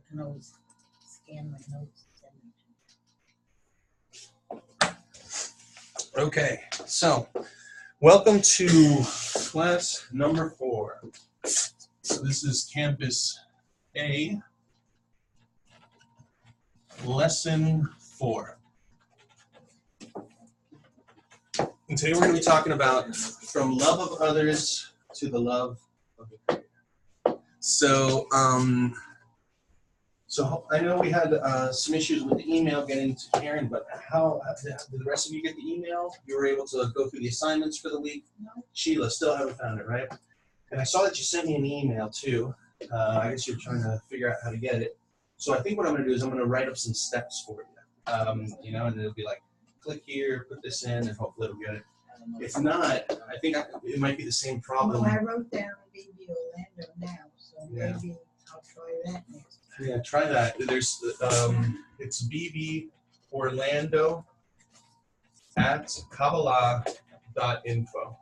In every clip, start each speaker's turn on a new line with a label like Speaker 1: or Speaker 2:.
Speaker 1: can always scan my notes.
Speaker 2: Okay, so welcome to class number 4. So this is Campus A, lesson 4. And today we're going to be talking about from love of others to the love of the Creator. So, I know we had some issues with the email getting to Karen, but how did the rest of you get the email? You were able to go through the assignments for the week? No. Sheila, still haven't found it, right? And I saw that you sent me an email too. I guess you're trying to figure out how to get it. So I think what I'm going to do is I'm going to write up some steps for you. You know, and it'll be like, click here, put this in, and hopefully it'll get it. If not, I think it might be the same problem.
Speaker 1: Well, I wrote down BB Orlando now, so maybe I'll try that next.
Speaker 2: Yeah, try that. There's it's BB Orlando at Kabbalah.info.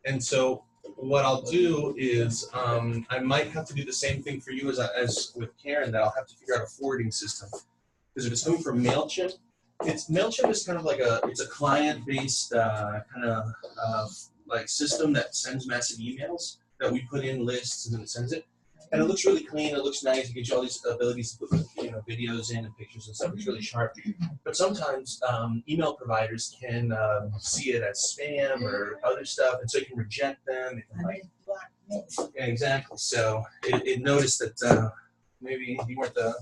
Speaker 2: And so what I'll do is I might have to do the same thing for you as with Karen, that I'll have to figure out a forwarding system. Because if it's coming from MailChimp, MailChimp is kind of like it's a client-based kind of like system that sends massive emails that we put in lists and then it sends it. And it looks really clean, it looks nice, it gives you all these abilities to put videos in and pictures and stuff. It's really sharp. But sometimes email providers can see it as spam or other stuff, and so you can reject them. It can, yeah, exactly. So it noticed that maybe you weren't the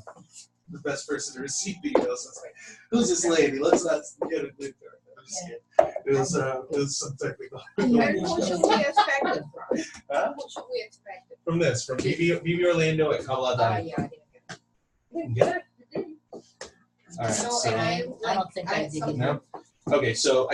Speaker 2: best person to receive emails. So it's like, who's this lady? Let's not get it linked there. I'm just kidding. It was some technical.
Speaker 3: And what should we expect it from?
Speaker 2: Huh?
Speaker 3: What should we expect it
Speaker 2: From this, from BB Orlando at Kabbalah.
Speaker 3: Yeah,
Speaker 2: Get it? All right.
Speaker 3: So,
Speaker 2: So,
Speaker 3: and
Speaker 1: I don't think I did.
Speaker 2: no. Okay. So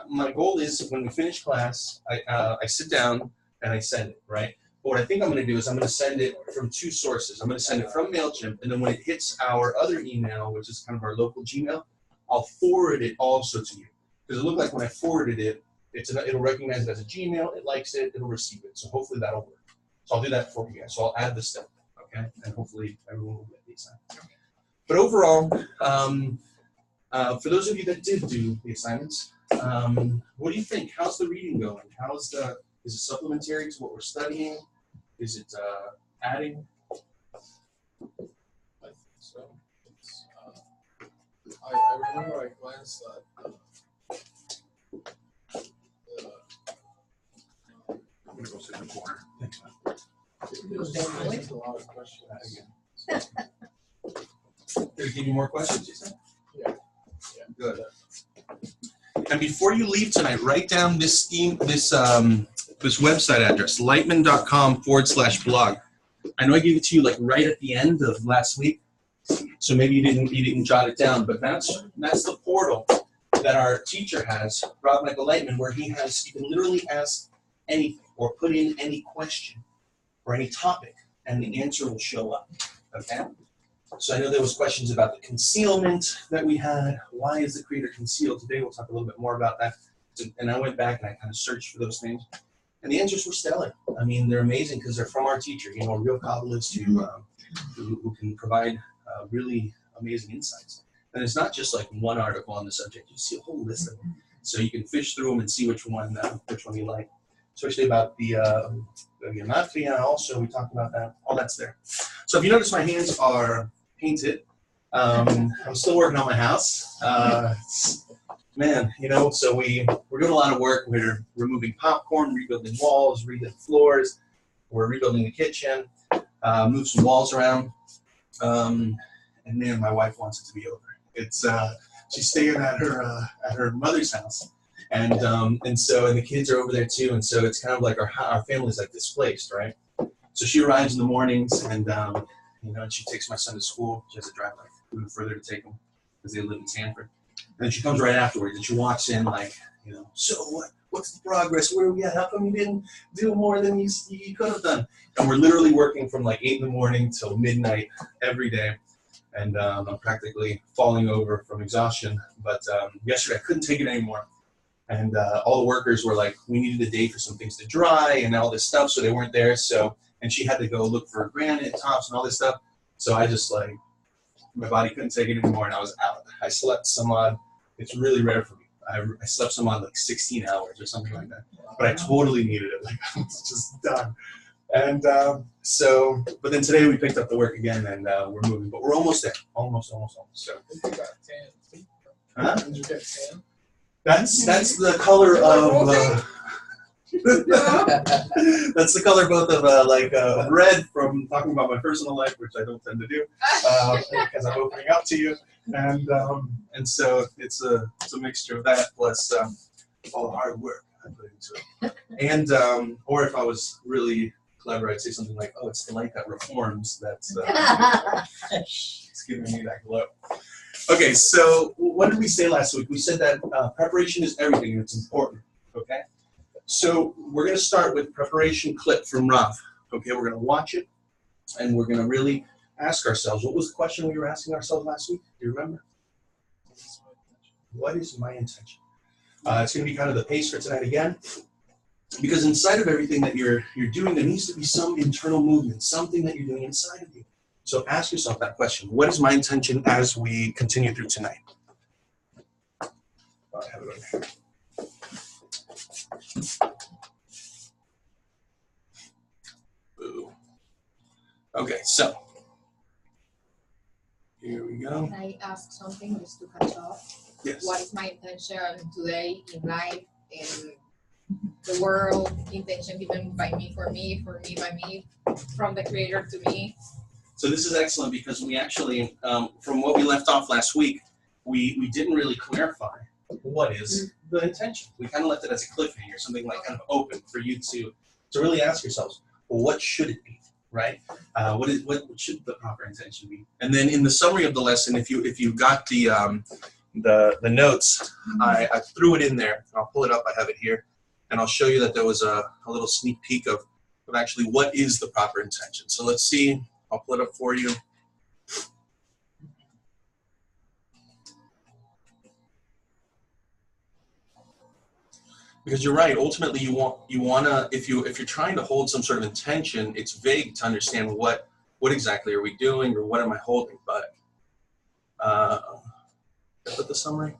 Speaker 2: my goal is when we finish class, I sit down and I send it, right? But what I think I'm going to do is I'm going to send it from 2 sources. I'm going to send it from MailChimp, and then when it hits our other email, which is kind of our local Gmail, I'll forward it also to you. Because it looked like when I forwarded it, it'll recognize it as a Gmail, it likes it, it'll receive it. So hopefully that'll work. So I'll do that for you guys. So I'll add the step, okay? And hopefully everyone will get these. But overall, for those of you that did do the assignments, what do you think? How's the reading going? Is it supplementary to what we're studying? Is it adding?
Speaker 4: I think so. I remember I glanced at
Speaker 2: I'm going to go sit in the corner. Thanks, man.
Speaker 4: it was just a lot of questions.
Speaker 2: Did it give you more questions, you said?
Speaker 4: Yeah.
Speaker 2: Good. And before you leave tonight, write down this website address, lightman.com/blog. I know I gave it to you like right at the end of last week, so maybe you didn't jot it down, but that's the portal that our teacher has, Rob Michael Lightman, where you can literally ask anything or put in any question or any topic, and the answer will show up. Okay? So I know there was questions about the concealment that we had. Why is the Creator concealed? Today we'll talk a little bit more about that. And I went back and I kind of searched for those things. And the answers were stellar. I mean, they're amazing because they're from our teacher, a real Kabbalist who can provide really amazing insights. And it's not just like one article on the subject. You see a whole list of them. So you can fish through them and see which one you like. Especially about the gematria also, we talked about that. All that's there. So if you notice, my hands are painted. I'm still working on my house. Man, so we're doing a lot of work. We're removing popcorn, rebuilding walls, rebuilding floors. We're rebuilding the kitchen, move some walls around. And man, my wife wants it to be over. She's staying at her mother's house. And the kids are over there too, and so it's kind of like our family's like displaced, right? So she arrives in the mornings, and and she takes my son to school. She has to drive like even further to take him because they live in Sanford. And then she comes right afterwards, and she walks in like, so what's the progress? Where are we at? How come you didn't do more than you could have done? And we're literally working from like 8 in the morning till midnight every day. And I'm practically falling over from exhaustion. But yesterday I couldn't take it anymore. And all the workers were like, we needed a day for some things to dry and all this stuff, so they weren't there. And she had to go look for granite tops and all this stuff. So I just like, my body couldn't take it anymore and I was out. I slept some odd, it's really rare for me. I slept some odd like 16 hours or something like that. But I totally needed it. Like I was just done. And but then today we picked up the work again and we're moving. But we're almost there. Almost. So
Speaker 4: You got 10.
Speaker 2: huh?
Speaker 4: Did you get 10?
Speaker 2: That's the color of that's the color both of red from talking about my personal life, which I don't tend to do because I'm opening up to you, and so it's a mixture of that plus all the hard work I put into it, and or if I was really clever, I'd say something like, "Oh, it's the light that reforms that's it's giving me that glow." Okay, so what did we say last week? We said that preparation is everything and it's important, okay? So we're gonna start with preparation clip from Rav, okay? We're gonna watch it and we're gonna really ask ourselves, what was the question we were asking ourselves last week? Do you remember? What is my intention? It's gonna be kind of the pace for tonight again, because inside of everything that you're doing, there needs to be some internal movement, something that you're doing inside of you. So ask yourself that question. What is my intention as we continue through tonight? I have it over here. Boo. Okay, so here we go.
Speaker 3: Can I ask something just to catch up?
Speaker 2: Yes.
Speaker 3: What is my intention today in life, in the world, intention given by me, for me, by me, from the creator to me?
Speaker 2: So this is excellent because we actually, from what we left off last week, we didn't really clarify what is the intention. We kind of left it as a cliffhanger, something like kind of open for you to really ask yourselves, well, what should it be, right? What should the proper intention be? And then in the summary of the lesson, if you got the notes, I threw it in there. I'll pull it up. I have it here, and I'll show you that there was a little sneak peek of actually what is the proper intention. So let's see. I'll pull it up for you. Because you're right. Ultimately, you wanna if you're trying to hold some sort of intention, it's vague to understand what exactly are we doing or what am I holding. But I put the summary.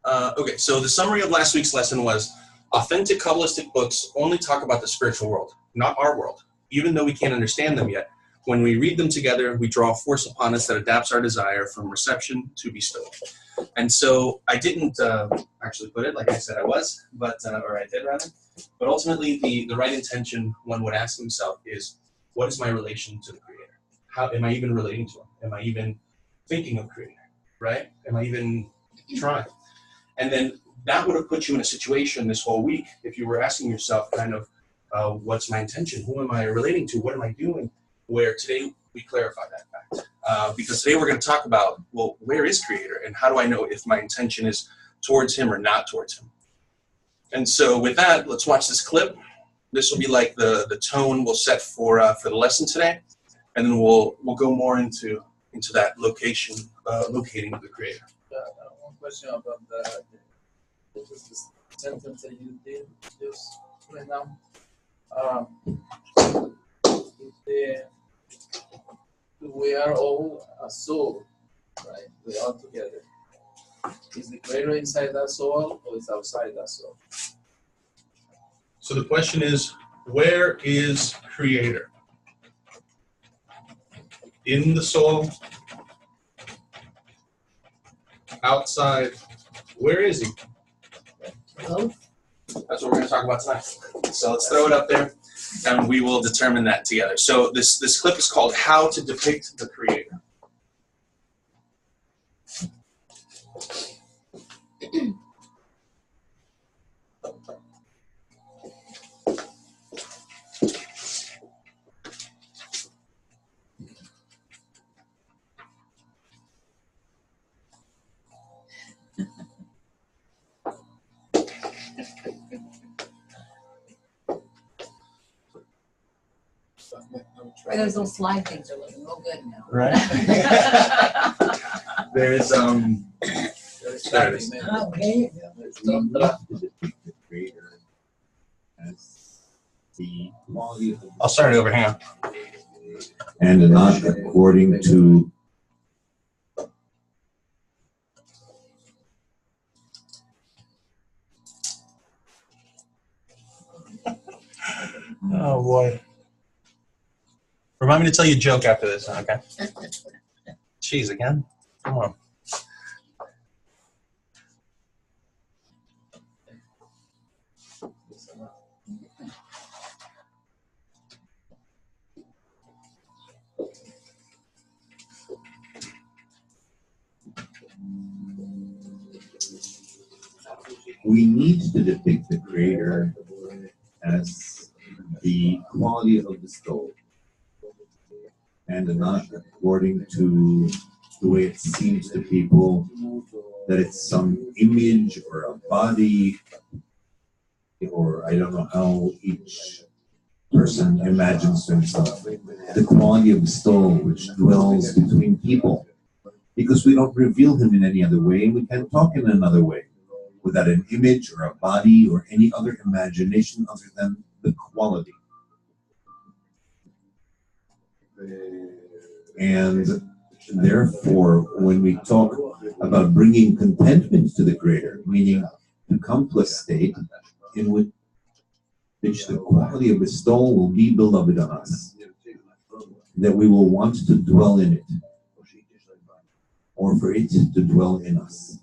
Speaker 2: Okay, so the summary of last week's lesson was authentic Kabbalistic books only talk about the spiritual world, not our world, even though we can't understand them yet. When we read them together, we draw a force upon us that adapts our desire from reception to bestowal. And so I didn't actually put it like I said I was, but or I did rather. But ultimately, the right intention one would ask himself is, what is my relation to the Creator? How am I even relating to Him? Am I even thinking of Creator? Right? Am I even trying? And then that would have put you in a situation this whole week if you were asking yourself, kind of, what's my intention? Who am I relating to? What am I doing? Where today we clarify that fact. Because today we're going to talk about, well, where is Creator? And how do I know if my intention is towards Him or not towards Him? And so with that, let's watch this clip. This will be like the tone we'll set for the lesson today. And then we'll go more into that location, locating the Creator.
Speaker 4: One question about the sentence that you did just right now. We are all a soul, right? We're all together. Is the Creator inside that soul or is outside that soul?
Speaker 2: So the question is, where is Creator? In the soul? Outside? Where is He?
Speaker 1: Both.
Speaker 2: That's what we're going to talk about tonight. So let's throw it up there, and we will determine that together. So this clip is called How to Depict the Creator.
Speaker 1: Those little slide things are looking real good now.
Speaker 2: Right? There's There it is.
Speaker 1: Oh, there you go.
Speaker 5: The Creator as the
Speaker 2: I'll start it over here.
Speaker 5: and not according to
Speaker 2: Oh boy. Remind me to tell you a joke after this, okay? Jeez, again? Come on.
Speaker 5: we need to depict the creator as the quality of the soul and not according to the way it seems to people that it's some image or a body, or I don't know how each person imagines himself. The quality of the soul which dwells between people, because we don't reveal him in any other way, and we can't talk in another way without an image or a body or any other imagination other than the quality. And therefore, when we talk about bringing contentment to the Creator, meaning to come to a state in which the quality of His soul will be beloved on us, that we will want to dwell in it, or for it to dwell in us.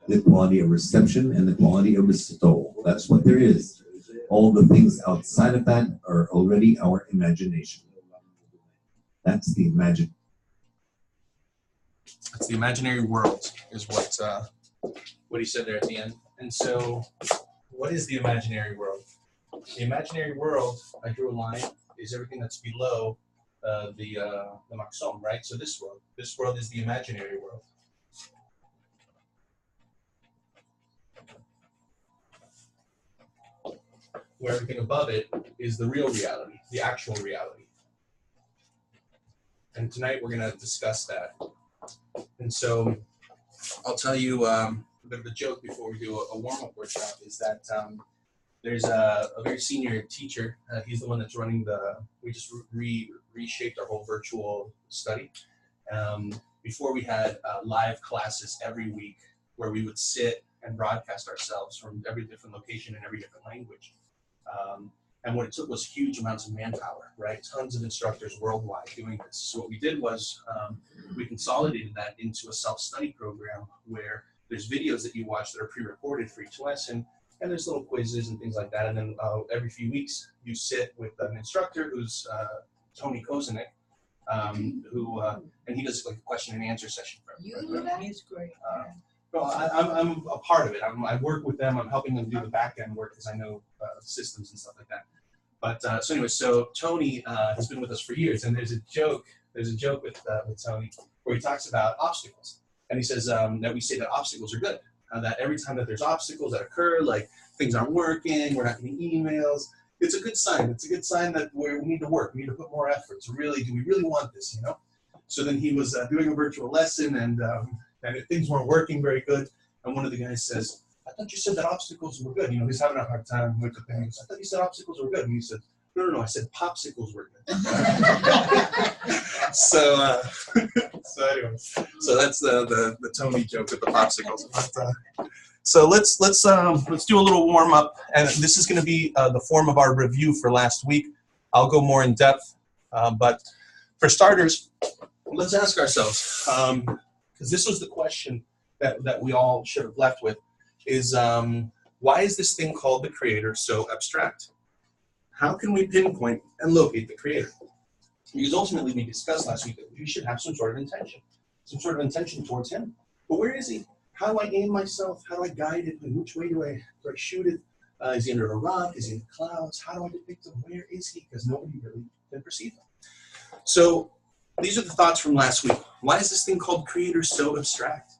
Speaker 5: The quality of reception and the quality of bestowal. That's what there is. All the things outside of that are already our imagination. That's the imagine.
Speaker 2: It's the imaginary world, is what he said there at the end. And so, what is the imaginary world? The imaginary world, I drew a line, is everything that's below the maxom, right? So this world is the imaginary world. Where everything above it is the real reality, the actual reality. And tonight we're going to discuss that. And so I'll tell you a bit of a joke before we do a warm-up workshop, is that there's a very senior teacher. He's the one that's running we just reshaped our whole virtual study. Before we had live classes every week where we would sit and broadcast ourselves from every different location and every different language. And what it took was huge amounts of manpower, right? Tons of instructors worldwide doing this. So what we did was we consolidated that into a self-study program where there's videos that you watch that are pre-recorded for each lesson, and there's little quizzes and things like that. And then every few weeks you sit with an instructor who's Tony Kozanek, and he does like a question and answer session for everybody.
Speaker 1: You do that? He's great.
Speaker 2: No, I'm a part of it. I work with them. I'm helping them do the back end work because I know systems and stuff like that. But so anyway, so Tony has been with us for years, and there's a joke with Tony where he talks about obstacles, and he says that we say that obstacles are good. That every time that there's obstacles that occur, like things aren't working, we're not getting emails, it's a good sign. It's a good sign that we need to work. We need to put more effort. So really, do we really want this? You know. So then he was doing a virtual lesson, and things weren't working very good. And one of the guys says, I thought you said that obstacles were good. You know, he's having a hard time with the things. I thought you said obstacles were good. And he said, no, I said popsicles were good. So anyway, so that's the Tony joke with the popsicles. But, so let's do a little warm up. And this is going to be the form of our review for last week. I'll go more in depth. But for starters, let's ask ourselves, because this was the question that we all should have left with, is why is this thing called the Creator so abstract? How can we pinpoint and locate the Creator? Because ultimately we discussed last week that we should have some sort of intention towards Him. But where is He? How do I aim myself? How do I guide it? And which way do I shoot it? Is He under a rock? Is He in the clouds? How do I depict Him? Where is He? Because nobody really can perceive Him. So these are the thoughts from last week. Why is this thing called Creator so abstract?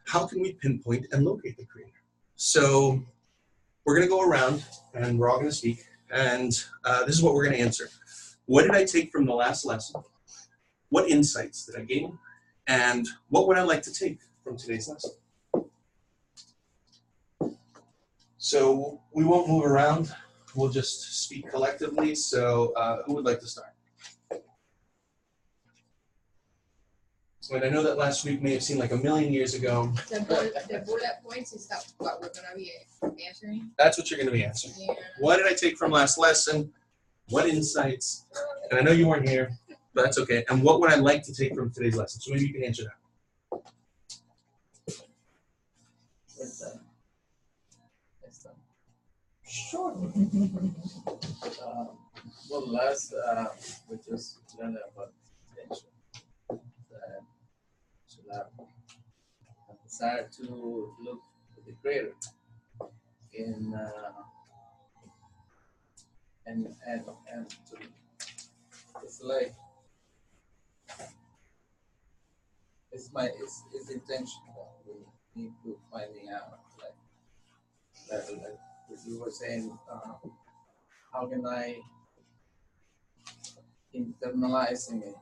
Speaker 2: How can we pinpoint and locate the Creator? So we're going to go around and we're all going to speak. And this is what we're going to answer. What did I take from the last lesson? What insights did I gain? And what would I like to take from today's lesson? So we won't move around. We'll just speak collectively. So who would like to start? And I know that last week may have seemed like a million years ago.
Speaker 3: The bullet points is that what we're gonna be answering.
Speaker 2: That's what you're going to be answering.
Speaker 3: Yeah.
Speaker 2: What did I take from last lesson? What insights? And I know you weren't here, but that's okay. And what would I like to take from today's lesson? So maybe you can answer that.
Speaker 1: Sure.
Speaker 4: Well, last we just learned about attention. That should have a desire to look at the Creator in and to it's like it's intention that we need to finding out like you were saying, how can I internalizing it?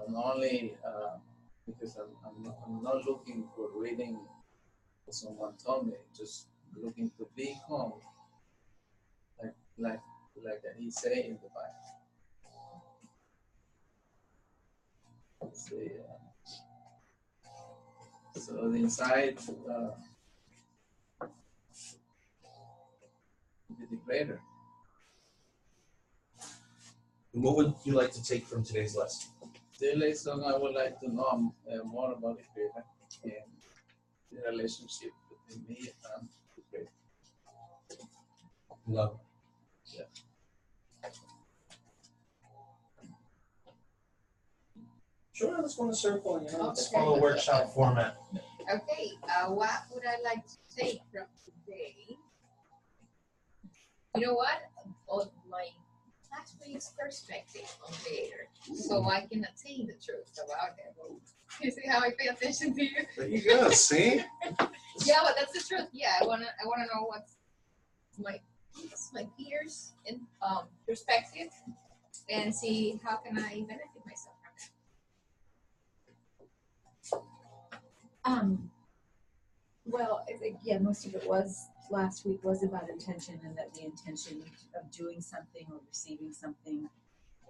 Speaker 4: Not only because I'm not looking for reading what someone told me, just looking to be calm, like he say in the Bible. So the inside. The Creator.
Speaker 2: And what would you like to take from today's lesson?
Speaker 4: Today's lesson, I would like to know more about the Creator and the relationship between me and the Creator.
Speaker 2: Love.
Speaker 4: Yeah.
Speaker 2: Sure, let's go in a circle. You know, let's
Speaker 3: Okay.
Speaker 2: follow workshop format.
Speaker 3: Okay, what would I like to take from today? You know what? On my last week's perspective on Creator, so I can attain the truth about it. You see how I pay attention to you?
Speaker 2: There you go. See?
Speaker 3: Yeah, but that's the truth. Yeah, I wanna know what's my peers in perspective, and see how can I benefit myself from it.
Speaker 6: Well, I think, yeah, most of it was, last week was about intention, and that the intention of doing something or receiving something,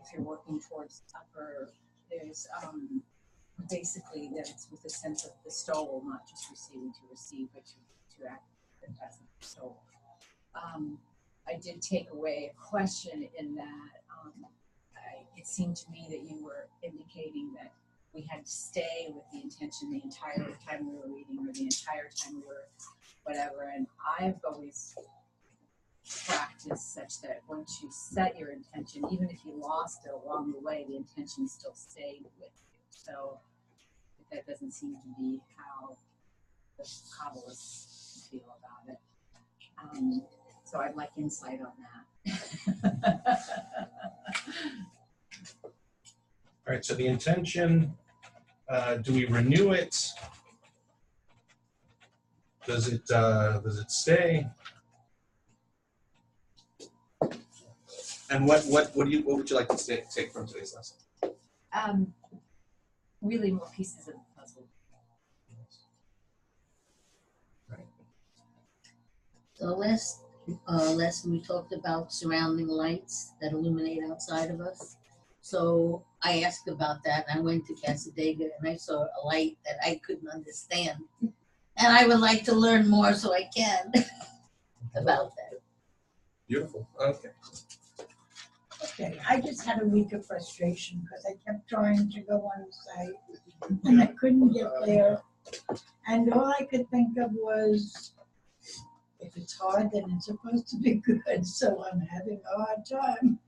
Speaker 6: if you're working towards upper, there's basically that it's with a sense of the soul, not just receiving to receive, but to act as the soul. I did take away a question in that it seemed to me that you were indicating that we had to stay with the intention the entire time we were reading, or the entire time we were whatever. And I've always practiced such that once you set your intention, even if you lost it along the way, the intention still stayed with you. So that doesn't seem to be how the Kabbalists feel about it. So I'd like insight on that.
Speaker 2: All right, so the intention, do we renew it? Does it stay? And what would you like to take from today's lesson?
Speaker 6: Really more pieces of the puzzle.
Speaker 2: Right.
Speaker 7: The last lesson we talked about surrounding lights that illuminate outside of us. So I asked about that, and I went to Casadega, and I saw a light that I couldn't understand. And I would like to learn more so I can about that.
Speaker 2: Beautiful. Okay.
Speaker 1: Okay, I just had a week of frustration because I kept trying to go on the site and I couldn't get there. And all I could think of was, if it's hard, then it's supposed to be good. So I'm having a hard time.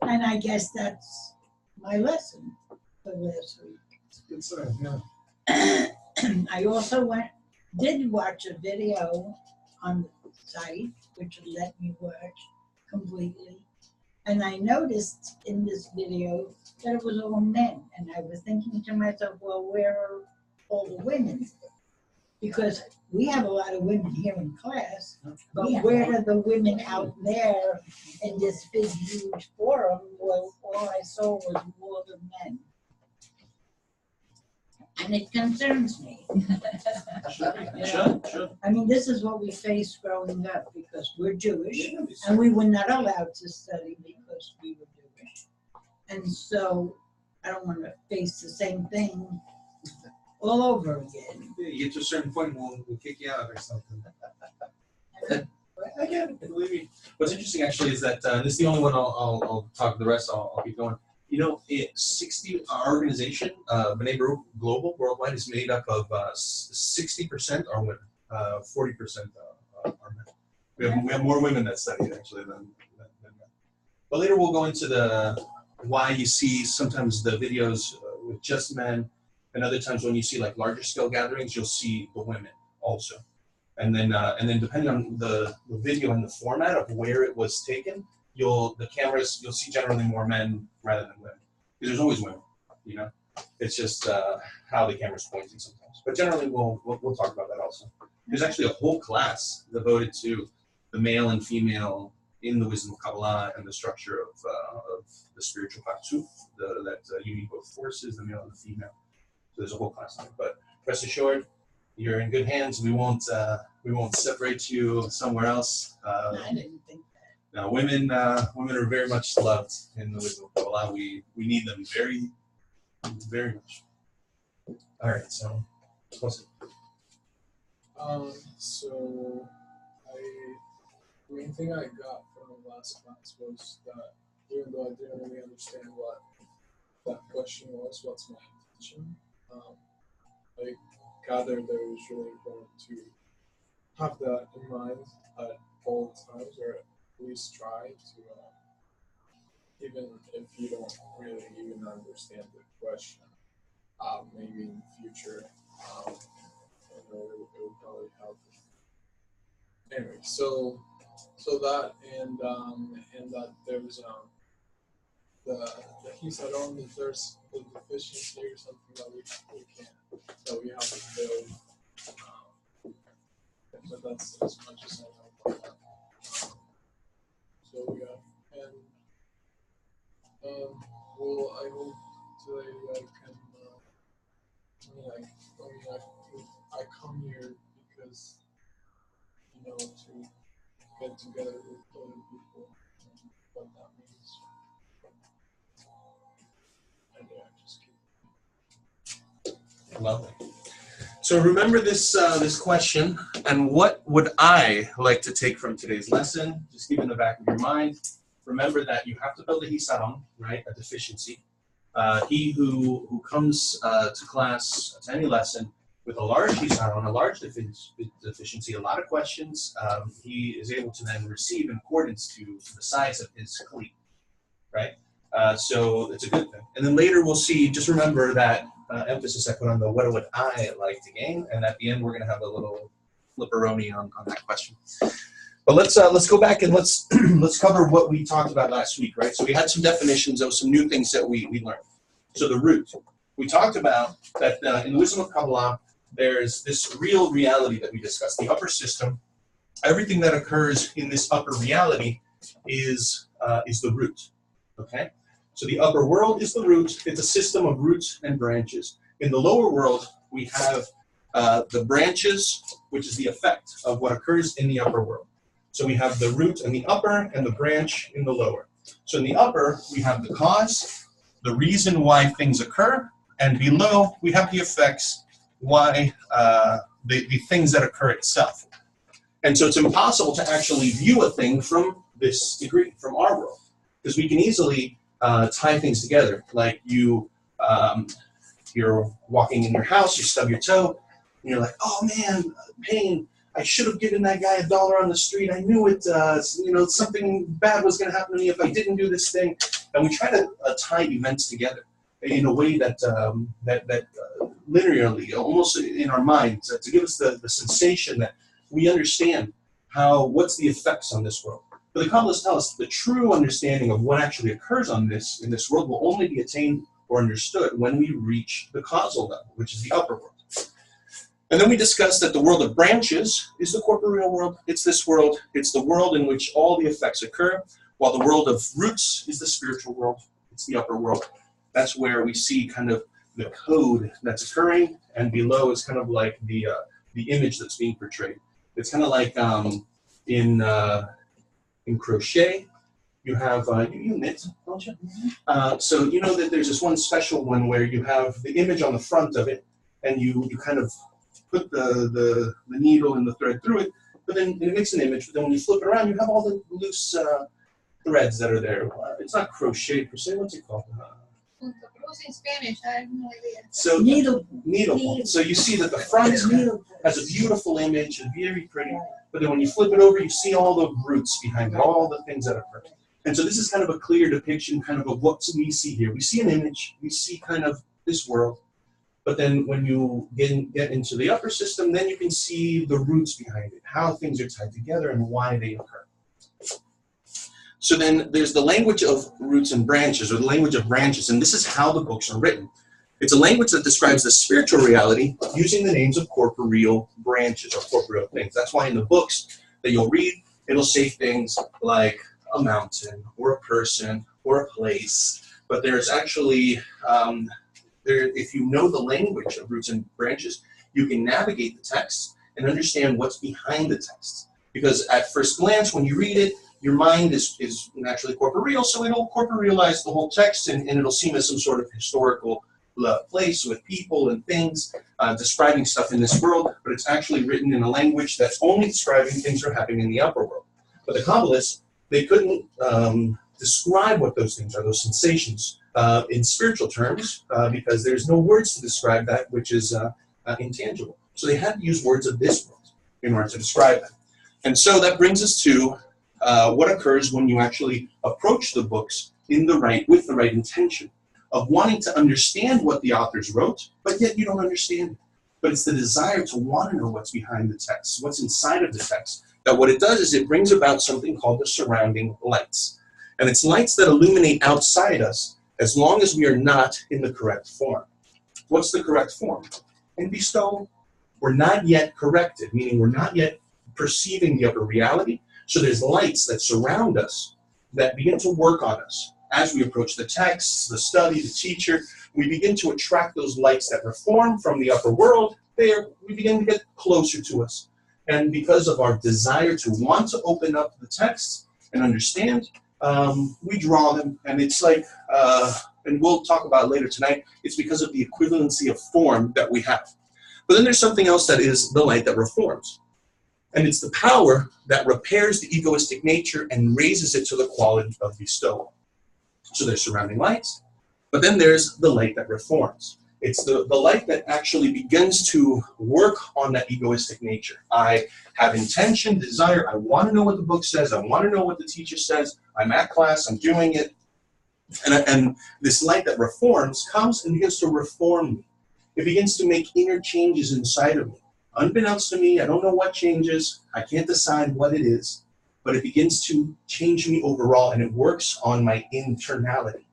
Speaker 1: And I guess that's my lesson for last week.
Speaker 2: It's a good sign, yeah.
Speaker 1: I also did watch a video on the site, which would let me watch completely. And I noticed in this video that it was all men. And I was thinking to myself, well, where are all the women? Because we have a lot of women here in class, but where are the women out there in this big, huge forum? Well, all I saw was more than men.
Speaker 7: and it concerns me.
Speaker 2: Sure.
Speaker 1: I mean, this is what we faced growing up because we're Jewish and we were not allowed to study because we were Jewish. And so I don't want to face the same thing all over again.
Speaker 2: You get to a certain point, we'll kick you out or something. I get it, believe me. What's interesting actually is that this is the only one I'll talk. The rest I'll keep going. You know, our organization, B'nai Baruch Global Worldwide, is made up of 60% are women, 40% are men. We have more women that study actually than men. But later we'll go into why you see sometimes the videos with just men, and other times when you see like larger scale gatherings, you'll see the women also. And then depending on the video and the format of where it was taken, you'll see generally more men rather than women. Because there's always women, you know. It's just how the camera's pointing sometimes. But generally we'll talk about that also. There's actually a whole class devoted to the male and female in the wisdom of Kabbalah and the structure of the spiritual Patsuf, that you need both forces, the male and the female. So there's a whole class on it. But rest assured, you're in good hands. We won't separate you somewhere else.
Speaker 1: I didn't think that.
Speaker 2: Now, women are very much loved in the wisdom of Kabbalah. We need them very, very much. All right, so what's it?
Speaker 8: So the main thing I got from the last class was that even though I didn't really understand what that question was, what's my intention, I gathered that it was really important to have that in mind at all times, or at least try to, even if you don't really even understand the question, maybe in the future, it would probably help. Anyway, so that and that there's the he said only there's the deficiency or something that we have to build. But that's as much as I know about that. So yeah, and well, I hope today I can. I come here because to get together with other people and what that means. And just keep.
Speaker 2: Lovely. So remember this question, and what would I like to take from today's lesson? Just keep in the back of your mind. Remember that you have to build a hisaron, right? A deficiency. He who comes to class, to any lesson, with a large hisaron, a large deficiency, a lot of questions, he is able to then receive in accordance to the size of his kli, right? So it's a good thing. And then later we'll see, just remember that emphasis I put on the what would I like to gain, and at the end we're going to have a little flipperoni on that question. But let's go back and let's cover what we talked about last week, right? So we had some definitions of some new things that we learned. So the root. We talked about that in the wisdom of Kabbalah, there's this real reality that we discussed, the upper system. Everything that occurs in this upper reality is the root, okay? So the upper world is the root. It's a system of roots and branches. In the lower world, we have the branches, which is the effect of what occurs in the upper world. So we have the root in the upper and the branch in the lower. So in the upper, we have the cause, the reason why things occur, and below, we have the effects, why the things that occur itself. And so it's impossible to actually view a thing from this degree, from our world, because we can easily tie things together. Like you're walking in your house, you stub your toe, and you're like, oh man, pain. I should have given that guy $1 on the street. I knew it, something bad was going to happen to me if I didn't do this thing. And we try to tie events together in a way that linearly, almost in our minds, to give us the sensation that we understand what's the effects on this world. But the Kabbalists tell us the true understanding of what actually occurs in this world will only be attained or understood when we reach the causal level, which is the upper world. And then we discussed that the world of branches is the corporeal world. It's this world. It's the world in which all the effects occur, while the world of roots is the spiritual world. It's the upper world. That's where we see kind of code that's occurring, and below is kind of like the image that's being portrayed. It's kind of like in crochet, you have you knit, don't you? So you know that there's this one special one where you have the image on the front of it, and you kind of put the needle and the thread through it, but then it makes an image. But then when you flip it around, you have all the loose threads that are there. It's not crochet per se. What's it called?
Speaker 3: In Spanish, I have no idea.
Speaker 2: So
Speaker 1: Needle.
Speaker 2: So you see that the front
Speaker 1: Needle.
Speaker 2: has a beautiful image, and very pretty. But then when you flip it over, you see all the roots behind it, all the things that occur. And so this is kind of a clear depiction, kind of what we see here. We see an image, we see kind of this world. But then when you get into the upper system, then you can see the roots behind it, how things are tied together and why they occur. So then there's the language of roots and branches, or the language of branches, and this is how the books are written. It's a language that describes the spiritual reality using the names of corporeal branches or corporeal things. That's why in the books that you'll read, it'll say things like a mountain or a person or a place. But there's actually, if you know the language of roots and branches, you can navigate the text and understand what's behind the text. Because at first glance, when you read it, your mind is naturally corporeal, so it'll corporealize the whole text, and it'll seem as some sort of historical place with people and things, describing stuff in this world, but it's actually written in a language that's only describing things that are happening in the upper world. But the Kabbalists, they couldn't describe what those things are, those sensations, in spiritual terms, because there's no words to describe that which is intangible. So they had to use words of this world in order to describe them. And so that brings us to what occurs when you actually approach the books with the right intention of wanting to understand what the authors wrote, but yet you don't understand it. But it's the desire to want to know what's behind the text, what's inside of the text, that what it does is it brings about something called the surrounding lights. And it's lights that illuminate outside us as long as we are not in the correct form. What's the correct form? In bestowal, we're not yet corrected, meaning we're not yet perceiving the upper reality. So there's lights that surround us that begin to work on us. As we approach the text, the study, the teacher, we begin to attract those lights that reform from the upper world. We begin to get closer to us. And because of our desire to want to open up the text and understand, we draw them. And it's like, and we'll talk about later tonight, it's because of the equivalency of form that we have. But then there's something else that is the light that reforms. And it's the power that repairs the egoistic nature and raises it to the quality of bestowal. So there's surrounding lights, but then there's the light that reforms. It's the light that actually begins to work on that egoistic nature. I have intention, desire, I want to know what the book says, I want to know what the teacher says, I'm at class, I'm doing it. And this light that reforms comes and begins to reform me. It begins to make inner changes inside of me. Unbeknownst to me, I don't know what changes, I can't decide what it is, but it begins to change me overall, and it works on my internality.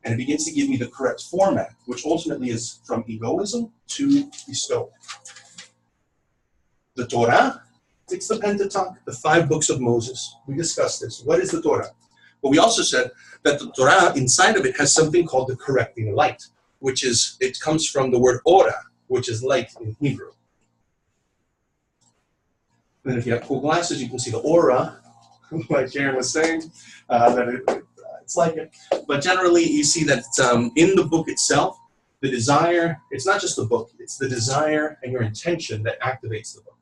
Speaker 2: And it begins to give me the correct format, which ultimately is from egoism to bestowal. The Torah, it's the Pentateuch, the 5 books of Moses. We discussed this. What is the Torah? But we also said that the Torah, inside of it, has something called the correcting light, which is, it comes from the word ora, which is light in Hebrew. And if you have cool glasses, you can see the aura, like Karen was saying, that it's like it. But generally, you see that in the book itself, the desire, it's not just the book, it's the desire and your intention that activates the book.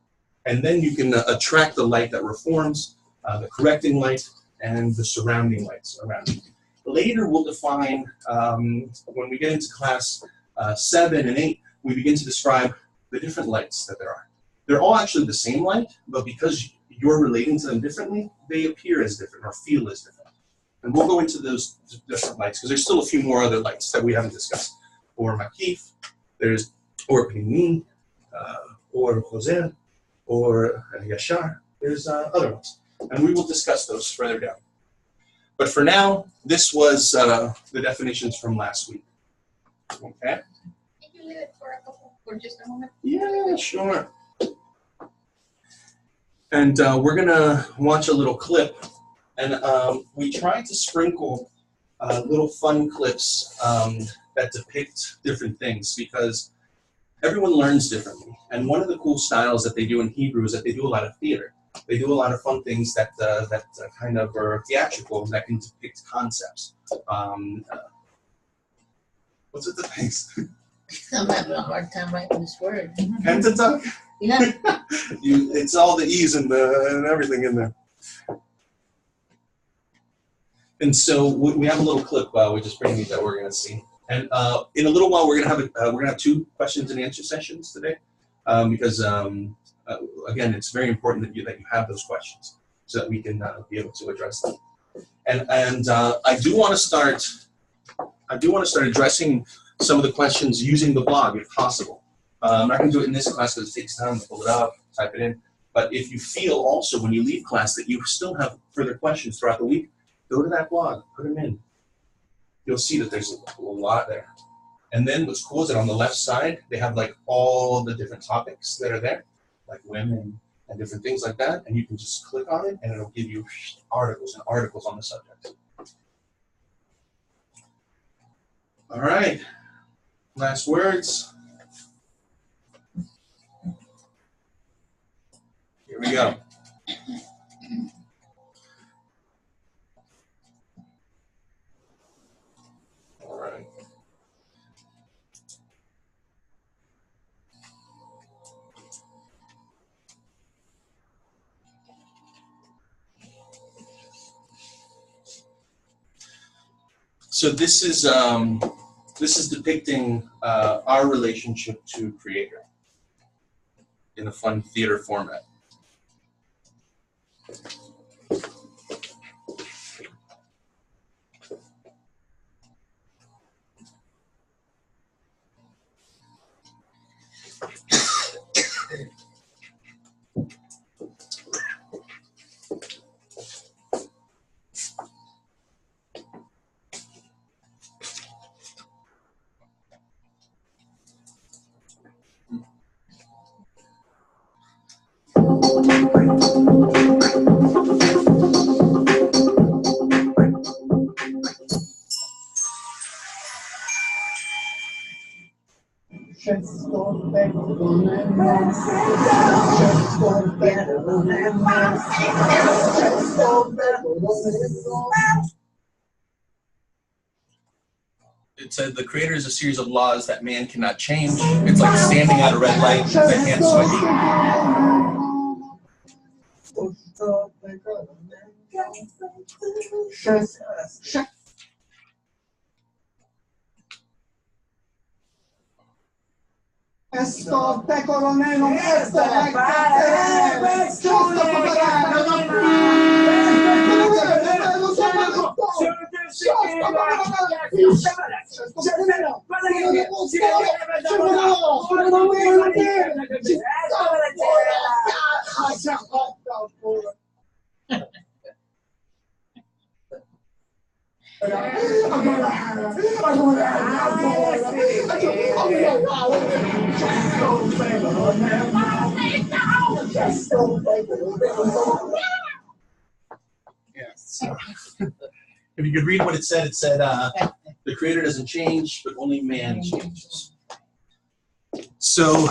Speaker 2: And then you can attract the light that reforms, the correcting light, and the surrounding lights around you. Later, we'll define, when we get into class 7 and 8, we begin to describe the different lights that there are. They're all actually the same light, but because you're relating to them differently, they appear as different or feel as different. And we'll go into those different lights, because there's still a few more other lights that we haven't discussed. Or Makif, there's Or Pnimin, or Choser, or Yashar. There's other ones. And we will discuss those further down. But for now, this was the definitions from last week. Okay?
Speaker 3: Can you leave it for just a moment?
Speaker 2: Yeah, sure. And we're going to watch a little clip. And we tried to sprinkle little fun clips that depict different things because everyone learns differently. And one of the cool styles that they do in Hebrew is that they do a lot of theater. They do a lot of fun things that kind of are theatrical that can depict concepts. What's with the face?
Speaker 7: I'm having a hard time writing this word.
Speaker 2: Pentateuch?
Speaker 7: Yeah.
Speaker 2: It's all the E's and everything in there. And so we have a little clip we just bring you that we're going to see. And in a little while, we're going to have 2 questions and answer sessions today, because again, it's very important that you have those questions so that we can be able to address them. And I do want to start addressing some of the questions using the blog if possible. I'm not going to do it in this class because it takes time to pull it up, type it in. But if you feel also when you leave class that you still have further questions throughout the week, go to that blog, put them in. You'll see that there's a lot there. And then what's cool is that on the left side, they have like all the different topics that are there, like women and different things like that. And you can just click on it and it'll give you articles and articles on the subject. All right, last words. Here we go. All right. So this is depicting our relationship to Creator in a fun theater format. It said the Creator is a series of laws that man cannot change. It's like standing at a red light with a hand switch.
Speaker 9: Sto pecoro nero,
Speaker 2: Yes. If you could read what it said the Creator doesn't change, but only man changes. So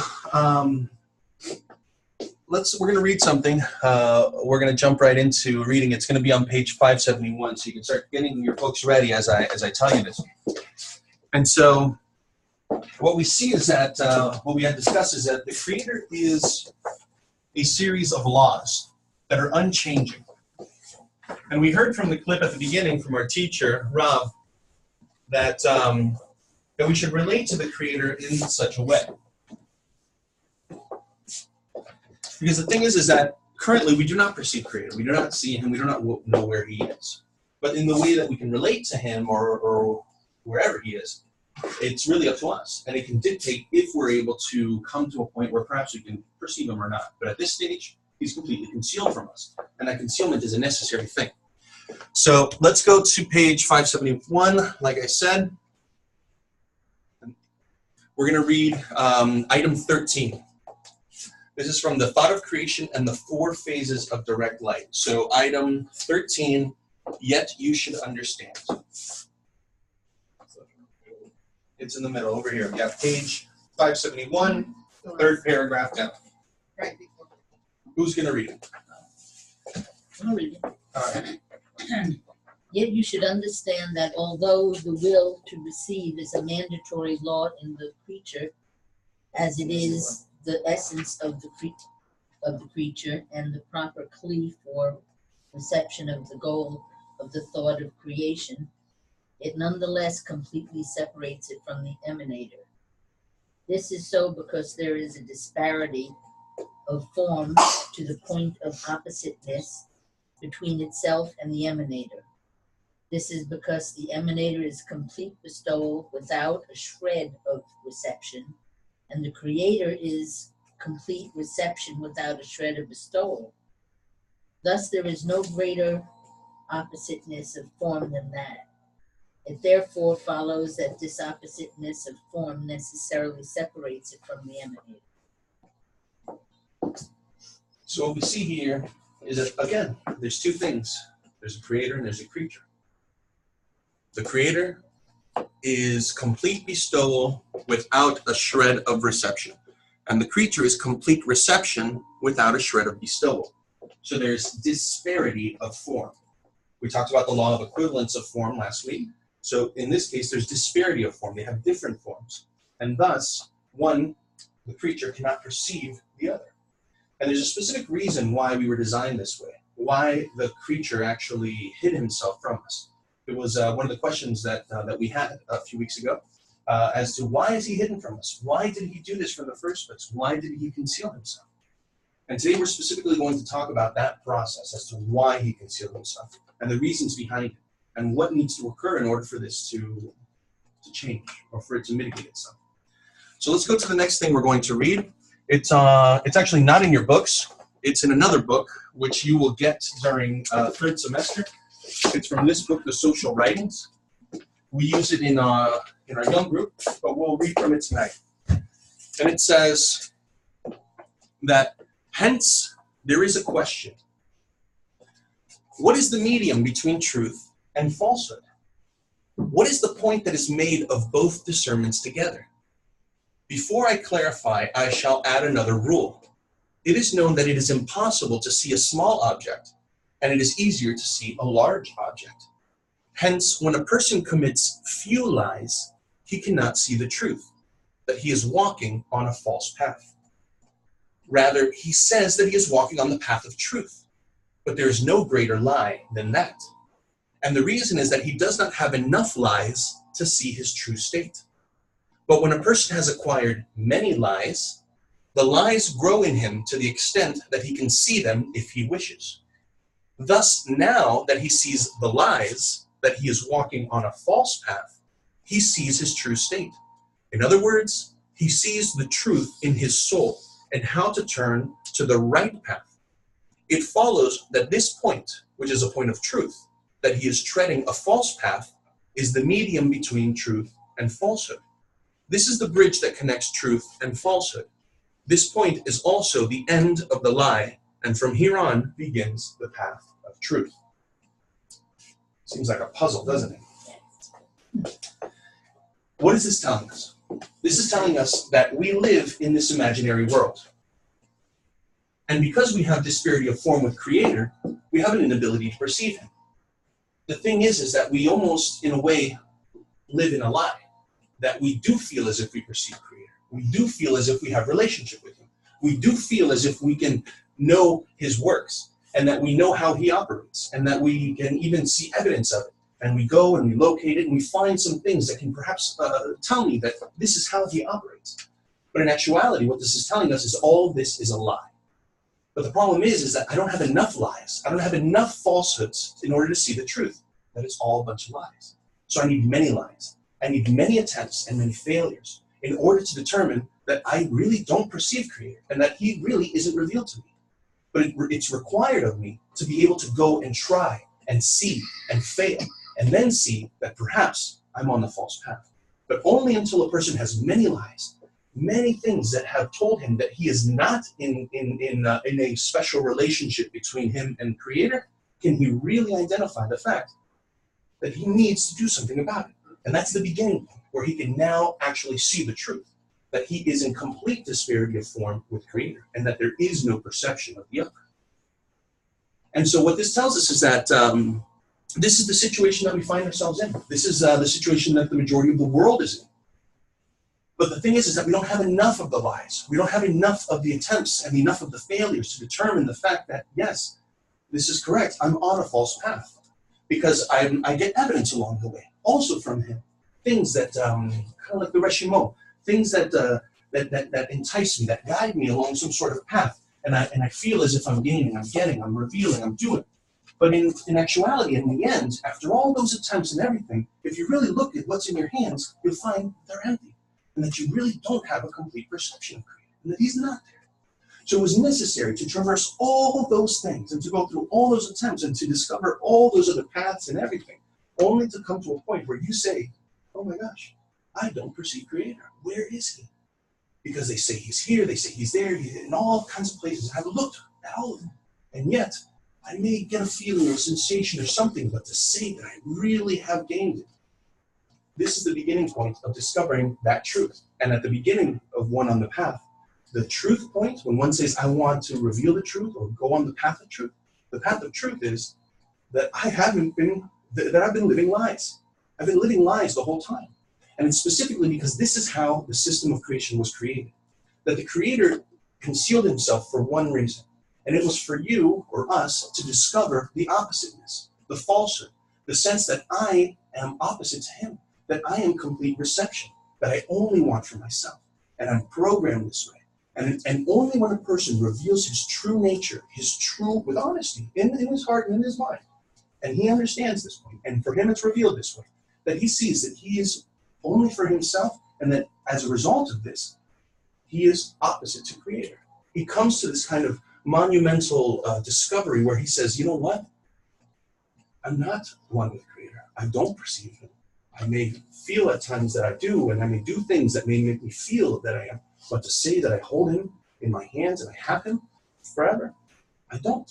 Speaker 2: we're going to read something. We're going to jump right into reading. It's going to be on page 571, so you can start getting your books ready as I tell you this. And so what we see is that, what we had discussed is that the Creator is a series of laws that are unchanging. And we heard from the clip at the beginning from our teacher, Rav, that we should relate to the Creator in such a way. Because the thing is that currently we do not perceive Creator. We do not see Him. We do not know where He is. But in the way that we can relate to Him or wherever He is, it's really up to us. And it can dictate if we're able to come to a point where perhaps we can perceive Him or not. But at this stage, He's completely concealed from us. And that concealment is a necessary thing. So let's go to page 571. Like I said, we're going to read item 13. This is from the Thought of Creation and the 4 Phases of Direct Light. So item 13, yet you should understand. It's in the middle over here. We have page 571, third paragraph down.
Speaker 3: Right before.
Speaker 2: Who's going to read it?
Speaker 7: I'll read it.
Speaker 2: All right.
Speaker 7: Yet you should understand that although the will to receive is a mandatory law in the creature, as it is the essence of the creature and the proper plea for reception of the goal of the thought of creation, it nonetheless completely separates it from the emanator. This is so because there is a disparity of form to the point of oppositeness between itself and the emanator. This is because the emanator is complete bestowal without a shred of reception, and the creator is complete reception without a shred of bestowal. Thus, there is no greater oppositeness of form than that. It therefore follows that this oppositeness of form necessarily separates it from the emanator.
Speaker 2: So what we see here is that, again, there's two things. There's a creator and there's a creature. The creator is complete bestowal without a shred of reception. And the creature is complete reception without a shred of bestowal. So there's disparity of form. We talked about the law of equivalence of form last week. So in this case, there's disparity of form. They have different forms. And thus, one, the creature cannot perceive the other. And there's a specific reason why we were designed this way, why the creature actually hid himself from us. It was one of the questions that we had a few weeks ago as to why is he hidden from us? Why did he do this from the first place? Why did he conceal himself? And today we're specifically going to talk about that process as to why he concealed himself and the reasons behind it and what needs to occur in order for this to change or for it to mitigate itself. So let's go to the next thing we're going to read. It's actually not in your books. It's in another book, which you will get during third semester. It's from this book, The Social Writings. We use it in our young group, but we'll read from it tonight. And it says that, hence, there is a question. What is the medium between truth and falsehood? What is the point that is made of both discernments together? Before I clarify, I shall add another rule. It is known that it is impossible to see a small object, and it is easier to see a large object. Hence, when a person commits few lies, he cannot see the truth, that he is walking on a false path. Rather, he says that he is walking on the path of truth, but there is no greater lie than that. And the reason is that he does not have enough lies to see his true state. But when a person has acquired many lies, the lies grow in him to the extent that he can see them if he wishes. Thus, now that he sees the lies, that he is walking on a false path, he sees his true state. In other words, he sees the truth in his soul and how to turn to the right path. It follows that this point, which is a point of truth, that he is treading a false path, is the medium between truth and falsehood. This is the bridge that connects truth and falsehood. This point is also the end of the lie, and from here on begins the path of truth. Seems like a puzzle, doesn't it? What is this telling us? This is telling us that we live in this imaginary world. And because we have disparity of form with Creator, we have an inability to perceive Him. The thing is that we almost, in a way, live in a lie. That we do feel as if we perceive Creator. We do feel as if we have relationship with Him. We do feel as if we can know His works, and that we know how He operates, and that we can even see evidence of it. And we go and we locate it, and we find some things that can perhaps tell me that this is how He operates. But in actuality, what this is telling us is all this is a lie. But the problem is that I don't have enough lies. I don't have enough falsehoods in order to see the truth. That it's all a bunch of lies. So I need many lies. I need many attempts and many failures in order to determine that I really don't perceive Creator and that He really isn't revealed to me. But it's required of me to be able to go and try and see and fail and then see that perhaps I'm on the false path. But only until a person has many lies, many things that have told him that he is not in a special relationship between him and Creator, can he really identify the fact that he needs to do something about it. And that's the beginning point, where he can now actually see the truth, that he is in complete disparity of form with Creator, and that there is no perception of the other. And so what this tells us is that this is the situation that we find ourselves in. This is the situation that the majority of the world is in. But the thing is that we don't have enough of the lies. We don't have enough of the attempts and enough of the failures to determine the fact that, yes, this is correct. I'm on a false path. Because I get evidence along the way, also from him. Things that, kind of like the Reshimo, things that entice me, that guide me along some sort of path. And I feel as if I'm gaining, I'm getting, I'm revealing, I'm doing. But in actuality, in the end, after all those attempts and everything, if you really look at what's in your hands, you'll find they're empty. And that you really don't have a complete perception of Creator, and that he's not there. So it was necessary to traverse all those things and to go through all those attempts and to discover all those other paths and everything, only to come to a point where you say, oh my gosh, I don't perceive Creator. Where is he? Because they say he's here, they say he's there, he's in all kinds of places. I've looked at all of them. And yet, I may get a feeling or a sensation or something, but to say that I really have gained it, this is the beginning point of discovering that truth. And at the beginning of one on the path, the truth point, when one says, I want to reveal the truth or go on the path of truth is that I've been living lies. I've been living lies the whole time. And it's specifically because this is how the system of creation was created. That the Creator concealed himself for one reason. And it was for you or us to discover the oppositeness, the falsehood, the sense that I am opposite to him, that I am complete reception, that I only want for myself. And I'm programmed this way. And only when a person reveals his true nature, his true, with honesty, in his heart and in his mind, and he understands this point, and for him it's revealed this way, that he sees that he is only for himself, and that as a result of this, he is opposite to Creator. He comes to this kind of monumental discovery where he says, you know what? I'm not one with Creator. I don't perceive him. I may feel at times that I do, and I may do things that may make me feel that I am, but to say that I hold him in my hands and I have him forever, I don't.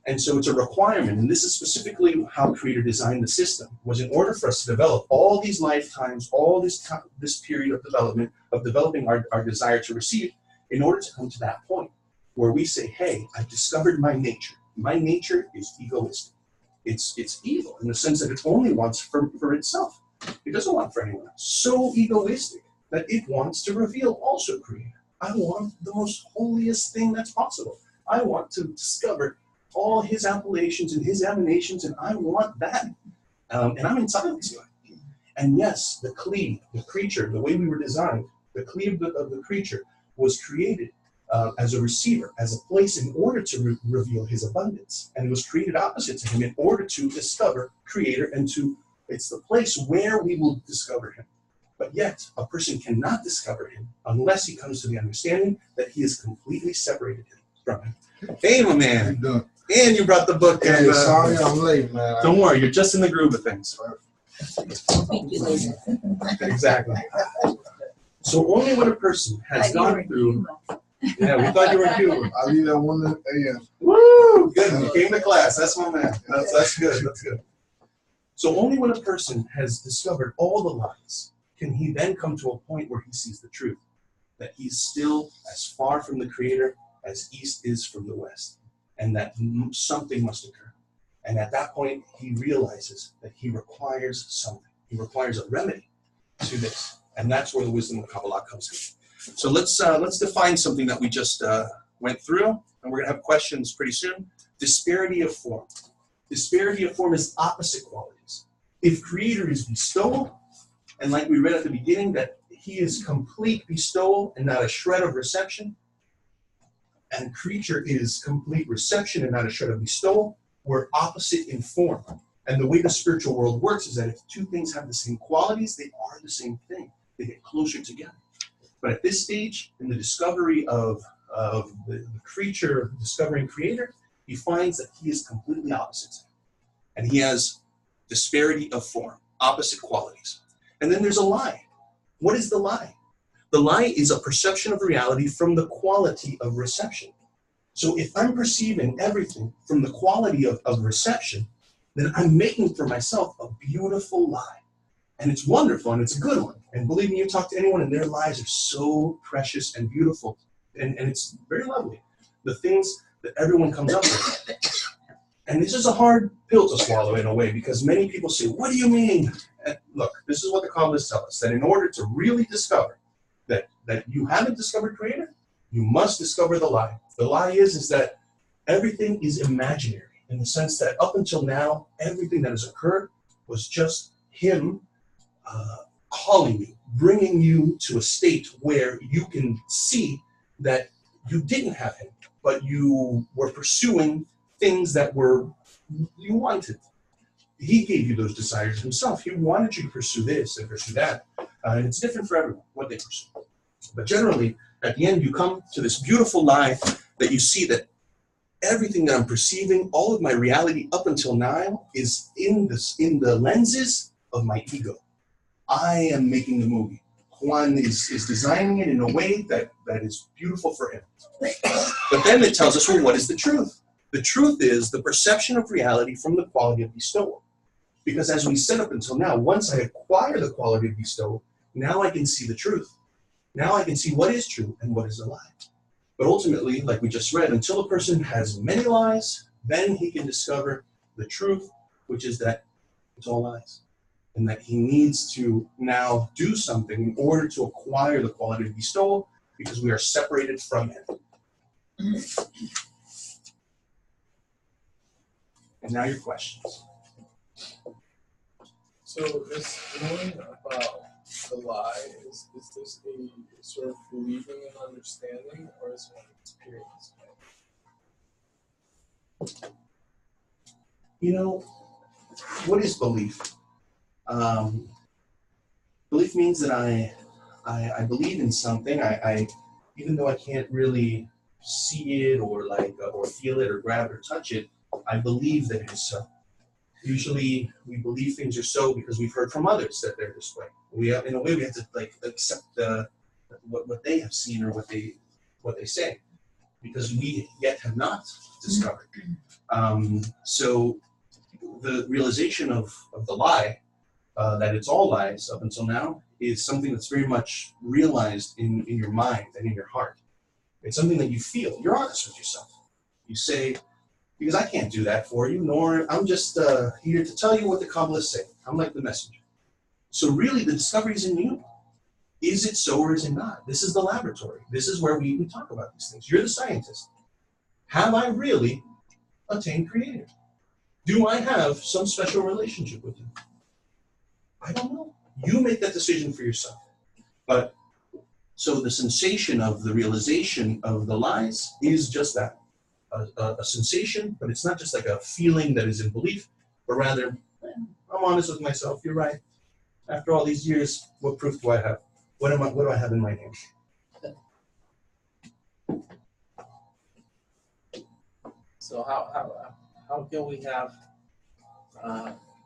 Speaker 2: And so it's a requirement, and this is specifically how Creator designed the system, was in order for us to develop all these lifetimes, all this period of development, of developing our desire to receive, in order to come to that point where we say, hey, I've discovered my nature. My nature is egoistic. It's evil in the sense that it only wants for itself. It doesn't want for anyone else. So egoistic that it wants to reveal also Creator. I want the most holiest thing that's possible. I want to discover all his appellations and his emanations, and I want that. And I'm entitled to it. And yes, the Kli, the creature, the way we were designed, the Kli of the creature was created as a receiver, as a place in order to reveal his abundance. And it was created opposite to him in order to discover Creator, and it's the place where we will discover him. But yet, a person cannot discover him unless he comes to the understanding that he is completely separated from him. Hey, my man. And you brought the book.
Speaker 9: Hey,
Speaker 2: and,
Speaker 9: sorry I'm late, man.
Speaker 2: Don't worry, you're just in the groove of things. Exactly. So only when a person has gone through. Yeah, we thought you were Cuba.
Speaker 9: I leave at 1 a.m.
Speaker 2: Woo! Good. You came to class. That's my man. That's good. That's good. So only when a person has discovered all the lies can he then come to a point where he sees the truth, that he's still as far from the Creator as east is from the west, and that something must occur. And at that point, he realizes that he requires something. He requires a remedy to this, and that's where the wisdom of Kabbalah comes in. So let's define something that we just went through, and we're gonna have questions pretty soon. Disparity of form. Disparity of form is opposite qualities. If Creator is bestowal, and like we read at the beginning, that he is complete bestowal and not a shred of reception, and creature is complete reception and not a shred of bestowal, we're opposite in form. And the way the spiritual world works is that if two things have the same qualities, they are the same thing. They get closer together. But at this stage, in the discovery of the creature, discovering Creator, he finds that he is completely opposite. And he has disparity of form, opposite qualities. And then there's a lie. What is the lie? The lie is a perception of reality from the quality of reception. So if I'm perceiving everything from the quality of reception, then I'm making for myself a beautiful lie. And it's wonderful, and it's a good one. And believe me, you talk to anyone, and their lives are so precious and beautiful. And it's very lovely. The things that everyone comes up with. And this is a hard pill to swallow in a way, because many people say, what do you mean? And look, this is what the Kabbalists tell us, that in order to really discover that you haven't discovered Creator, you must discover the lie. The lie is that everything is imaginary, in the sense that up until now, everything that has occurred was just Him calling you, bringing you to a state where you can see that you didn't have Him, but you were pursuing things that you wanted. He gave you those desires Himself. He wanted you to pursue this and pursue that. And it's different for everyone, what they pursue. But generally, at the end, you come to this beautiful lie that you see that everything that I'm perceiving, all of my reality up until now, is in the lenses of my ego. I am making the movie. Juan is designing it in a way that is beautiful for him. But then it tells us, well, what is the truth? The truth is the perception of reality from the quality of bestowal. Because as we said up until now, once I acquire the quality of bestowal, now I can see the truth. Now I can see what is true and what is a lie. But ultimately, like we just read, until a person has many lies, then he can discover the truth, which is that it's all lies. And that he needs to now do something in order to acquire the quality of bestowal, because we are separated from Him. And now your questions.
Speaker 8: So this knowing about the lie, is this a sort of believing and understanding, or is it an experience?
Speaker 2: You know, what is belief? Belief means that I believe in something. I even though I can't really see it or feel it or grab it or touch it, I believe that it is so. Usually, we believe things are so because we've heard from others that they're this way. In a way, we have to accept what they have seen or what they say, because we yet have not discovered. So the realization of the lie, that it's all lies up until now, is something that's very much realized in your mind and in your heart. It's something that you feel. You're honest with yourself. You say, because I can't do that for you, nor I'm just here to tell you what the Kabbalists say. I'm like the messenger. So really, the discovery is in you. Is it so or is it not? This is the laboratory. This is where we talk about these things. You're the scientist. Have I really attained Creator? Do I have some special relationship with Him? I don't know. You make that decision for yourself. But so the sensation of the realization of the lies is just that. A sensation, but it's not just like a feeling that is in belief, but rather, I'm honest with myself, you're right. After all these years, what proof do I have? What do I have in my hand?
Speaker 4: So how can we have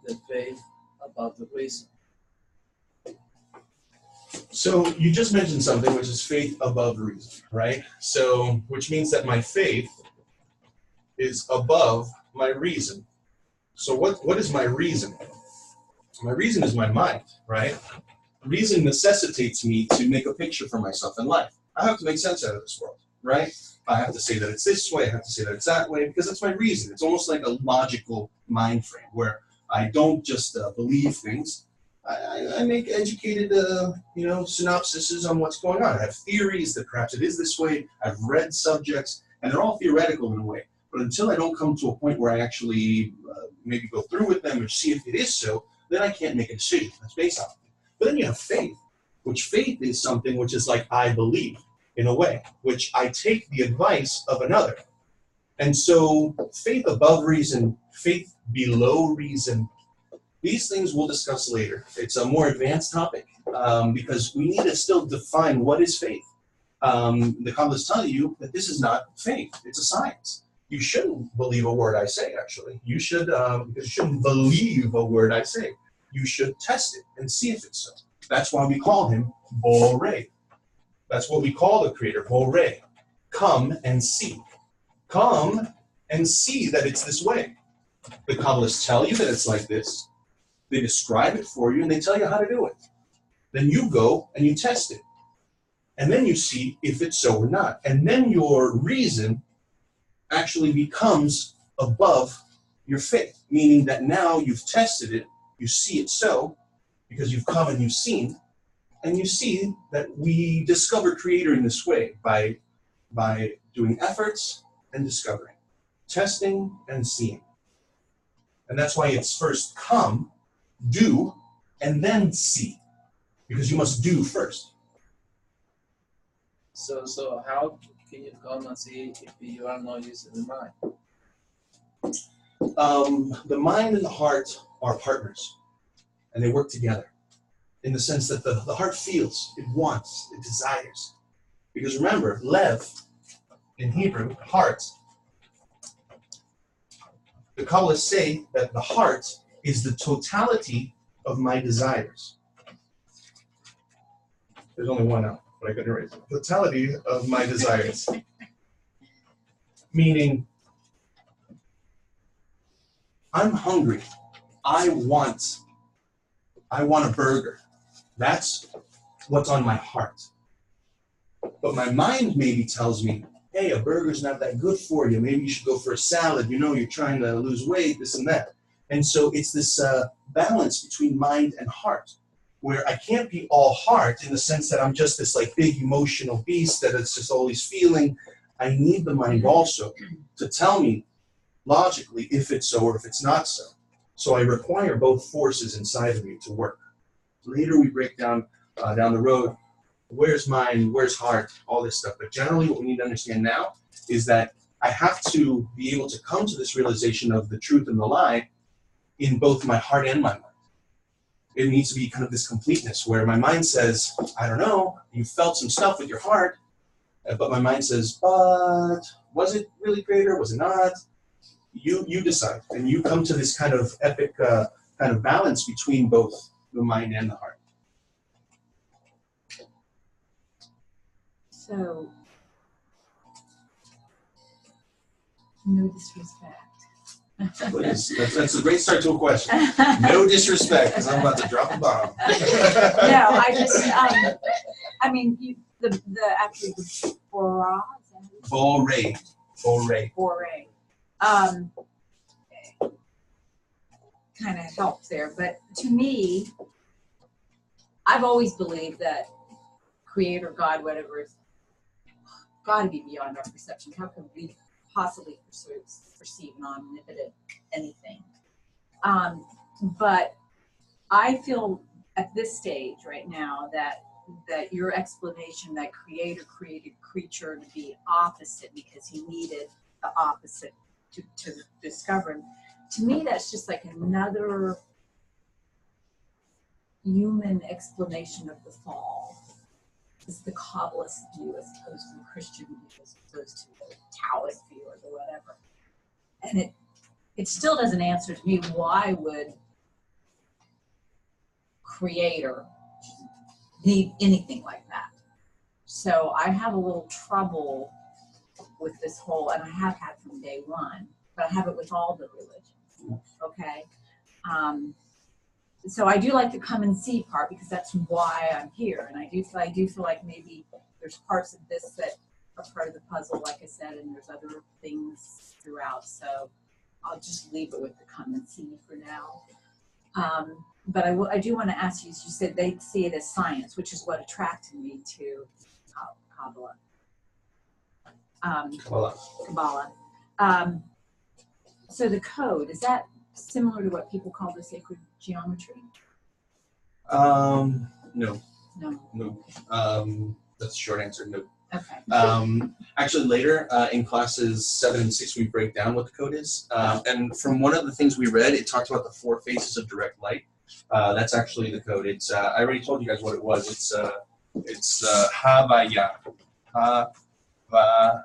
Speaker 4: the faith about the reason?
Speaker 2: So you just mentioned something, which is faith above reason, right? So, which means that my faith is above my reason. So what is my reason? My reason is my mind, right? Reason necessitates me to make a picture for myself in life. I have to make sense out of this world, right? I have to say that it's this way, I have to say that it's that way, because that's my reason. It's almost like a logical mind frame where I don't just believe things. I make educated, synopsises on what's going on. I have theories that perhaps it is this way. I've read subjects, and they're all theoretical in a way. But until I don't come to a point where I actually maybe go through with them or see if it is so, then I can't make a decision. That's based on it. But then you have faith, which faith is something which is like I believe in a way, which I take the advice of another. And so faith above reason, faith below reason, these things we'll discuss later. It's a more advanced topic because we need to still define what is faith. The Kabbalists tell you that this is not faith, it's a science. You shouldn't believe a word I say, actually. You should, because you shouldn't believe a word I say. You should test it and see if it's so. That's why we call him Borei. That's what we call the Creator, Borei. Come and see. Come and see that it's this way. The Kabbalists tell you that it's like this. They describe it for you and they tell you how to do it. Then you go and you test it. And then you see if it's so or not. And then your reason actually becomes above your faith, meaning that now you've tested it, you see it so, because you've come and you've seen, and you see that we discover Creator in this way by doing efforts and discovering, testing and seeing. And that's why it's first come, do, and then see, because you must do first.
Speaker 4: So how can you come and see if you are not using the mind?
Speaker 2: The mind and the heart are partners, and they work together in the sense that the heart feels, it wants, it desires. Because remember, lev in Hebrew, heart, the Kabbalists say that the heart is the totality of my desires. There's only one out, but I couldn't erase it. Totality of my desires. Meaning, I'm hungry. I want a burger. That's what's on my heart. But my mind maybe tells me, hey, a burger's not that good for you. Maybe you should go for a salad. You know, you're trying to lose weight, this and that. And so it's this balance between mind and heart, where I can't be all heart in the sense that I'm just this like big emotional beast that it's just always feeling. I need the mind also to tell me logically if it's so or if it's not so. So I require both forces inside of me to work. Later we break down the road, where's mind, where's heart, all this stuff. But generally what we need to understand now is that I have to be able to come to this realization of the truth and the lie in both my heart and my mind. It needs to be kind of this completeness where my mind says, I don't know, you felt some stuff with your heart, but my mind says, but was it really greater, was it not? You decide, and you come to this kind of epic kind of balance between both the mind and the heart.
Speaker 6: So, no disrespect.
Speaker 2: That's a great start to a question. No disrespect, because I'm about to drop a bomb.
Speaker 6: No, I just, I mean, the actually the
Speaker 2: Foray.
Speaker 6: kind of helps there. But to me, I've always believed that Creator, God, whatever, is got to be beyond our perception. How could we possibly perceive non-omnipotent anything? But I feel at this stage right now that your explanation that Creator created creature to be opposite because he needed the opposite to discover him, to me that's just like another human explanation of the fall. It's the Kabbalist view as opposed to the Christian view, as opposed to the Taoist view or the whatever. And it still doesn't answer to me, why would Creator need anything like that? So I have a little trouble with this whole, and I have had from day one, but I have it with all the religions, okay? So I do like the come and see part because that's why I'm here. And I do feel like maybe there's parts of this that are part of the puzzle, like I said, and there's other things throughout. So I'll just leave it with the come and see for now. But I do want to ask you, you said they see it as science, which is what attracted me to Kabbalah. Kabbalah. So the code, is that similar to what people call the sacred geometry?
Speaker 2: No.
Speaker 6: No.
Speaker 2: That's the short answer, no.
Speaker 6: Okay.
Speaker 2: Actually, later in classes 7 and 6, we break down what the code is. And from one of the things we read, it talked about the 4 phases of direct light. That's actually the code. It's I already told you guys what it was. It's Havaya. Havaya.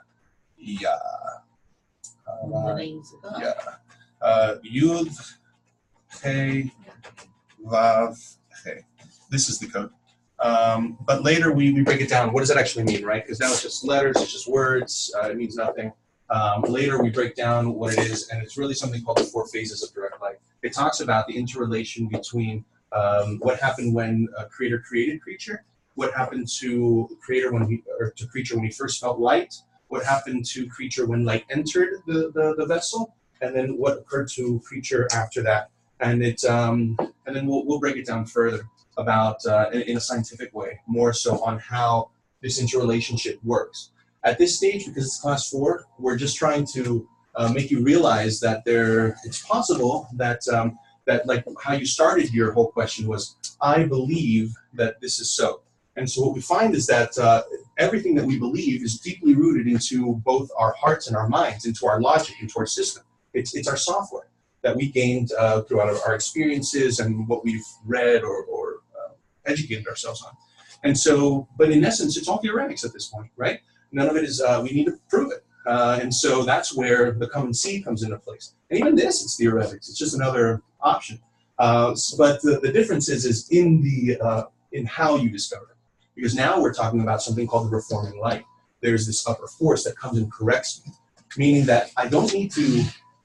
Speaker 7: The names of God.
Speaker 2: Yeah. Yud, He, Vav, He. This is the code. But later we break it down. What does that actually mean, right? Because now it's just letters, it's just words, it means nothing. Later we break down what it is, and it's really something called the 4 phases of direct light. it talks about the interrelation between what happened when a creator created creature, what happened to creator to creature when he first felt light, what happened to creature when light entered the vessel, and then what occurred to creature after that. And it's and then we'll break it down further about in a scientific way, more so on how this interrelationship works. At this stage, because it's class 4, we're just trying to make you realize that it's possible that that like how you started your whole question was, I believe that this is so. And so what we find is that everything that we believe is deeply rooted into both our hearts and our minds, into our logic, into our system. It's our software that we gained throughout our experiences and what we've read or educated ourselves on. And so, but in essence, it's all theoretics at this point, right? None of it is, we need to prove it. And so that's where the come and see comes into place. And even this, it's theoretics. It's just another option. But the difference is in how you discover it. Because now we're talking about something called the reforming light. There's this upper force that comes and corrects me, meaning that I don't need to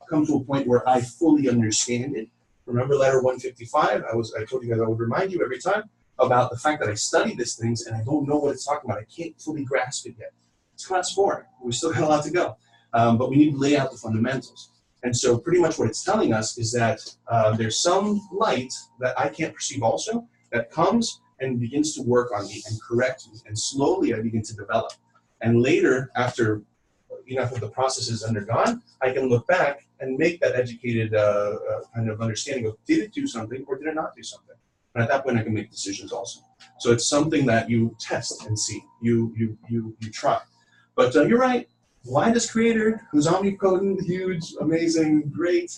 Speaker 2: come to a point where I fully understand it. Remember letter 155? I told you guys I would remind you every time about the fact that I study these things and I don't know what it's talking about. I can't fully grasp it yet. It's class 4. We still got a lot to go. But we need to lay out the fundamentals. And so pretty much what it's telling us is that there's some light that I can't perceive also that comes and begins to work on me and correct me. And slowly I begin to develop. And later, after enough of the process is undergone, I can look back and make that educated kind of understanding of, did it do something or did it not do something? And at that point, I can make decisions also. So it's something that you test and see, you try. But you're right, why does Creator, who's omnipotent, huge, amazing, great,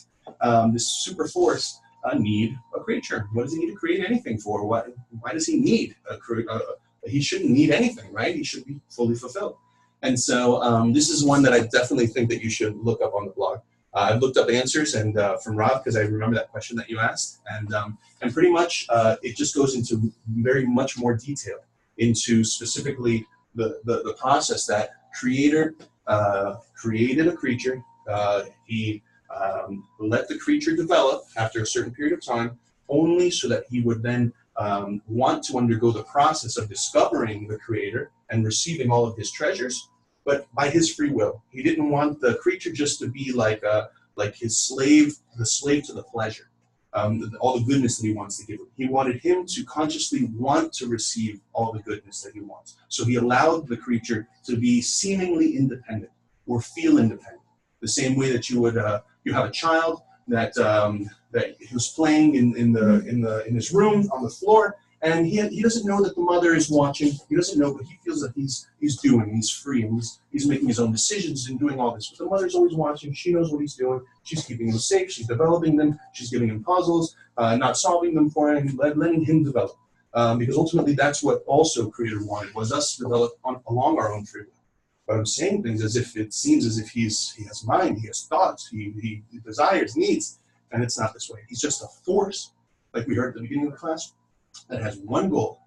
Speaker 2: this super force, need a creature? What does he need to create anything for? Why does he need a creature? He shouldn't need anything, right? He should be fully fulfilled. And so this is one that I definitely think that you should look up on the blog. I've looked up answers and from Rob, because I remember that question that you asked, and pretty much it just goes into very much more detail into specifically the process that Creator created a creature. He let the creature develop after a certain period of time, only so that he would then want to undergo the process of discovering the Creator and receiving all of his treasures, but by his free will. He didn't want the creature just to be like his slave, the slave to the pleasure, all the goodness that he wants to give him. He wanted him to consciously want to receive all the goodness that he wants. So he allowed the creature to be seemingly independent or feel independent. The same way that you would you have a child that he was playing in his room on the floor, and he doesn't know that the mother is watching. He doesn't know, but he feels that he's free, and he's making his own decisions and doing all this. But the mother's always watching. She knows what he's doing. She's keeping him safe. She's developing them. She's giving him puzzles, not solving them for him, letting him develop. Because ultimately, that's what also Creator wanted, was us to develop along our own free will. But I'm saying things as if it seems as if he has mind, he has thoughts, he desires, needs, and it's not this way. He's just a force, like we heard at the beginning of the class, that has one goal: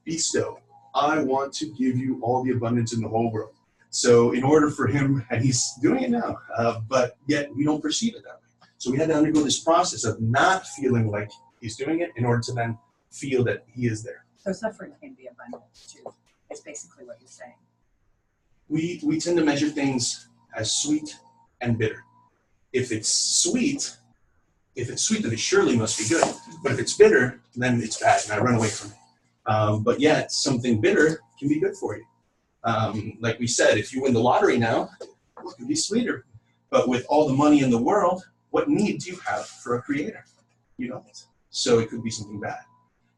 Speaker 2: bestow. I want to give you all the abundance in the whole world. So in order for him, and he's doing it now, but yet we don't perceive it that way. So we had to undergo this process of not feeling like he's doing it in order to then feel that he is there.
Speaker 6: So suffering can be abundant too. That's basically what you're saying.
Speaker 2: We tend to measure things as sweet and bitter. If it's sweet, then it surely must be good. But if it's bitter, then it's bad, and I run away from it. But yet, something bitter can be good for you. Like we said, if you win the lottery now, it can be sweeter. But with all the money in the world, what need do you have for a creator? You don't. So it could be something bad.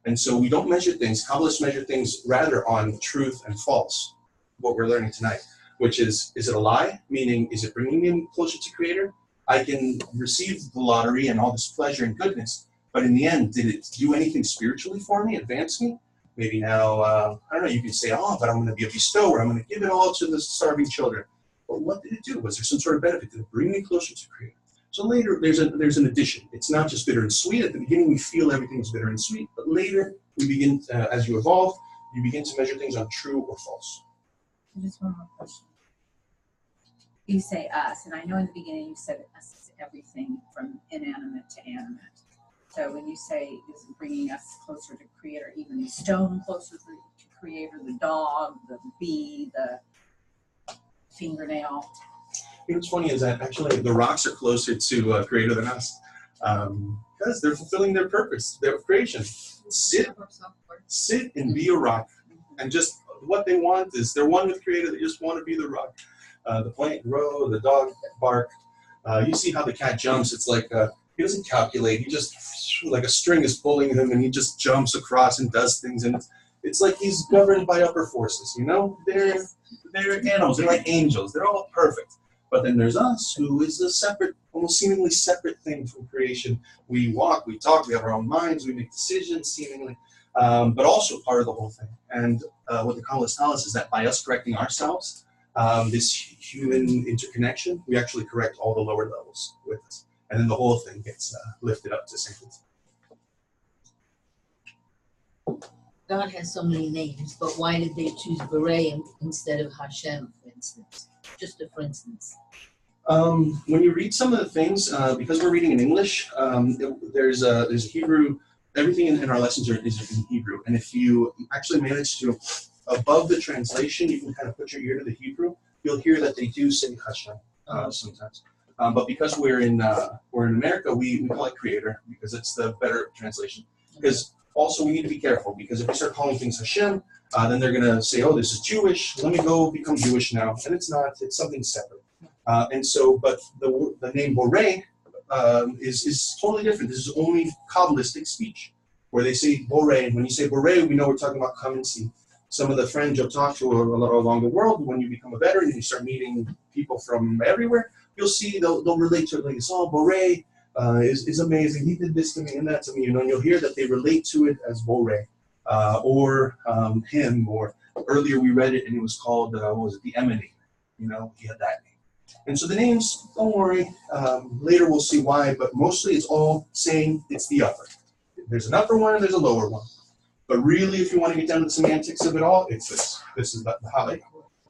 Speaker 2: And so we don't measure things. Kabbalists measure things rather on truth and false, what we're learning tonight, which is it a lie? Meaning, is it bringing me closer to Creator? I can receive the lottery and all this pleasure and goodness, but in the end, did it do anything spiritually for me, advance me? Maybe now, I don't know, you can say, oh, but I'm going to be a bestower. I'm going to give it all to the starving children. But what did it do? Was there some sort of benefit? Did it bring me closer to Creator? So later, there's an addition. It's not just bitter and sweet. At the beginning, we feel everything is bitter and sweet, but later, we begin, as you evolve, you begin to measure things on true or false.
Speaker 6: Just one more question. You say us, and I know in the beginning you said us everything from inanimate to animate. So when you say is it bringing us closer to creator, even the stone closer to creator, the dog, the bee, the fingernail.
Speaker 2: What's funny is that actually the rocks are closer to creator than us, because they're fulfilling their purpose, their creation. Sit and be a rock, and just what they want is they're one with creator. They just want to be the rock. The plant grow, the dog bark. You see how the cat jumps. It's like he doesn't calculate. He just, like a string is pulling him, and he just jumps across and does things. And it's like he's governed by upper forces. You know, they're animals. They're like angels. They're all perfect. But then there's us, who is a separate, almost seemingly separate thing from creation. We walk, we talk, we have our own minds, we make decisions, seemingly, but also part of the whole thing. And what the Kabbalists tell us is that by us correcting ourselves, this human interconnection, we actually correct all the lower levels with us. And then the whole thing gets lifted up to sanctity.
Speaker 7: God has so many names, but why did they choose Borei instead of Hashem, for instance? Just for instance.
Speaker 2: When you read some of the things, because we're reading in English, there's a Hebrew. Everything in our lessons is in Hebrew, and if you actually manage to, above the translation, you can kind of put your ear to the Hebrew. You'll hear that they do say Hashem sometimes. But because we're in America, we call it Creator because it's the better translation. Because also we need to be careful, because if we start calling things Hashem, then they're going to say, oh, this is Jewish, let me go become Jewish now. And it's not, it's something separate. And so, but the name Borei is totally different. This is only Kabbalistic speech, where they say Borei. When you say Borei, we know we're talking about come and see. Some of the friends you'll talk to along the world, when you become a veteran and you start meeting people from everywhere, you'll see they'll relate to it like, oh, Borei is amazing. He did this to me and that to me. You know, and you'll hear that they relate to it as Borei. Or him, or earlier we read it and it was called, what was it, the Emanator, you know, he had that name. And so the names, don't worry, later we'll see why, but mostly it's all saying it's the upper. There's an upper one and there's a lower one. But really, if you want to get down to the semantics of it all, it's this. This is the Hale.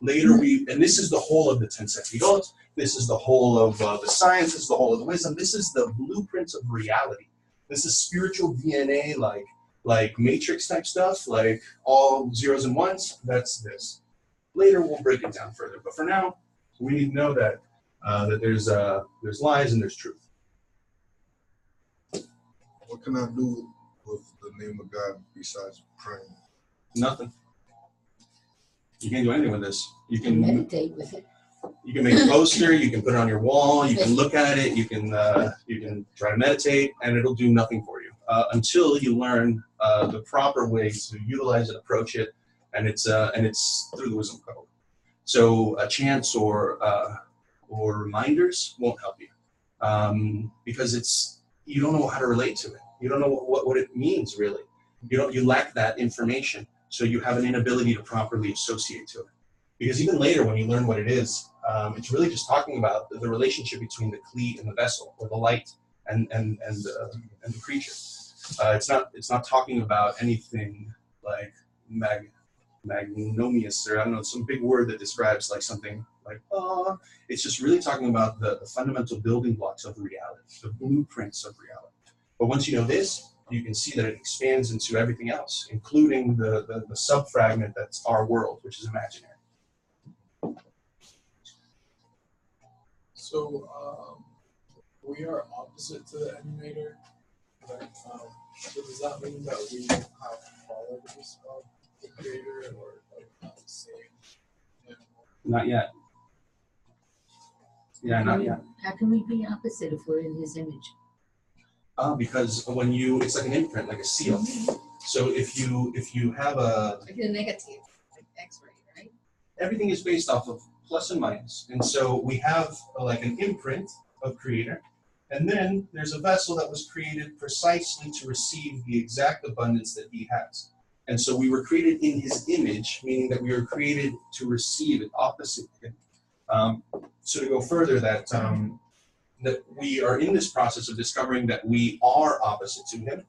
Speaker 2: Later and this is the whole of the Ten Sefirot, this is the whole of the science, this is the whole of the wisdom, this is the blueprint of reality. This is spiritual DNA, like matrix type stuff, like all zeros and ones, that's this. Later we'll break it down further, but for now, we need to know that there's lies and there's truth.
Speaker 9: What can I do with the name of God besides praying?
Speaker 2: Nothing. You can't do anything with this. You
Speaker 7: And
Speaker 2: can
Speaker 7: meditate with it.
Speaker 2: You can make a poster, you can put it on your wall, you can look at it, you can try to meditate, and it'll do nothing for you until you learn the proper way to utilize and approach it, and it's through the wisdom code. So chants or reminders won't help you because you don't know how to relate to it. You don't know what it means really. You lack that information, so you have an inability to properly associate to it. Because even later, when you learn what it is, it's really just talking about the relationship between the Kli and the vessel, or the light and the creature. It's not talking about anything like magnanimous, or I don't know, some big word that describes like something like it's just really talking about the fundamental building blocks of reality, the blueprints of reality. But once you know this, you can see that it expands into everything else, including the sub-fragment that's our world, which is imaginary.
Speaker 8: So we are opposite to the Emanator. Right? So does that mean that we have qualities of the Creator, or like not the same?
Speaker 2: Not yet. Yeah, not yet.
Speaker 7: How can we be opposite if we're in his image?
Speaker 2: Because when it's like an imprint, like a seal. So if you have
Speaker 3: Like the negative, like X-ray, right?
Speaker 2: everything is based off of plus and minus. And so we have like an imprint of Creator, and then there's a vessel that was created precisely to receive the exact abundance that he has. And so we were created in his image, meaning that we were created to receive it opposite him. So to go further, that we are in this process of discovering that we are opposite to him.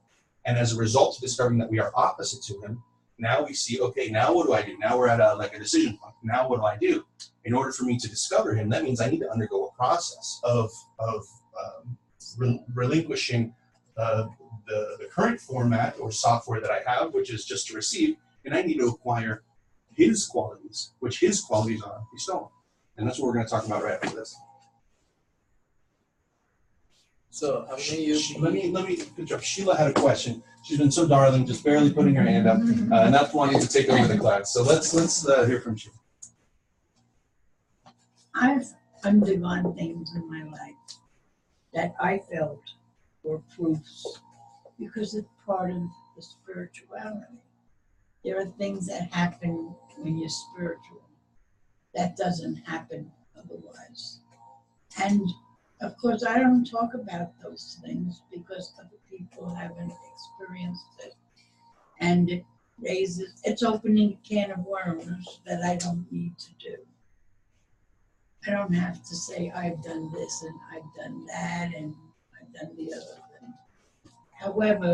Speaker 2: And as a result of discovering that we are opposite to him, now we see, okay, now what do I do? Now we're at a decision point. Now what do I do? In order for me to discover him, that means I need to undergo a process of relinquishing the current format or software that I have, which is just to receive, and I need to acquire his qualities, which his qualities are bestowing. And that's what we're going to talk about right after this.
Speaker 4: So how many you?
Speaker 2: Let me interrupt. Sheila had a question. She's been so darling, just barely putting her hand up, not wanting to take over the class. So let's hear from Sheila.
Speaker 1: I've undergone things in my life that I felt were proofs because it's part of the spirituality. There are things that happen when you're spiritual that doesn't happen otherwise. And of course, I don't talk about those things because other people haven't experienced it. And it's opening a can of worms that I don't need to do. I don't have to say I've done this and I've done that and I've done the other thing. However,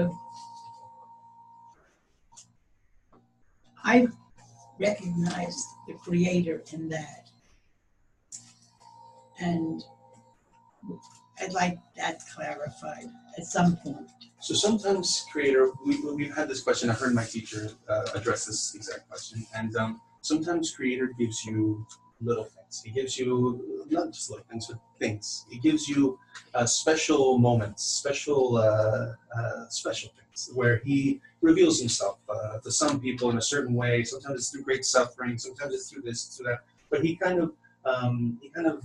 Speaker 1: I recognize the Creator in that. And I'd like that clarified at some point.
Speaker 2: So sometimes, Creator, we've had this question. I heard my teacher address this exact question. And sometimes Creator gives you little things. He gives you not just little things, but things. He gives you special moments, special things where he reveals himself to some people in a certain way. Sometimes it's through great suffering. Sometimes it's through this, through that. But he kind of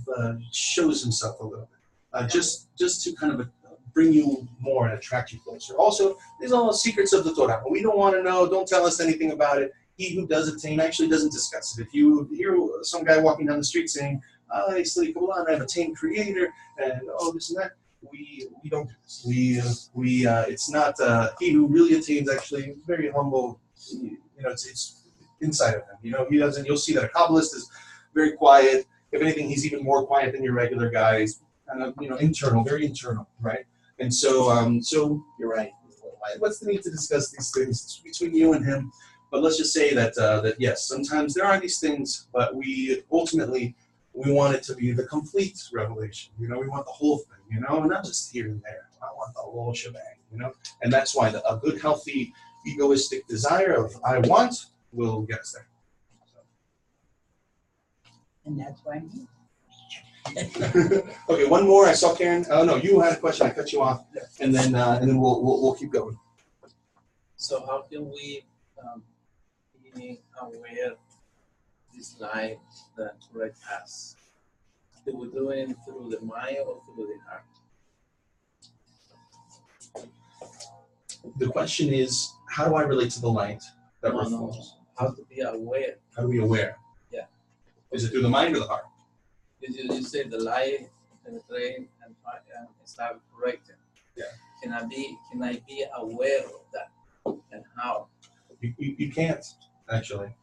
Speaker 2: shows himself a little bit, just to kind of bring you more and attract you closer. Also, these are all secrets of the Torah. We don't want to know. Don't tell us anything about it. He who does attain actually doesn't discuss it. If you hear some guy walking down the street saying, I have attained Creator, and this and that, we don't do this. It's not, he who really attains actually very humble, it's inside of him. He doesn't, you'll see that a Kabbalist is very quiet. If anything, he's even more quiet than your regular guy. He's kind of, internal, very internal, right? And so you're right. What's the need to discuss these things between you and him? But let's just say that yes, sometimes there are these things, but we ultimately want it to be the complete revelation. We want the whole thing, and not just here and there. I want the whole shebang, And that's why a good, healthy, egoistic desire of I want will get us there.
Speaker 1: And that's why I'm here.
Speaker 2: Okay, one more. I saw Karen. Oh no, you had a question. I cut you off, and then we'll keep going.
Speaker 4: So how can we be aware this life that correct us? Do we do it through the mind or through the heart?
Speaker 2: The question is, how do I relate to the light that reflects?
Speaker 4: How to be aware?
Speaker 2: How to be aware?
Speaker 4: Yeah.
Speaker 2: Is it through the mind or the heart?
Speaker 4: You say the light penetrate and start correcting.
Speaker 2: Yeah.
Speaker 4: Can I be aware of that, and how?
Speaker 2: You can't, actually.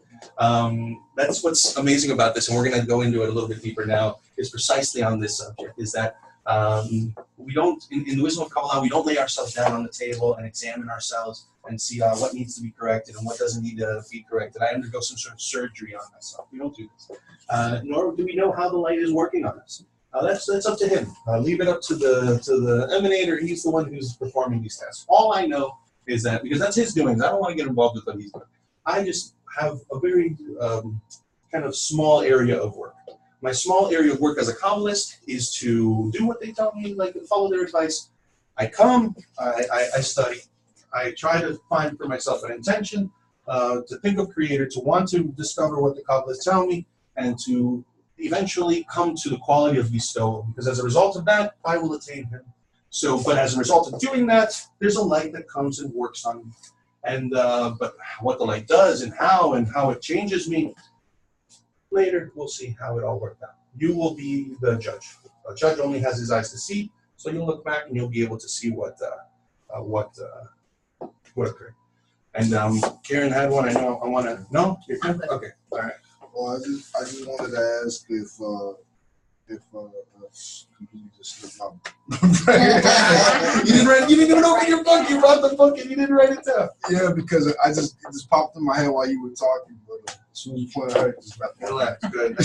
Speaker 2: That's what's amazing about this, and we're going to go into it a little bit deeper now, is precisely on this subject, is that we don't, in the wisdom of Kabbalah, we don't lay ourselves down on the table and examine ourselves and see what needs to be corrected and what doesn't need to be corrected. I undergo some sort of surgery on myself. We don't do this. Nor do we know how the light is working on us. That's up to him. Leave it up to the emanator. He's the one who's performing these tests. All I know is that, because that's his doings, I don't want to get involved with what he's doing. I just have a very kind of small area of work. My small area of work as a Kabbalist is to do what they tell me, like follow their advice. I come, I study. I try to find for myself an intention, to think of Creator, to want to discover what the Kabbalists tell me, and to eventually come to the quality of bestowal. Because as a result of that, I will attain Him. But as a result of doing that, there's a light that comes and works on me. And but what the light does and how it changes me, later we'll see how it all worked out. You will be the judge. A judge only has his eyes to see, so you'll look back and you'll be able to see what occurred. And Karen had one. I know. I want to. No, you're good. Okay. All right.
Speaker 9: Well, I just wanted to ask if completely just slipped my
Speaker 2: You didn't even open your book. You brought the book and you didn't write it down.
Speaker 9: Yeah, because it just popped in my head while you were talking. But As soon as you point at her, just about
Speaker 2: It left. Good. It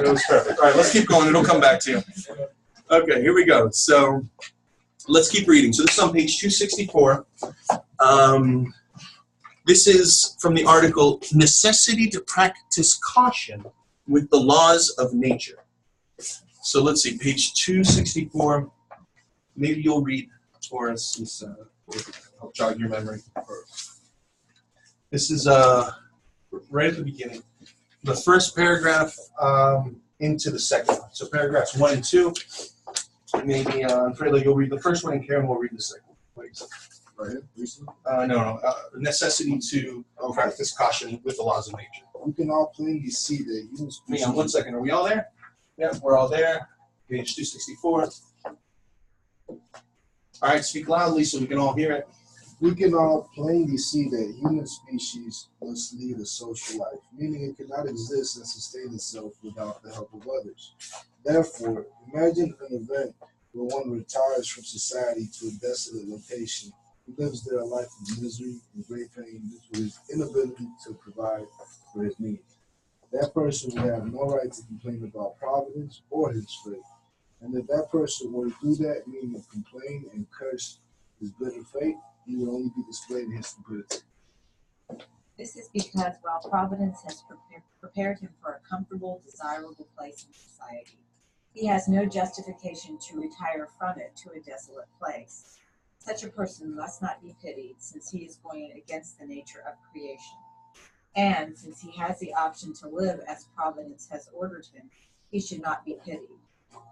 Speaker 2: was perfect. All right, let's keep going. It'll come back to you. Okay, here we go. So let's keep reading. So this is on page 264. This is from the article, Necessity to Practice Caution with the Laws of Nature. So let's see, page 264. Maybe you'll read for us. Since, I'll jog your memory. This is right at the beginning. The first paragraph into the second one. So paragraphs 1 and 2. Maybe Fredo, you'll read the first one, and Karen will read the second one, please.
Speaker 9: right here, recently.
Speaker 2: No. Necessity to practice caution with the laws of nature.
Speaker 9: We can all plainly see that human
Speaker 2: Hang on 1 second. Are we all there? Yeah, we're all there. Page 264. All right, speak loudly so we can all hear it.
Speaker 9: We can all plainly see that human species must lead a social life, meaning it cannot exist and sustain itself without the help of others. Therefore, imagine an event where one retires from society to a desolate location, who lives there a life of misery and great pain due to his inability to provide for his needs. That person would have no right to complain about providence or his fate. And if that person were to do that, meaning to complain and curse his bitter fate, he would only be displaying his stupidity.
Speaker 6: This is because while Providence has prepared him for a comfortable, desirable place in society, he has no justification to retire from it to a desolate place. Such a person must not be pitied, since he is going against the nature of creation. And since he has the option to live as Providence has ordered him, he should not be pitied.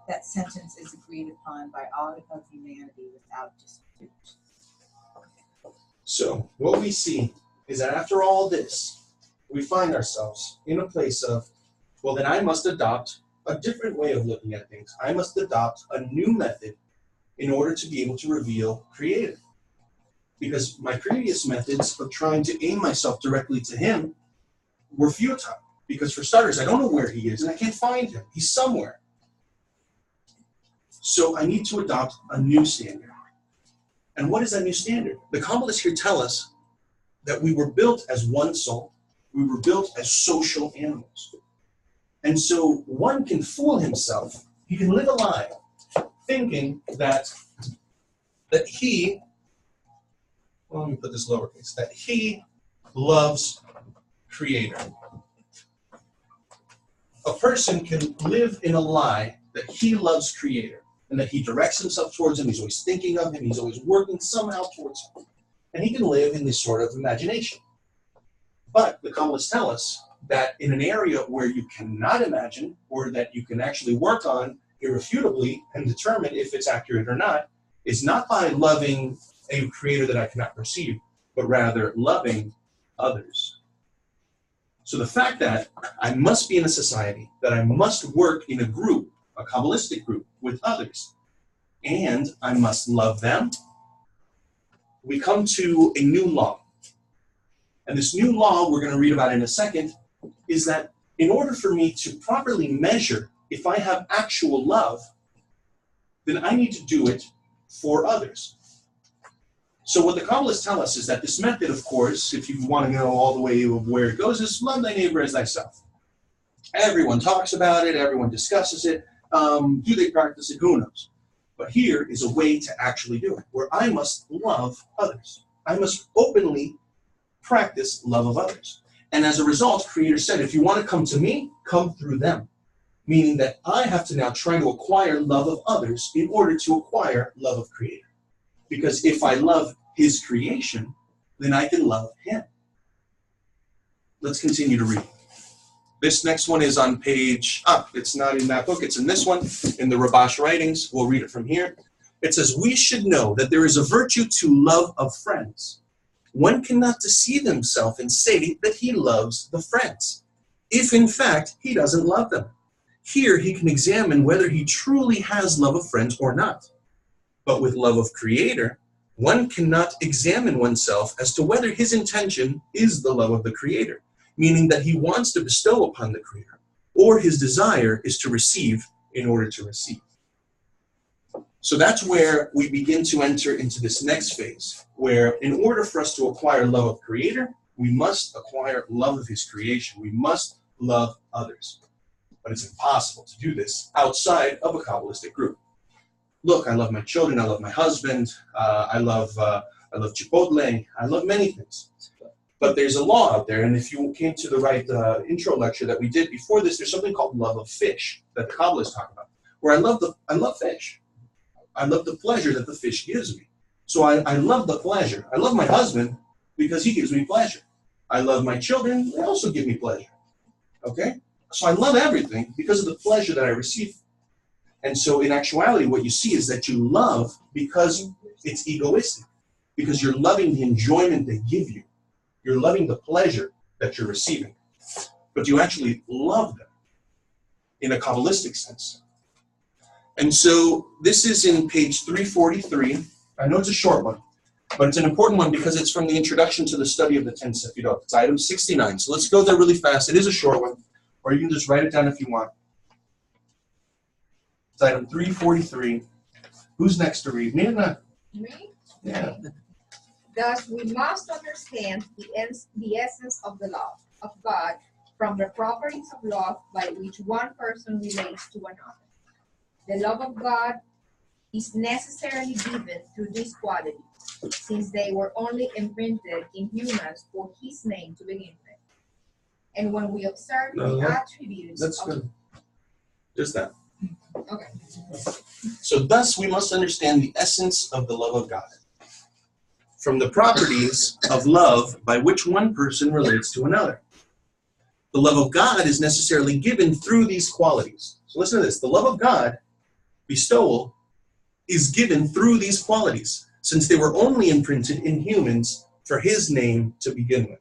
Speaker 6: That sentence is agreed upon by all of humanity without dispute.
Speaker 2: So what we see is that after all this, we find ourselves in a place of, well, then I must adopt a different way of looking at things. I must adopt a new method in order to be able to reveal Creator. Because my previous methods of trying to aim myself directly to Him were futile. Because for starters, I don't know where He is and I can't find Him. He's somewhere. So I need to adopt a new standard. And what is that new standard? The Kabbalists here tell us that we were built as one soul. We were built as social animals. And so one can fool himself. He can live a lie thinking that he, well, let me put this lowercase, that he loves Creator. A person can live in a lie that he loves Creator and that he directs himself towards Him. He's always thinking of Him. He's always working somehow towards Him. And he can live in this sort of imagination. But the Kabbalists tell us that in an area where you cannot imagine, or that you can actually work on irrefutably and determine if it's accurate or not, is not by loving a Creator that I cannot perceive, but rather loving others. So the fact that I must be in a society, that I must work in a group, a Kabbalistic group, with others, and I must love them, we come to a new law. And this new law we're going to read about in a second is that in order for me to properly measure if I have actual love, then I need to do it for others. So what the Kabbalists tell us is that this method, of course, if you want to know all the way of where it goes, is love thy neighbor as thyself. Everyone talks about it, everyone discusses it. Do they practice it? Who knows? But here is a way to actually do it, where I must love others. I must openly practice love of others. And as a result, Creator said, if you want to come to me, come through them. Meaning that I have to now try to acquire love of others in order to acquire love of Creator. Because if I love His creation, then I can love Him. Let's continue to read. This next one is on page, it's not in that book, it's in this one, in the Rabash writings. We'll read it from here. It says, we should know that there is a virtue to love of friends. One cannot deceive himself and say that he loves the friends, if in fact he doesn't love them. Here he can examine whether he truly has love of friends or not. But with love of Creator, one cannot examine oneself as to whether his intention is the love of the Creator, meaning that he wants to bestow upon the Creator, or his desire is to receive in order to receive. So that's where we begin to enter into this next phase, where in order for us to acquire love of Creator, We must acquire love of his creation. We must love others. But it's impossible to do this outside of a Kabbalistic group. Look, I love my children, I love my husband, I love Chipotle, I love many things. But there's a law out there, and if you came to the right intro lecture that we did before this, there's something called love of fish that the Kabbalists talk about, where I love fish. I love the pleasure that the fish gives me. So I love the pleasure. I love my husband because he gives me pleasure. I love my children, they also give me pleasure. Okay? So I love everything because of the pleasure that I receive. And so in actuality, what you see is that you love because it's egoistic, because you're loving the enjoyment they give you. You're loving the pleasure that you're receiving, but you actually love them in a Kabbalistic sense. And so this is in page 343. I know it's a short one, but it's an important one because it's from the introduction to the study of the 10 Sefirot. It's item 69. So let's go there really fast. It is a short one, or you can just write it down if you want. It's item 343. Who's next to read? Me or not?
Speaker 3: Me?
Speaker 2: Yeah.
Speaker 3: Thus, we must understand the essence of the love of God from the properties of love by which one person relates to another. The love of God is necessarily given through these qualities, since they were only imprinted in humans for His name to begin with. And when we observe the attributes
Speaker 2: That's
Speaker 3: of
Speaker 2: good. Just that.
Speaker 3: okay.
Speaker 2: So thus we must understand the essence of the love of God from the properties of love by which one person relates to another. The love of God is necessarily given through these qualities. So listen to this. The love of God, bestowal, is given through these qualities, since they were only imprinted in humans for His name to begin with.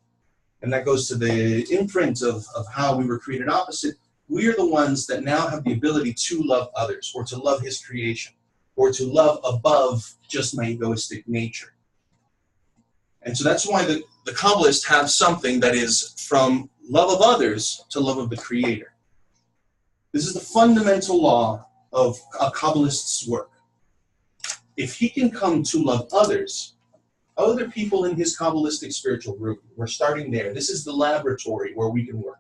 Speaker 2: And that goes to the imprint of how we were created opposite. We are the ones that now have the ability to love others, or to love His creation, or to love above just my egoistic nature. And so that's why the Kabbalists have something that is from love of others to love of the Creator. This is the fundamental law of a Kabbalist's work. If he can come to love others, other people in his Kabbalistic spiritual group, we're starting there. This is the laboratory where we can work.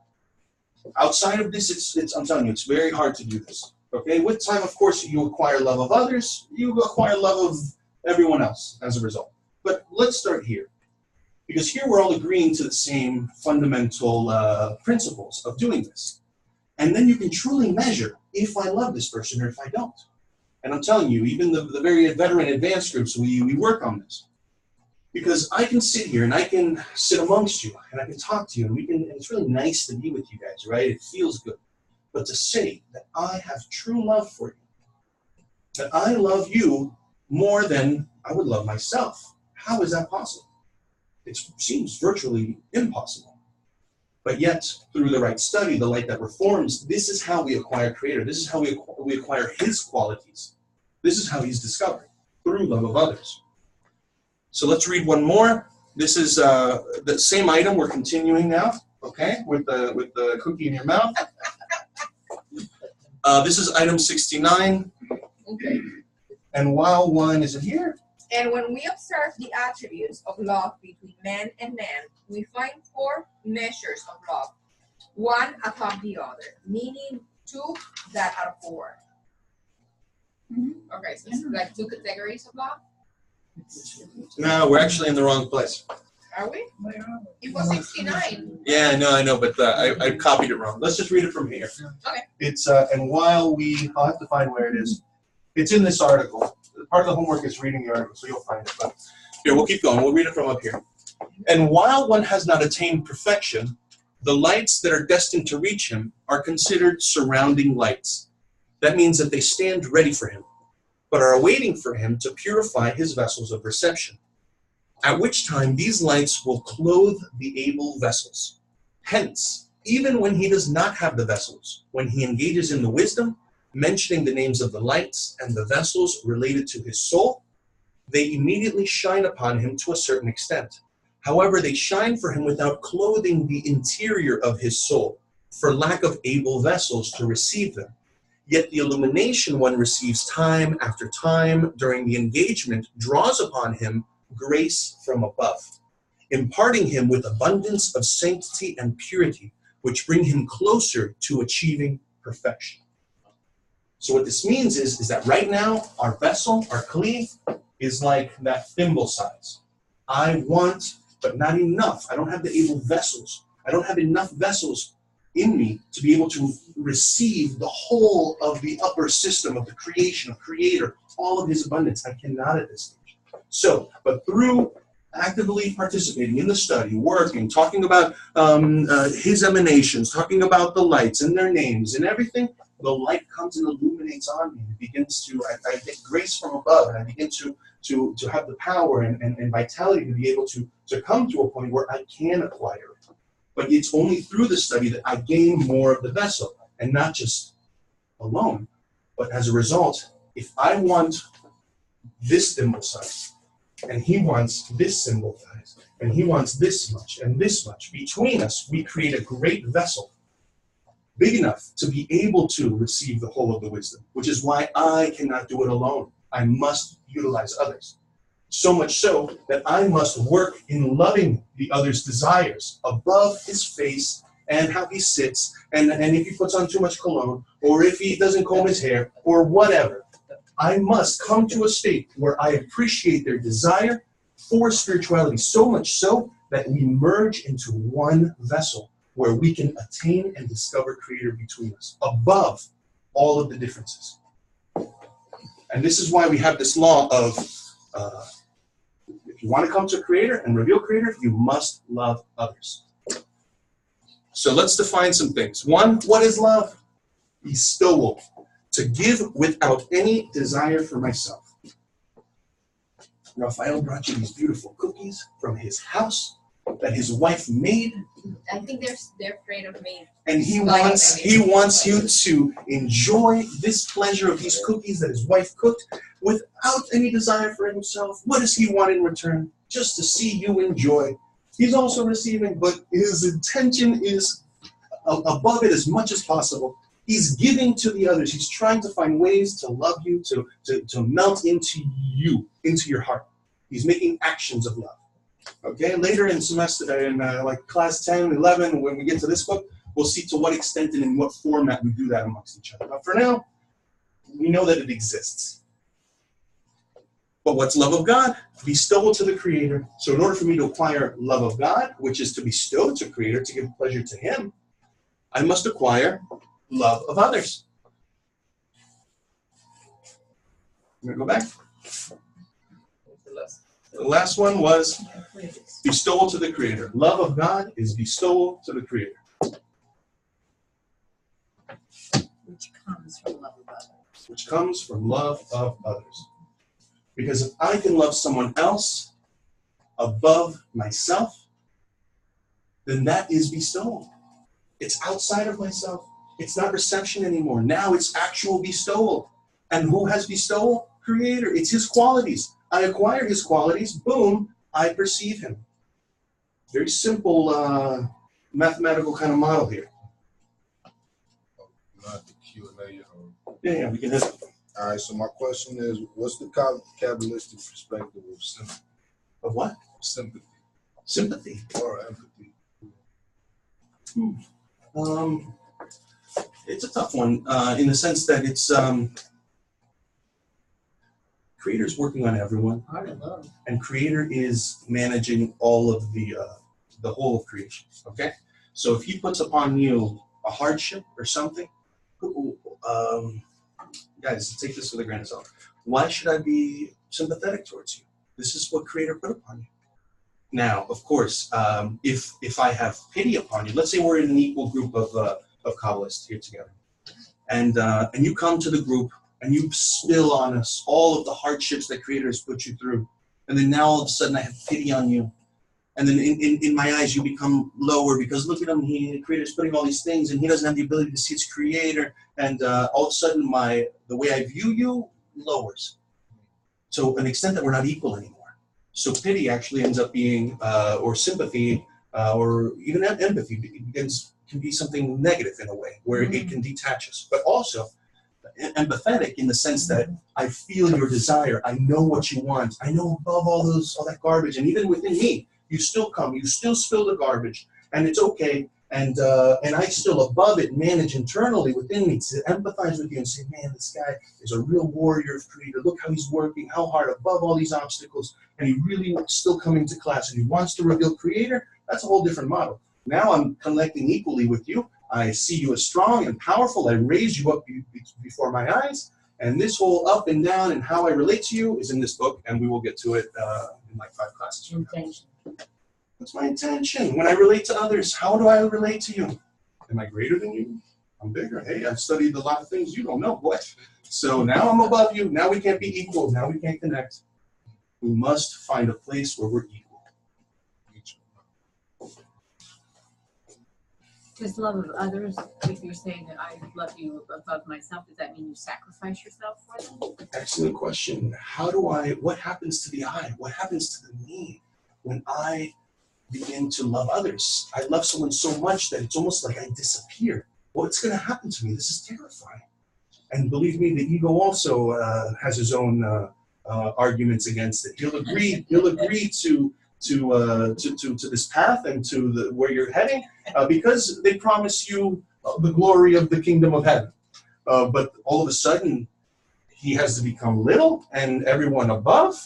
Speaker 2: Outside of this, I'm telling you, it's very hard to do this. Okay, with time, of course, you acquire love of others, you acquire love of everyone else as a result. But let's start here. Because here we're all agreeing to the same fundamental principles of doing this. And then you can truly measure if I love this person or if I don't. And I'm telling you, even the very veteran advanced groups, we work on this. Because I can sit here and I can sit amongst you and I can talk to you and and it's really nice to be with you guys, right? It feels good. But to say that I have true love for you, that I love you more than I would love myself, how is that possible? It seems virtually impossible. But yet, through the right study, the light that reforms, this is how we acquire Creator. This is how we acquire His qualities. This is how He's discovered, through love of others. So let's read one more. This is the same item. We're continuing now, okay, with the cookie in your mouth. This is item 69.
Speaker 3: Okay.
Speaker 2: And while one is it here?
Speaker 3: And when we observe the attributes of love between man and man, we find 4 measures of love, one above the other, meaning 2 that are 4. Okay, so it's like 2 categories of love?
Speaker 2: No, we're actually in the wrong place.
Speaker 3: Are we? It was 69.
Speaker 2: Yeah, I know, but I copied it wrong. Let's just read it from here.
Speaker 3: Okay.
Speaker 2: It's and while I'll have to find where it is. It's in this article. Part of the homework is reading the article, so you'll find it. But here, we'll keep going. We'll read it from up here. And while one has not attained perfection, the lights that are destined to reach him are considered surrounding lights. That means that they stand ready for him, but are awaiting for him to purify his vessels of reception, at which time these lights will clothe the able vessels. Hence, even when he does not have the vessels, when he engages in the wisdom, mentioning the names of the lights and the vessels related to his soul, they immediately shine upon him to a certain extent. However, they shine for him without clothing the interior of his soul, for lack of able vessels to receive them. Yet the illumination one receives time after time during the engagement draws upon him grace from above. imparting him with abundance of sanctity and purity, which bring him closer to achieving perfection. So what this means is that right now, our vessel, our kli, is like that thimble size. I want, but not enough. I don't have the able vessels. I don't have enough vessels in me to be able to receive the whole of the upper system of the creation, of Creator, all of his abundance. I cannot at this stage. So, but through actively participating in the study, working, talking about his emanations, talking about the lights and their names and everything, the light comes and illuminates on me. It begins to, I get grace from above, and I begin to have the power and vitality to be able to come to a point where I can acquire it. But it's only through the study that I gain more of the vessel, and not just alone, but as a result, if I want this thimble size, and he wants this symbol size, and he wants this much and this much, between us, we create a great vessel, big enough to be able to receive the whole of the wisdom, which is why I cannot do it alone. I must utilize others. So much so that I must work in loving the other's desires above his face and how he sits, and if he puts on too much cologne, or if he doesn't comb his hair, or whatever. I must come to a state where I appreciate their desire for spirituality, so much so that we merge into one vessel where we can attain and discover Creator between us, above all of the differences. And this is why we have this law of, if you want to come to Creator and reveal Creator, you must love others. So let's define some things. One, what is love? Bestowal. To give without any desire for myself. Raphael brought you these beautiful cookies from his house that his wife made.
Speaker 3: I think they're afraid of me.
Speaker 2: And he wants you to enjoy this pleasure of these cookies that his wife cooked without any desire for himself. What does he want in return? Just to see you enjoy. He's also receiving, but his intention is above it as much as possible. He's giving to the others. He's trying to find ways to love you, to melt into you, into your heart. He's making actions of love. Okay, later in semester, in like class 10, 11, when we get to this book, we'll see to what extent and in what format we do that amongst each other. But for now, we know that it exists. But what's love of God? Bestowal to the Creator. So in order for me to acquire love of God, which is to bestow to Creator, to give pleasure to Him, I must acquire love of others. I'm going to go back. The last one was bestowal to the Creator. Love of God is bestowal to the Creator.
Speaker 6: Which comes from love of others.
Speaker 2: Which comes from love of others. Because if I can love someone else above myself, then that is bestowal. It's outside of myself. It's not reception anymore. Now it's actual bestowal. And who has bestowal? Creator. It's His qualities. I acquire His qualities. Boom, I perceive Him. Very simple mathematical kind of model here.
Speaker 9: Not the Q&A.
Speaker 2: Yeah, we can have it.
Speaker 9: All right, so my question is, what's the Kabbalistic perspective of sympathy?
Speaker 2: Of what?
Speaker 9: Sympathy.
Speaker 2: Sympathy.
Speaker 9: Or empathy.
Speaker 2: It's a tough one in the sense that it's Creator's working on everyone, and Creator is managing all of the whole of creation. Okay, so if He puts upon you a hardship or something, guys, take this with a grain of salt. Why should I be sympathetic towards you? This is what Creator put upon you. Now, of course, if I have pity upon you, let's say we're in an equal group of Kabbalists here together, and you come to the group and you spill on us all of the hardships that Creator has put you through, and then now all of a sudden I have pity on you, and then in my eyes you become lower because look at him, Creator's putting all these things, and he doesn't have the ability to see his Creator, and all of a sudden the way I view you lowers, to an extent that we're not equal anymore. So pity actually ends up being, or sympathy, or even empathy can be something negative in a way, where it can detach us. But also empathetic in the sense that I feel your desire. I know what you want. I know above all that garbage, and even within me, You still come, you still spill the garbage, and it's okay. And I still above it manage internally within me to empathize with you and say, man, this guy is a real warrior of creator. Look how he's working, how hard above all these obstacles, and he really still coming to class and he wants to reveal creator. That's a whole different model. Now I'm connecting equally with you. I see you as strong and powerful. I raise you up before my eyes. And this whole up and down and how I relate to you is in this book, and we will get to it in like 5 classes from now.
Speaker 7: Intention.
Speaker 2: That's my intention. When I relate to others, how do I relate to you? Am I greater than you? I'm bigger. Hey, I've studied a lot of things you don't know. What? So now I'm above you. Now we can't be equal. Now we can't connect. We must find a place where we're equal.
Speaker 6: This love of others, if you're saying that I love you above myself, does that mean you sacrifice yourself for them?
Speaker 2: Excellent question. What happens to the I? What happens to the me when I begin to love others? I love someone so much that it's almost like I disappear. What's going to happen to me? This is terrifying. And believe me, the ego also has his own arguments against it. He'll agree to this path and to where you're heading because they promise you the glory of the kingdom of heaven. But all of a sudden, he has to become little, and everyone above,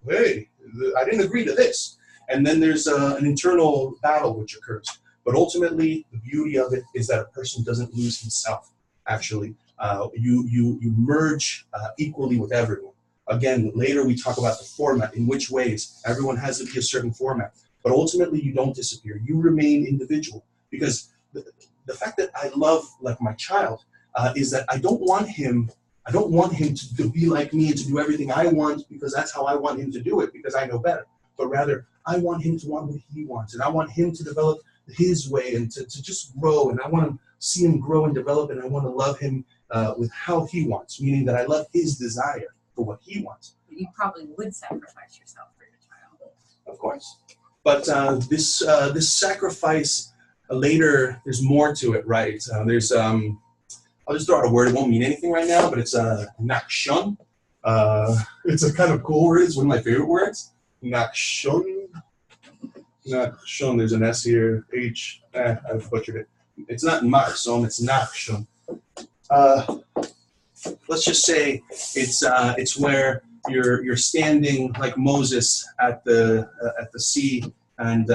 Speaker 2: hey, I didn't agree to this. And then there's an internal battle which occurs. But ultimately, the beauty of it is that a person doesn't lose himself, actually. You merge equally with everyone. Again, later we talk about the format, in which ways. Everyone has to be a certain format. But ultimately, you don't disappear. You remain individual. Because the fact that I love like my child is that I don't want him to be like me and to do everything I want because that's how I want him to do it, because I know better. But rather, I want him to want what he wants, and I want him to develop his way and to just grow, and I want to see him grow and develop, and I want to love him with how he wants, meaning that I love his desire for what he wants.
Speaker 6: You probably would sacrifice yourself for your child.
Speaker 2: Of course. But this sacrifice, later, there's more to it, right? There's, I'll just throw out a word, it won't mean anything right now, but it's nakshon. It's a kind of cool word, it's one of my favorite words. Nakshon. Nakshon, there's an S here, H, I butchered it. It's not Marson, it's Nakshon. Let's just say it's where you're standing like Moses at the sea, and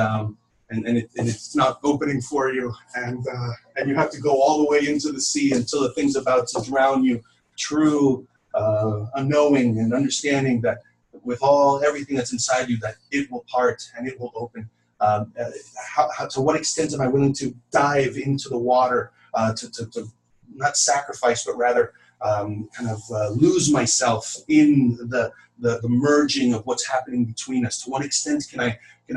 Speaker 2: it's not opening for you, and you have to go all the way into the sea until the thing's about to drown you. True unknowing and understanding that with everything that's inside you, that it will part and it will open. To what extent am I willing to dive into the water to not sacrifice, but rather lose myself in the merging of what's happening between us? To what extent can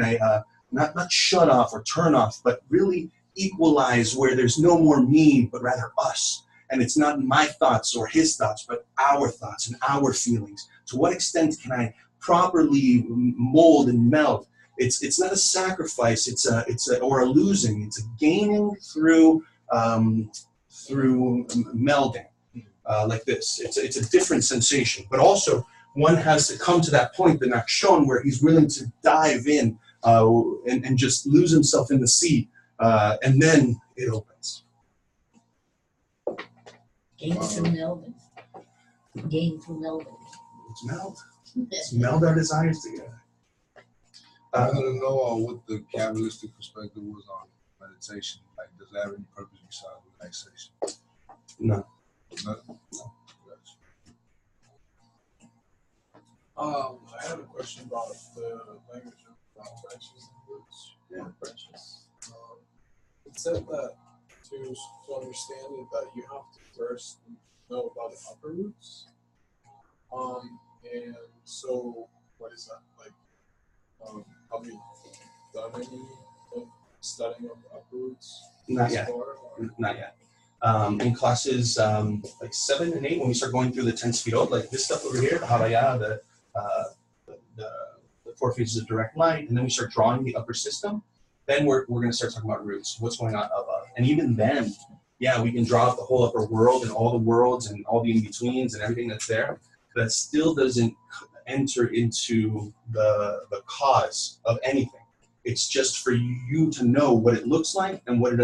Speaker 2: I not shut off or turn off, but really equalize where there's no more me, but rather us? And it's not my thoughts or his thoughts, but our thoughts and our feelings. To what extent can I properly mold and meld? It's not a sacrifice. It's a losing. It's a gaining through melding, like this. It's a different sensation. But also, one has to come to that point, the nakshon, where he's willing to dive in and just lose himself in the sea, and then it opens.
Speaker 7: Gain through melding. Gain through melding.
Speaker 2: Let's meld. Let's meld our desires together.
Speaker 9: I want to know what the Kabbalistic perspective was on meditation. Like, does that have any purpose besides relaxation?
Speaker 2: No.
Speaker 9: Nothing?
Speaker 2: No.
Speaker 8: I had a question about the language of branches and roots.
Speaker 2: Yeah.
Speaker 8: Branches. It said that to understand it, that you have to first know about the upper roots. And so, what is that like? Have you done any studying of the upper roots?
Speaker 2: Not yet. Not yet. In classes like 7 and 8, when we start going through the 10 sfirot, like this stuff over here, the Havaya, the 4 phases of direct light, and then we start drawing the upper system, then we're going to start talking about roots, what's going on above. And even then, yeah, we can draw out the whole upper world and all the worlds and all the in-betweens and everything that's there. That still doesn't enter into the cause of anything. It's just for you to know what it looks like and what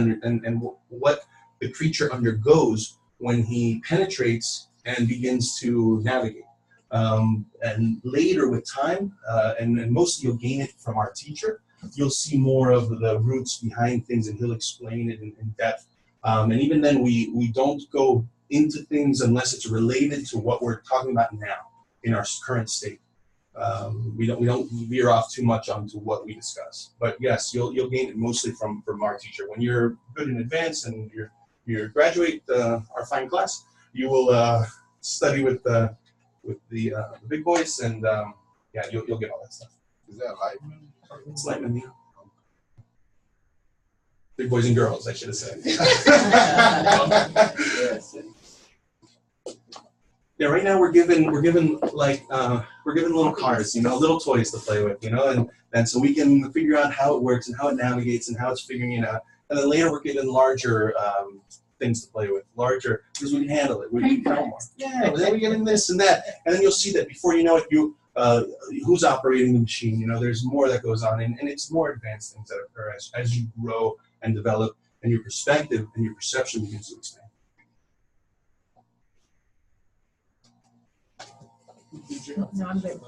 Speaker 2: what the creature undergoes when he penetrates and begins to navigate. And later with time, and mostly you'll gain it from our teacher, you'll see more of the roots behind things, and he'll explain it in depth. And even then, we don't go into things unless it's related to what we're talking about now in our current state. We don't veer off too much onto what we discuss. But yes, you'll gain it mostly from our teacher. When you're good in advance and you graduate our fine class, you will study with the big boys, and yeah, you'll get all that stuff.
Speaker 9: Is that Lightman?
Speaker 2: It's Lightman, yeah. Big boys and girls, I should have said.
Speaker 4: Yes.
Speaker 2: Yeah, right now we're given little cards, little toys to play with, and so we can figure out how it works and how it navigates and how it's figuring it out. And then later we're given larger things to play with, larger, because we can handle it. We can count more. Yeah, but then we're given this and that, and then you'll see that before you know it, who's operating the machine. There's more that goes on, and it's more advanced things that occur as you grow and develop, and your perspective and your perception begins to expand.
Speaker 8: Did you?
Speaker 6: No, I'm good.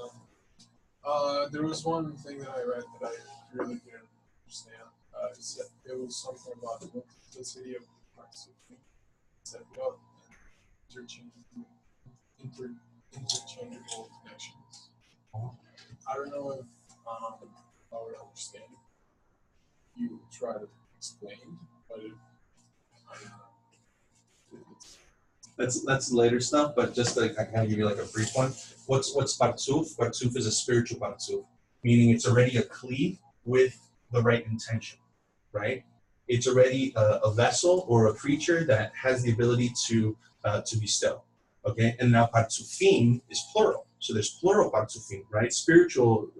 Speaker 8: There was one thing that I read that I really didn't understand. It said it was something about the multiplicity of parts of things. It said, well, interchangeable connections. I don't know if I would understand if you try to explain, but if I don't know.
Speaker 2: That's later stuff, but just I kind of give you like a brief one. What's Partsuf? Partsuf is a spiritual Partsuf, meaning it's already a kli with the right intention, right? It's already a vessel or a creature that has the ability to bestow, okay? And now Partsufim is plural, so there's plural Partsufim, right? Spiritual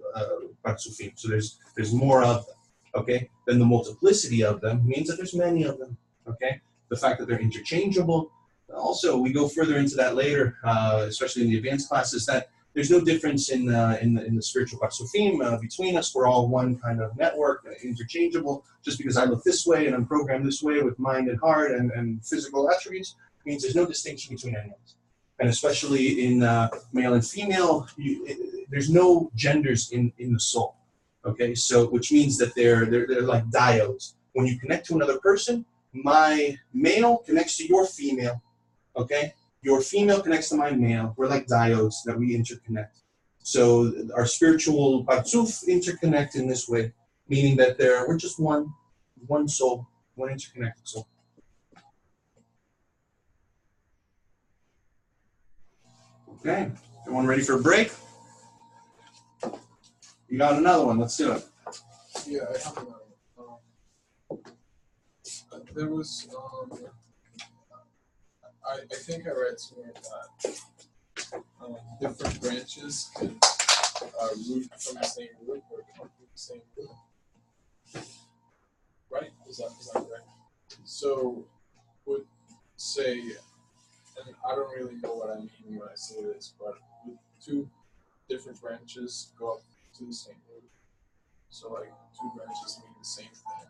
Speaker 2: Partsufim, so there's more of them, okay? Then the multiplicity of them means that there's many of them, okay? The fact that they're interchangeable. Also, we go further into that later, especially in the advanced classes, that there's no difference in the spiritual Partsufim between us. We're all one kind of network, interchangeable. Just because I look this way and I'm programmed this way with mind and heart and physical attributes means there's no distinction between anyone. And especially in male and female, there's no genders in the soul. Okay, so which means that they're like diodes. When you connect to another person, my male connects to your female. Okay, your female connects to my male. We're like diodes that we interconnect. So our spiritual Partsuf interconnect in this way, meaning that we're just one soul, one interconnected soul. Okay, everyone ready for a break? You got another one? Let's do it.
Speaker 8: Yeah, I have another one. There was I think I read somewhere that different branches can root from the same root or come from the same root. Right? Is that right? So would say, and I don't really know what I mean when I say this, but would two different branches go up to the same root? So like two branches mean the same thing.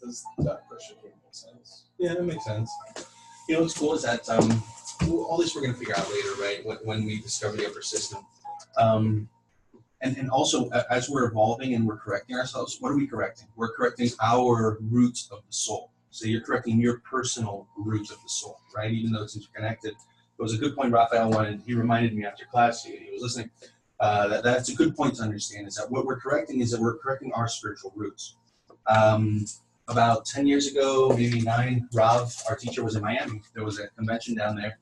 Speaker 8: Does that question make sense?
Speaker 2: Yeah, that makes sense. What's cool is that all this we're going to figure out later, right? When we discover the upper system, and also as we're evolving and we're correcting ourselves, what are we correcting? We're correcting our roots of the soul. So you're correcting your personal roots of the soul, right? Even though it's interconnected. It was a good point Raphael wanted. He reminded me after class. He was listening. That's a good point to understand. Is that what we're correcting is that we're correcting our spiritual roots. About 10 years ago, maybe 9, Rav, our teacher, was in Miami. There was a convention down there,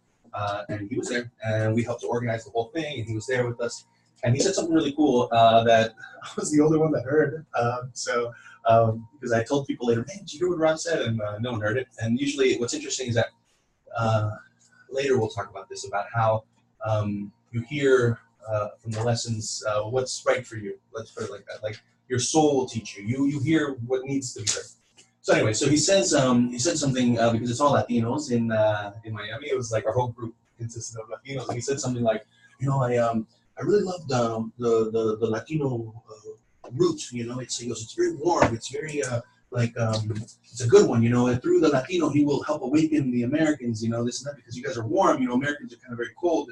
Speaker 2: and he was there, and we helped to organize the whole thing, and he was there with us. And he said something really cool that I was the only one that heard. Because I told people later, man, did you hear what Rav said? And no one heard it. And usually what's interesting is that later we'll talk about this, about how you hear from the lessons what's right for you. Let's put it like that. Like your soul will teach you. You hear what needs to be right. So anyway, so he said something because it's all Latinos in Miami. It was like our whole group consisted of Latinos, and he said something like, I really loved the Latino root, you know, he goes, it's very warm, it's very, it's a good one, you know, and through the Latino, he will help awaken the Americans, you know, this and that, because you guys are warm, you know, Americans are kind of very cold,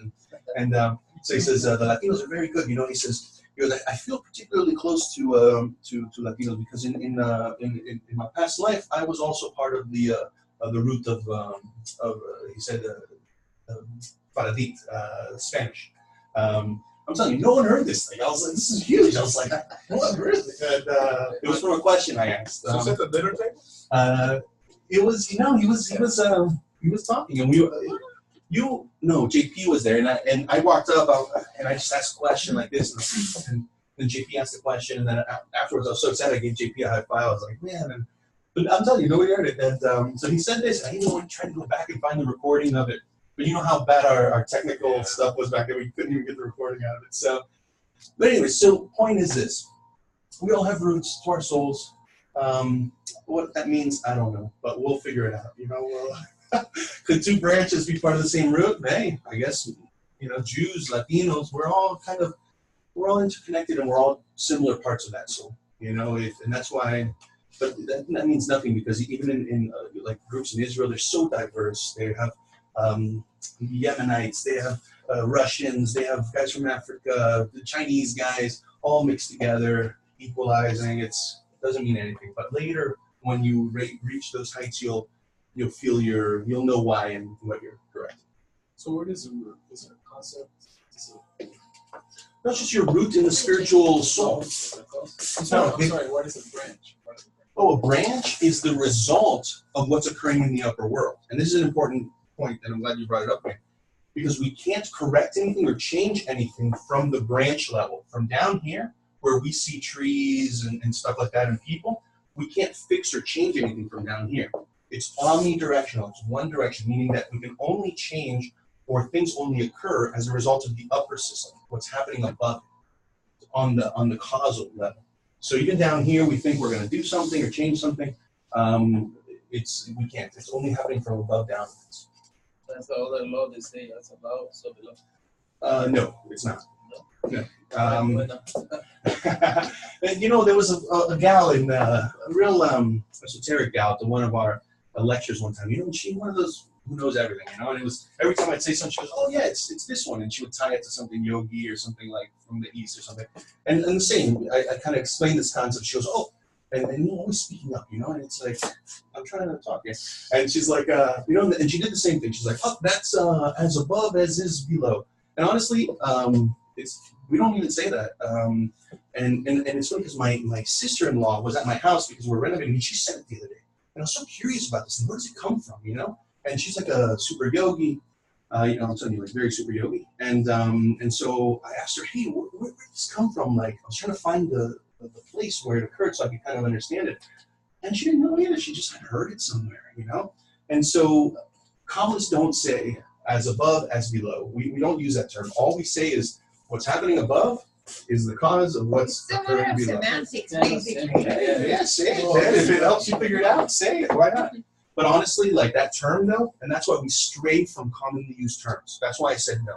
Speaker 2: and so he says, the Latinos are very good, you know, he goes, I feel particularly close to Latinos because in my past life, I was also part of the root of he said, Faradit, Spanish. I'm telling you, no one heard this thing. I was like, this is huge. I was like, what, really? And it was from a question I asked.
Speaker 8: So is that the dinner table?
Speaker 2: It was, you know, he was talking, and JP was there, and I walked up, and I just asked a question like this, and then JP asked a question, and then afterwards I was so excited I gave JP a high five. I was like, man, but I'm telling you, nobody heard it, and so he said this, and I even tried to go back and find the recording of it. But you know how bad our technical stuff was back then. We couldn't even get the recording out of it. So, but anyway, so point is this. We all have roots to our souls. What that means, I don't know. But we'll figure it out. You know, could two branches be part of the same root? Hey, I guess, you know, Jews, Latinos, we're all interconnected, and we're all similar parts of that soul. You know, and that's why, but that means nothing, because even in like groups in Israel, they're so diverse. They have Yemenites, they have Russians, they have guys from Africa, the Chinese guys, all mixed together, equalizing. It doesn't mean anything. But later, when you reach those heights, you'll you'll know why and what you're correct.
Speaker 8: So what is a root? Is it a concept?
Speaker 2: Not just your root in the spiritual soul.
Speaker 8: I'm sorry, what is a branch?
Speaker 2: Oh, a branch is the result of what's occurring in the upper world. And this is an important point, and I'm glad you brought it up, man. Because we can't correct anything or change anything from the branch level. From down here, where we see trees and stuff like that and people, we can't fix or change anything from down here. It's omnidirectional. It's one direction, meaning that we can only change or things only occur as a result of the upper system, what's happening above it, on the causal level. So even down here, we think we're going to do something or change something. We can't. It's only happening from above downwards.
Speaker 4: That's the other law they say, that's above, so below.
Speaker 2: No, it's not. No.
Speaker 4: Why not?
Speaker 2: And, you know, there was a gal in a real esoteric gal at one of our lectures one time. You know, and she one of those who knows everything. You know, and it was every time I'd say something, she goes, "Oh yeah, it's this one," and she would tie it to something yogi or something like from the east or something. And the same, I kind of explained this concept. She goes, "Oh." And you're always speaking up, you know, and it's like, I'm trying to talk here. And she's like, you know, and she did the same thing. She's like, oh, that's as above as is below. And honestly, we don't even say that. And it's funny because my sister-in-law was at my house because we're renovating, and she said it the other day. And I was so curious about this thing. Where does it come from, you know? And she's like a super yogi, you know, I'm telling you, like very super yogi. And so I asked her, hey, where did this come from? Like, I was trying to find the place where it occurred so I could kind of understand it. And she didn't know either. She just had heard it somewhere, you know? And so Kabbalists don't say as above, as below. We don't use that term. All we say is what's happening above is the cause of what's occurring below.
Speaker 3: Semantics, basically.
Speaker 2: Yeah, say it, man. If it helps you figure it out, say it. Why not? But honestly, like that term, though, and that's why we stray from commonly used terms. That's why I said no.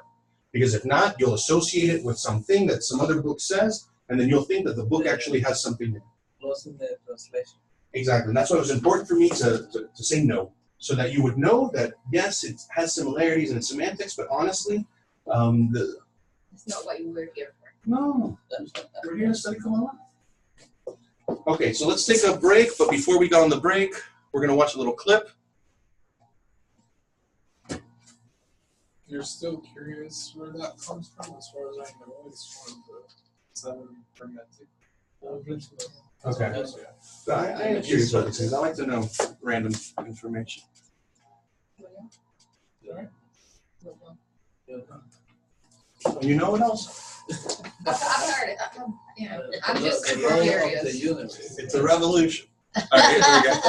Speaker 2: Because if not, you'll associate it with something that some other book says, and then you'll think that the book actually has something in it.
Speaker 4: Lost in the translation.
Speaker 2: Exactly. And that's why it was important for me to say no. So that you would know that, yes, it has similarities in its semantics, but honestly,
Speaker 3: It's not what you were here for.
Speaker 2: no, we're here to study Kabbalah. Okay, so let's take a break, but before we go on the break, we're going to watch a little clip.
Speaker 8: You're still curious where that comes from? As far as I know, it's from the 7 Hermetic language.
Speaker 2: Okay. So I am curious about these things. I like to know random information. You know what else?
Speaker 3: I've heard it. I'm just
Speaker 4: The
Speaker 3: super
Speaker 4: law of
Speaker 3: curious.
Speaker 4: the universe.
Speaker 2: It's a revolution. All right, here we go. All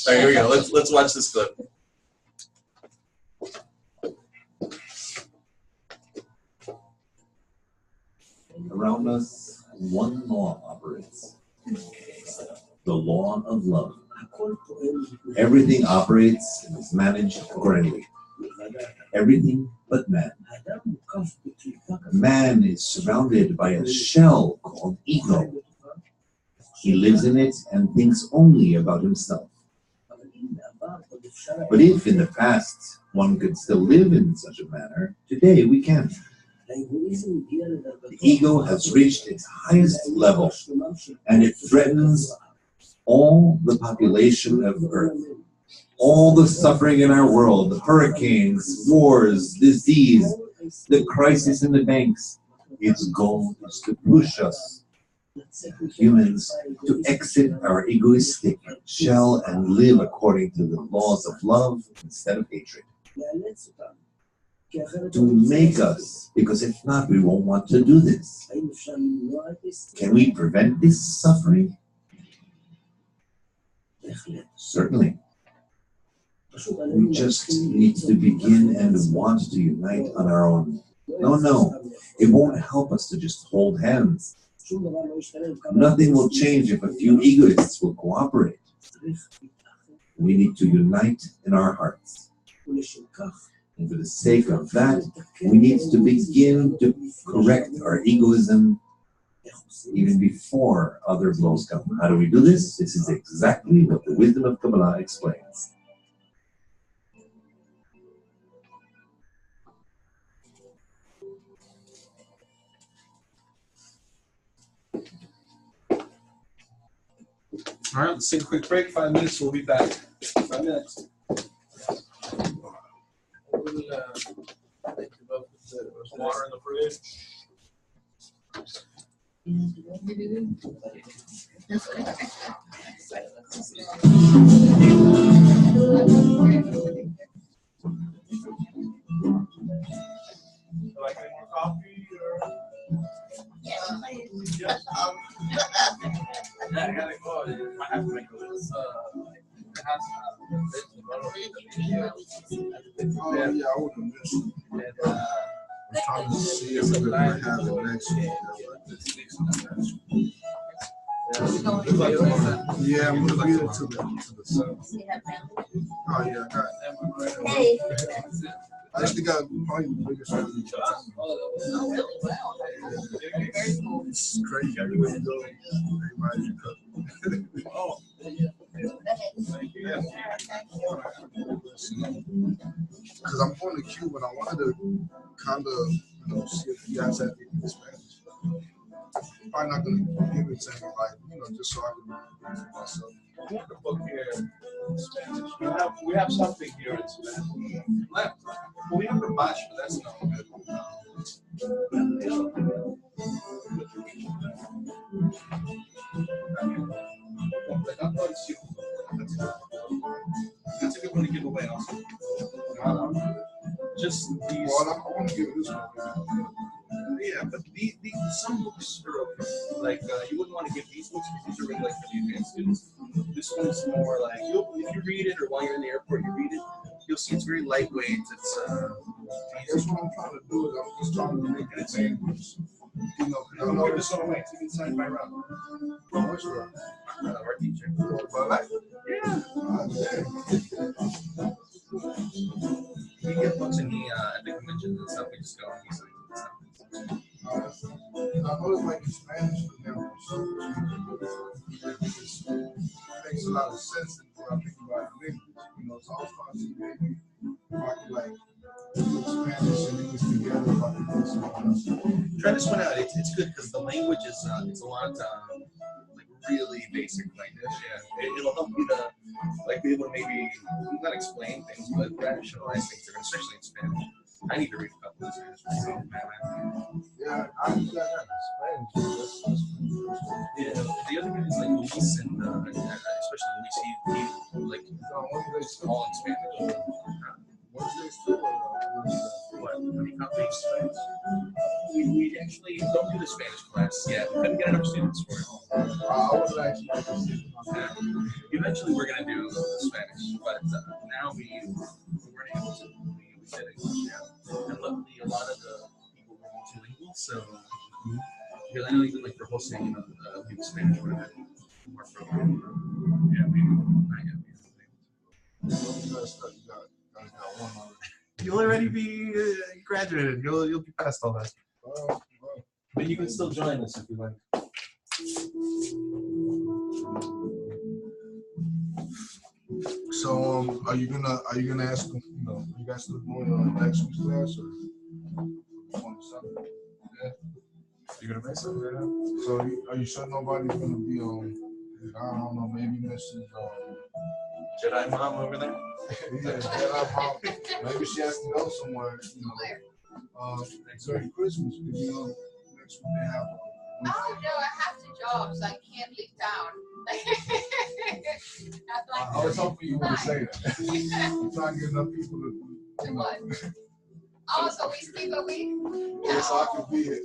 Speaker 2: right, here we go. Let's watch this clip.
Speaker 5: Around us, one law operates. The law of love. Everything operates and is managed accordingly. Everything but man. Man is surrounded by a shell called ego, He lives in it and thinks only about himself. But if in the past one could still live in such a manner, today we can't. The ego has reached its highest level, and it threatens all the population of Earth. All the suffering in our world, the hurricanes, wars, disease, the crisis in the banks. Its goal is to push us, humans, to exit our egoistic shell and live according to the laws of love instead of hatred. To make us, because if not, we won't want to do this. Can we prevent this suffering? Certainly. We just need to begin and want to unite on our own. No, it won't help us to just hold hands. Nothing will change if a few egoists will cooperate. We need to unite in our hearts. And for the sake of that, we need to begin to correct our egoism even before other blows come. How do we do this? This is exactly what the wisdom of Kabbalah explains.
Speaker 2: All right, let's take a quick break. 5 minutes, we'll be back. 5 minutes.
Speaker 4: We'll think about the
Speaker 2: Water in the fridge. Like any more coffee or? Yes, please. Yes. I gotta go. I have to make a list. It has
Speaker 9: Oh, yeah, I would have missed it. I'm trying to see if we're going to have it next week. Yeah, I'm going to be there to the 7th. Oh, yeah, I got it.
Speaker 7: Hey.
Speaker 9: I actually got probably the biggest family. It's crazy. Everywhere you go, everybody's your cousin.
Speaker 2: Oh. Thank you.
Speaker 9: Because I'm going to Cuba and I wanted to kind of, see if you guys had anything in Spanish. I'm probably not going to give it to him, just so I can read it myself.
Speaker 2: We have a book here in Spanish. We have something here in Spanish. Well, we have Rabash, but that's not good. That's a good one to give away also. Just these.
Speaker 9: Well, I want to give it this one.
Speaker 2: Yeah, but some books are okay. Like, you wouldn't want to give these books because these are really like for the advanced students. This one's more like, if you read it or while you're in the airport, you read it, you'll see it's very lightweight. It's
Speaker 9: That's what I'm trying to do. Is I'm just trying to make it English. I know
Speaker 2: give this one away. It's even signed by Rob.
Speaker 9: Which one?
Speaker 2: Our teacher.
Speaker 9: Yeah.
Speaker 2: We get books in at the conventions and stuff. We just go and we sign stuff.
Speaker 9: I know it's like in Spanish for them. It makes a lot of sense when I think about it in English. So I was trying to see maybe if I could put Spanish and English together if I could do something else.
Speaker 2: Try this one out. It's good because the language is it's a lot really basic language. Yeah, it'll help you to be able to maybe not explain things, but rationalize things, especially in Spanish. I need to read a couple of Spanish myself, man.
Speaker 9: Yeah, I use that in Spanish.
Speaker 2: Yeah, the other guy is like Luis, and especially Luis, he all in Spanish. What? How many copies? We actually don't do the Spanish class yet. We couldn't get enough students for it. Eventually, we're going to do Spanish, but now we weren't able to. We did English, yeah. And luckily, a lot of the people were multilingual, so because I know even for hosting, people Spanish would have been more appropriate. Yeah, maybe not yet. You'll already be graduated. You'll be past all that. But you can still join us if you like.
Speaker 9: So are you gonna ask them? You know, you guys still doing next week's class or on Sunday? Yeah. You gonna make something right now? So are you sure nobody's gonna be on? I don't know, maybe Mrs.
Speaker 2: Jedi Mom over there?
Speaker 9: Yeah, Jedi Mom. Maybe she has to go somewhere. You know, during Christmas, because you know next week they have.
Speaker 3: Oh no, I have to job, so I can't leave town.
Speaker 9: I was hoping you would say that. I'm trying to get enough people to.
Speaker 3: To what? Oh, so we skip a week?
Speaker 9: Yes, I could be it.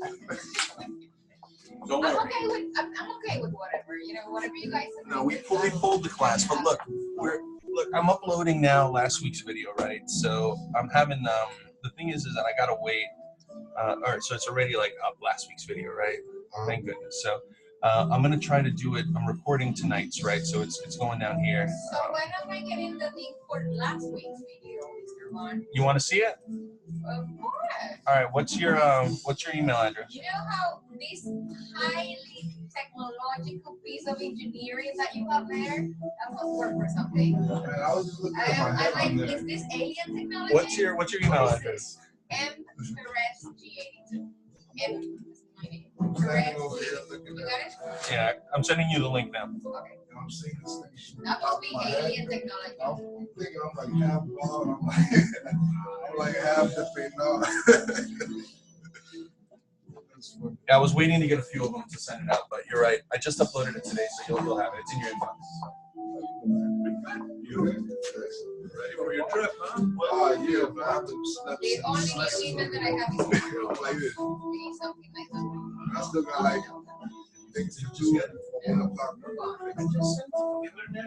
Speaker 2: Don't
Speaker 3: I'm
Speaker 2: worry.
Speaker 3: okay with whatever, you know, whatever you guys think.
Speaker 2: No, we pulled the class, but look, I'm uploading now last week's video, right? So I'm having the thing is that I gotta wait. So it's already like up last week's video, right? Thank goodness. So I'm gonna try to do it. I'm recording tonight's, right? So it's going down here.
Speaker 3: So when am I getting the link for last week's video, Mr. Juan?
Speaker 2: You want to see it?
Speaker 3: Of course.
Speaker 2: All right. What's your email address?
Speaker 3: You know how this highly technological piece of engineering that you have there, that must work for something.
Speaker 9: Man, I was just looking at my head
Speaker 3: I'm
Speaker 9: on
Speaker 3: like,
Speaker 9: there.
Speaker 3: is this alien technology?
Speaker 2: What's your email
Speaker 3: What is
Speaker 2: address?
Speaker 3: M Perez G82. M
Speaker 9: I'm
Speaker 3: Perez
Speaker 9: standing over here
Speaker 3: G82.
Speaker 9: looking
Speaker 3: You
Speaker 9: at
Speaker 3: got it?
Speaker 2: Yeah, I'm sending you the link now.
Speaker 3: Okay.
Speaker 9: and I'm seeing this thing shoot
Speaker 3: That
Speaker 9: out
Speaker 3: must be
Speaker 9: my head.
Speaker 3: alien technology.
Speaker 9: I'm thinking I'm like half bald. I'm like half the thing now. That's funny.
Speaker 2: Yeah, I was waiting to get a few of them to send it out, but you're right. I just uploaded it today, so you'll have it. It's in your inbox.
Speaker 9: You
Speaker 2: Ready for your trip, huh?
Speaker 9: yeah, but I have to step
Speaker 3: The only new email that I have is
Speaker 9: like this.
Speaker 3: something like that.
Speaker 9: I still got like things to do at 1 o'clock.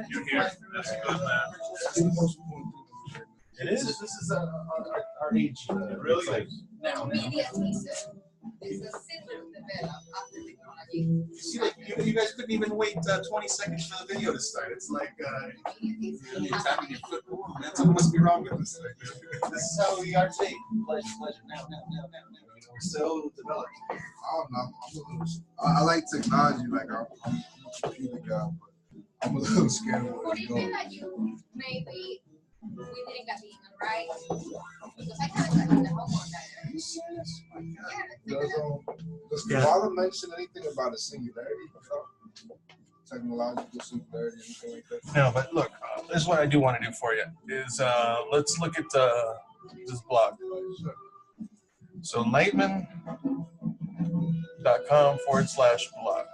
Speaker 2: You're here. That's good, man.
Speaker 9: That's the most important thing.
Speaker 2: It is. This is our age. It really is.
Speaker 3: Now, media thesis is a system developed after technology.
Speaker 2: You see, like, you guys couldn't even wait 20 seconds for the video to start. It's like you're tapping your foot. Man, something must be wrong with this thing. This is how we are today. Pleasure. Now. We're so developed.
Speaker 9: I don't know. I'm a little. I like technology. Like I'm a computer guy, but I'm a little scared of where
Speaker 3: What do
Speaker 9: it's
Speaker 3: you feel
Speaker 9: going.
Speaker 3: that you maybe we didn't get the email right? Because I kind of got the homework that
Speaker 9: Are you serious? My God.
Speaker 3: Yeah,
Speaker 9: Does
Speaker 2: Yeah.
Speaker 9: Kabbalah mention anything about a singularity? Technological singularity, anything like that?
Speaker 2: No, but look, this is what I do want to do for you. Is let's look at this blog. So lightman.com/blog.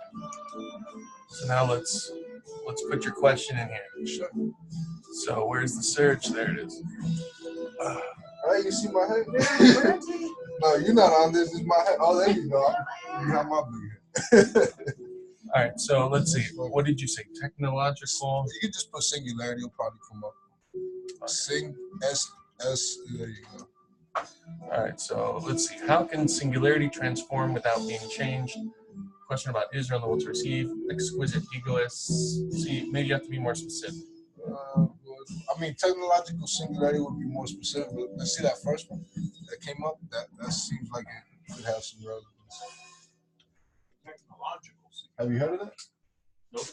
Speaker 2: So now let's put your question in here.
Speaker 9: Sure.
Speaker 2: So where's the search? There it is.
Speaker 9: Hey, you see my head? No, you're not on this. It's my head. Oh, there you go. You got my big head.
Speaker 2: All right, so let's see. What did you say? Technological.
Speaker 9: You can just put singularity. It'll probably come up. Sing S. There you go.
Speaker 2: All right, so let's see. How can singularity transform without being changed? Question about Israel and the will to receive. Exquisite egoists. See, maybe you have to be more specific.
Speaker 9: I mean, technological singularity would be more specific. But let's see that first one that came up. That seems like it could have some relevance.
Speaker 2: Technological.
Speaker 9: Have you heard of that?
Speaker 2: Nope.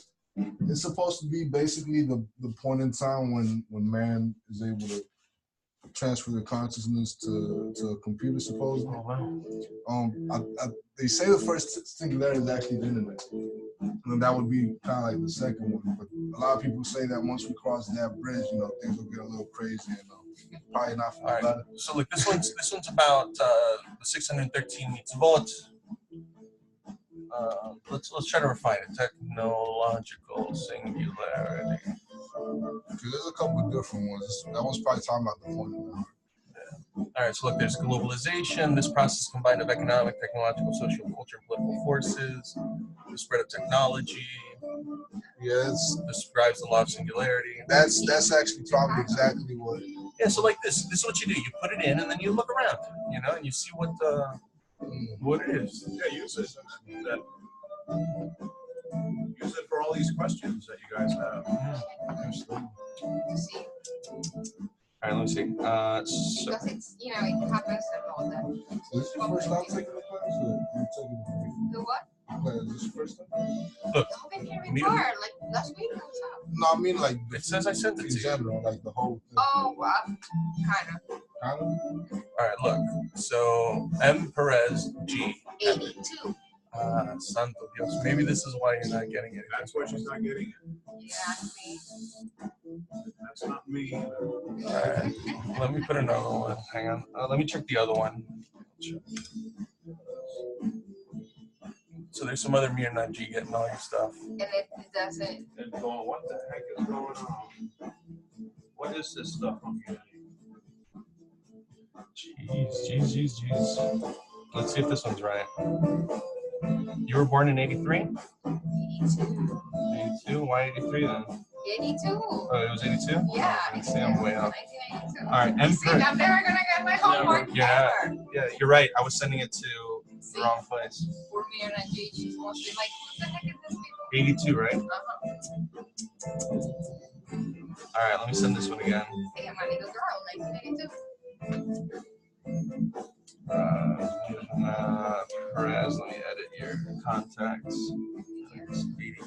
Speaker 9: It's supposed to be basically the point in time when man is able to transfer the consciousness to a computer, supposedly.
Speaker 2: Oh, wow.
Speaker 9: They say the first singularity is actually the internet, and that would be kind of like the second one. But a lot of people say that once we cross that bridge, things will get a little crazy, and probably not for
Speaker 2: All
Speaker 9: the
Speaker 2: right.
Speaker 9: better.
Speaker 2: So look, this one's about the 613 mitzvot. Let's try to refine it. Technological singularity.
Speaker 9: Because there's a couple of different ones. That one's probably talking about the point in time.
Speaker 2: All right, so look, there's globalization. This process combined of economic, technological, social, culture, and political forces. The spread of technology.
Speaker 9: Yes,
Speaker 2: Describes the law of singularity.
Speaker 9: that's actually probably exactly what.
Speaker 2: Yeah, so like this is what you do. You put it in, and then you look around, and you see what it is.
Speaker 10: Yeah, use it. Use it for all these questions that you guys have.
Speaker 3: to see.
Speaker 2: All right, let me see. So
Speaker 3: Because it's, it happens and all that.
Speaker 9: Is this your first time taking the class, or you taking it?
Speaker 3: The what?
Speaker 9: Like, is this the first time?
Speaker 3: I've been here
Speaker 2: Me-
Speaker 3: before, like last week or so.
Speaker 9: No, I mean like
Speaker 2: It says I sent it
Speaker 9: in
Speaker 2: to you.
Speaker 9: general, like the whole thing.
Speaker 3: Oh, kind of.
Speaker 9: Kind of?
Speaker 2: All right, look. So M Perez G.
Speaker 3: 82.
Speaker 2: Santo Dios. Maybe this is why you're not getting it.
Speaker 10: That's why she's not getting it.
Speaker 3: Yeah, see.
Speaker 10: That's not me either.
Speaker 2: All right. Let me put another one. Hang on. Let me check the other one. So there's some other Mirna G getting all your stuff.
Speaker 3: And it doesn't.
Speaker 10: And going, what the heck is going on? What is this stuff on here?
Speaker 2: Jeez. Let's see if this one's right. You were born in 83?
Speaker 3: 82.
Speaker 2: 82? Why 83 then?
Speaker 3: 82.
Speaker 2: Oh, it was 82?
Speaker 3: Yeah.
Speaker 2: I see, I'm way up.
Speaker 3: 1982.
Speaker 2: All right, M.
Speaker 3: See, I'm never gonna get my homework
Speaker 2: Yeah.
Speaker 3: ever.
Speaker 2: Yeah, you're right. I was sending it to the
Speaker 3: See,
Speaker 2: wrong place.
Speaker 3: for me and G, she's mostly like, what the heck is this people?
Speaker 2: 82, right?
Speaker 3: Uh-huh.
Speaker 2: All right, let me send this one again.
Speaker 3: Hey, I'm a little girl, 1982.
Speaker 2: Perez, let me edit your contacts. It's 82.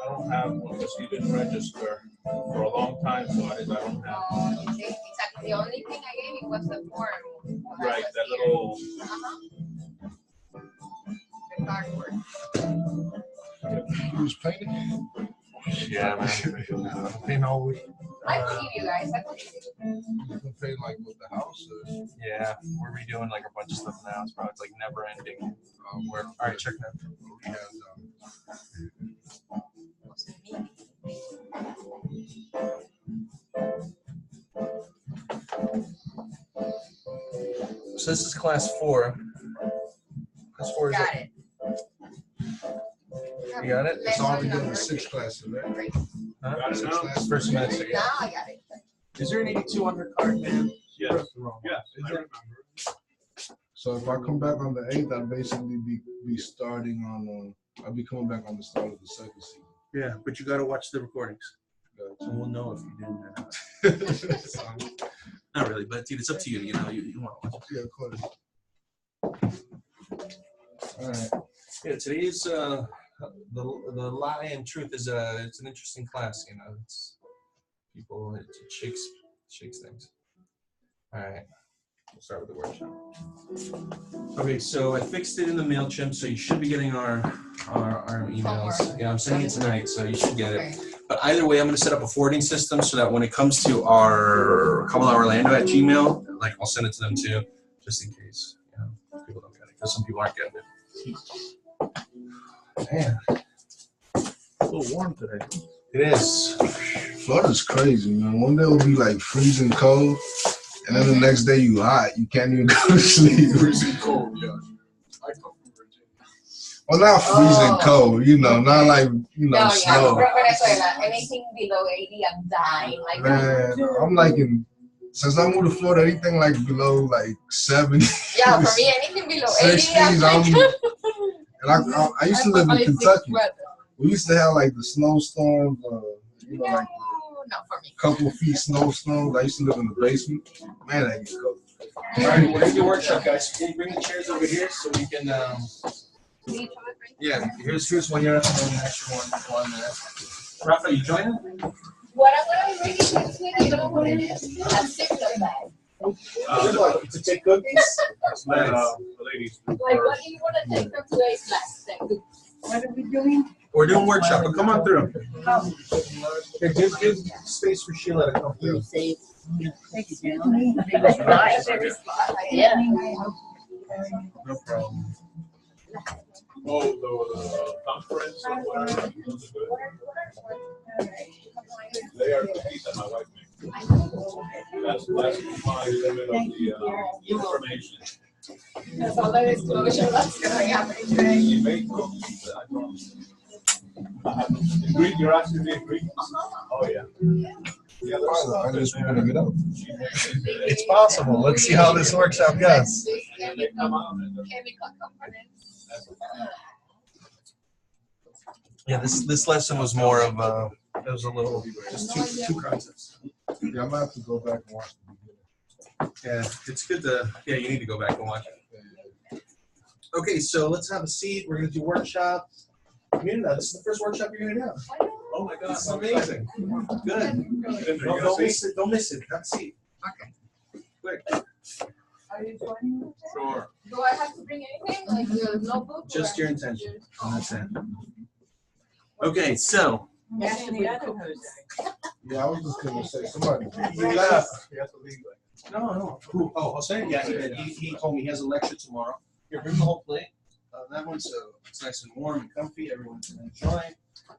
Speaker 10: I don't have one because he didn't register for a long time, so I don't have.
Speaker 3: Oh, you see, exactly. The only thing I gave you was the form. when I
Speaker 10: Right,
Speaker 3: was
Speaker 10: that
Speaker 3: here.
Speaker 10: little.
Speaker 3: The cardboard.
Speaker 9: He was painting?
Speaker 2: Yeah, man.
Speaker 9: Paint all week.
Speaker 3: I believe you guys. I believe you.
Speaker 9: You can paint like with the house or
Speaker 2: Yeah, we're redoing like a bunch of stuff now. It's probably like never ending.
Speaker 9: where.
Speaker 2: All right, check that.
Speaker 9: He has,
Speaker 2: So this is class 4. Class 4 is
Speaker 3: Got it.
Speaker 2: You got it?
Speaker 9: It's all
Speaker 3: Lesson
Speaker 9: together
Speaker 3: number
Speaker 9: 6 classes, right?
Speaker 3: three.
Speaker 2: Huh?
Speaker 10: Got it now?
Speaker 2: First semester.
Speaker 3: Now I got it.
Speaker 2: Is there an 82 on her card, man?
Speaker 10: Yes,
Speaker 9: Wrong.
Speaker 10: yes,
Speaker 2: Is
Speaker 10: I
Speaker 2: it?
Speaker 10: remember.
Speaker 9: So if I come back on the 8th, I'll basically be starting on, I'll be coming back on the start of the second season.
Speaker 2: Yeah, but you got to watch the recordings.
Speaker 9: Gotcha.
Speaker 2: So we'll know if you didn't or not. Not really, but dude, it's up to you. You know, you want to watch.
Speaker 9: Yeah, of course. All right.
Speaker 2: Yeah, today's the lie and truth is it's an interesting class. You know, it's people it shakes things. All right, we'll start with the workshop. Okay, so I fixed it in the MailChimp, so you should be getting our emails.
Speaker 3: Homework.
Speaker 2: Yeah, I'm sending it tonight, so you should get it.
Speaker 3: Okay.
Speaker 2: But either way, I'm going to set up a forwarding system so that when it comes to our CabalaOrlando@gmail, like I'll send it to them too, just in case people don't get it, because some people aren't getting it. Man,
Speaker 9: A little warm today.
Speaker 2: it is.
Speaker 9: Florida's crazy, man. One day it'll be like freezing cold, and then the next day you hot. You can't even go to sleep.
Speaker 8: Freezing cold, yeah. I come from Virginia.
Speaker 9: Well, not freezing
Speaker 3: Oh.
Speaker 9: cold, not like,
Speaker 3: No, yeah,
Speaker 9: snow.
Speaker 3: from Venezuela. Anything below 80, I'm dying. Like,
Speaker 9: Man, I'm like since I moved to Florida, anything like below like 70.
Speaker 3: yeah, for me, anything below 80, I'm
Speaker 9: 60s,
Speaker 3: like,
Speaker 9: And I used to live in Kentucky. We used to have like the snowstorms, like
Speaker 3: not for me.
Speaker 9: couple feet snowstorms. I used to live in the basement. Man, that gets cold.
Speaker 2: All right, we're gonna do a workshop, guys. Can you bring the chairs over here so we can? Yeah, here's one here and an extra one there. Rafa, you joining?
Speaker 3: What I'm going to be reading next week, I don't know what it is. I'm sick of that.
Speaker 2: To take cookies?
Speaker 10: Ladies.
Speaker 3: Like, what do you want to take from today's class?
Speaker 1: What are we doing?
Speaker 2: We're doing workshop, but come on through. Here, give space for Sheila to come through.
Speaker 1: Excuse me.
Speaker 7: Yeah.
Speaker 2: No problem.
Speaker 10: Oh, the conference or whatever. Those are good. They are cookies that my wife makes. That's my limit of the information.
Speaker 3: That's all there is to it. That's going to happen today.
Speaker 10: She made cookies. I promise. In Greek, you're asking me in Greek? Oh, yeah. Yeah, there's stuff
Speaker 9: I
Speaker 10: in
Speaker 9: just
Speaker 10: there.
Speaker 9: want to get up.
Speaker 10: She makes it.
Speaker 2: It's possible. Let's see how this workshop goes.
Speaker 10: And they come out and they're-
Speaker 3: Chemical components.
Speaker 2: Yeah, this lesson was more of it was a little just two concepts.
Speaker 9: Yeah, I'm gonna have to go back and watch the beginning.
Speaker 2: Yeah, it's good to you need to go back and watch it. Okay, so let's have a seat. We're gonna do workshop. Mirna, this is the first workshop you're gonna do.
Speaker 10: Oh my God.
Speaker 2: This is amazing. Good. Don't miss it. Don't miss it. Have a seat.
Speaker 3: Okay.
Speaker 2: Quick.
Speaker 3: Are you joining me?
Speaker 10: Sure.
Speaker 3: Do I have to bring anything, like your notebook?
Speaker 2: Just
Speaker 3: or-
Speaker 2: your intention. And that's it. Okay, so
Speaker 3: Yes,
Speaker 6: And the other Jose.
Speaker 9: Yeah, I was just gonna say somebody.
Speaker 2: you left.
Speaker 10: You have to leave.
Speaker 2: No. Who? Oh, Jose? Yeah, he did. He told me he has a lecture tomorrow. Here, bring the whole plate. That one, so it's nice and warm and comfy. Everyone can enjoy.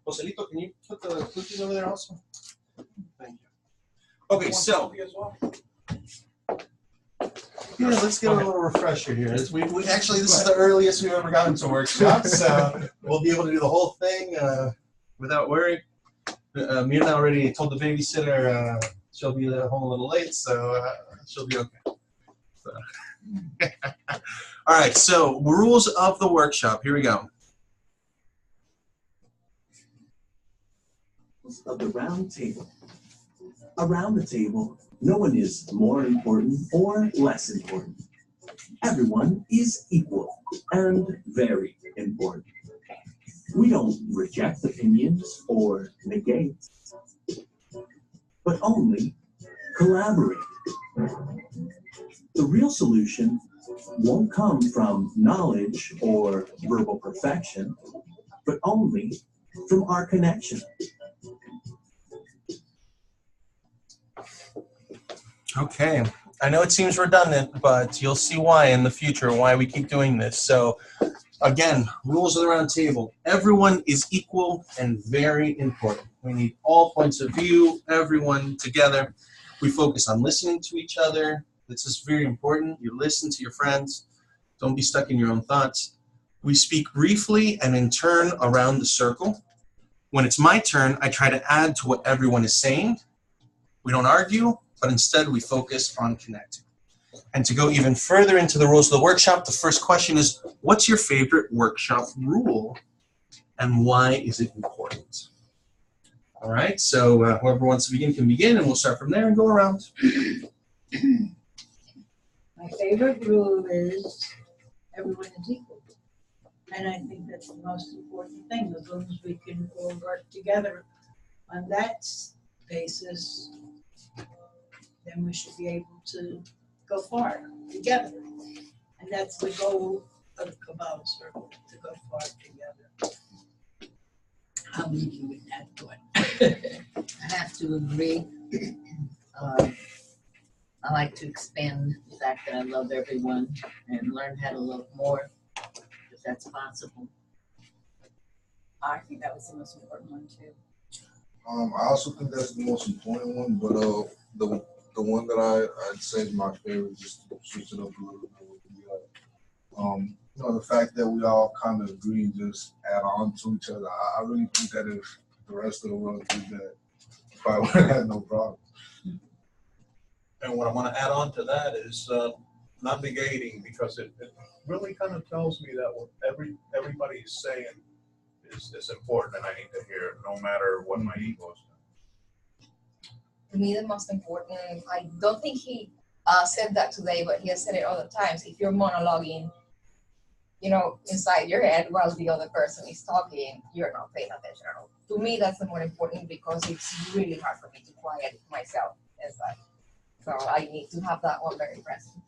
Speaker 2: Joselito, can you put the cookies over there also? Thank you. Okay, so yeah, let's get a little refresher here. We actually, this is the earliest we've ever gotten to workshops, so we'll be able to do the whole thing without worry. Mirna already told the babysitter she'll be home a little late, so she'll be okay. So. All right, so rules of the workshop. Here we go.
Speaker 11: Of the round table. Around the table, no one is more important or less important. Everyone is equal and very important. We don't reject opinions or negate, but only collaborate. The real solution won't come from knowledge or verbal perfection, but only from our connection.
Speaker 2: Okay, I know it seems redundant, but you'll see why in the future, why we keep doing this. So again, rules of the round table. Everyone is equal and very important. We need all points of view, everyone together. We focus on listening to each other. This is very important. You listen to your friends. Don't be stuck in your own thoughts. We speak briefly and in turn around the circle. When it's my turn, I try to add to what everyone is saying. We don't argue, but instead we focus on connecting. And to go even further into the rules of the workshop, the first question is, what's your favorite workshop rule and why is it important? All right, so whoever wants to begin can begin, and we'll start from there and go around.
Speaker 1: My favorite rule is everyone is equal. And I think that's the most important thing. As long as we can all work together on that basis, then we should be able to go far together. And that's the goal of the Kabbalah Circle, to go far together. I'll leave you with that thought.
Speaker 7: I have to agree. I like to expand the fact that I love everyone and learn how to love more, if that's possible.
Speaker 6: I think that was the most important one too.
Speaker 9: I also think that's the most important one, but the one that I'd say is my favorite, just to switch it up a little bit, would be the fact that we all kind of agree and just add on to each other. I really think that if the rest of the world did that, probably would have had no problem.
Speaker 10: And what I want to add on to that is not negating, because it really kind of tells me that what everybody is saying is important, and I need to hear it, no matter what my ego is.
Speaker 3: To me, the most important, I don't think he said that today, but he has said it other times. If you're monologuing, inside your head while the other person is talking, you're not paying attention at all. To me, that's the more important, because it's really hard for me to quiet myself inside. So I need to have that one very present.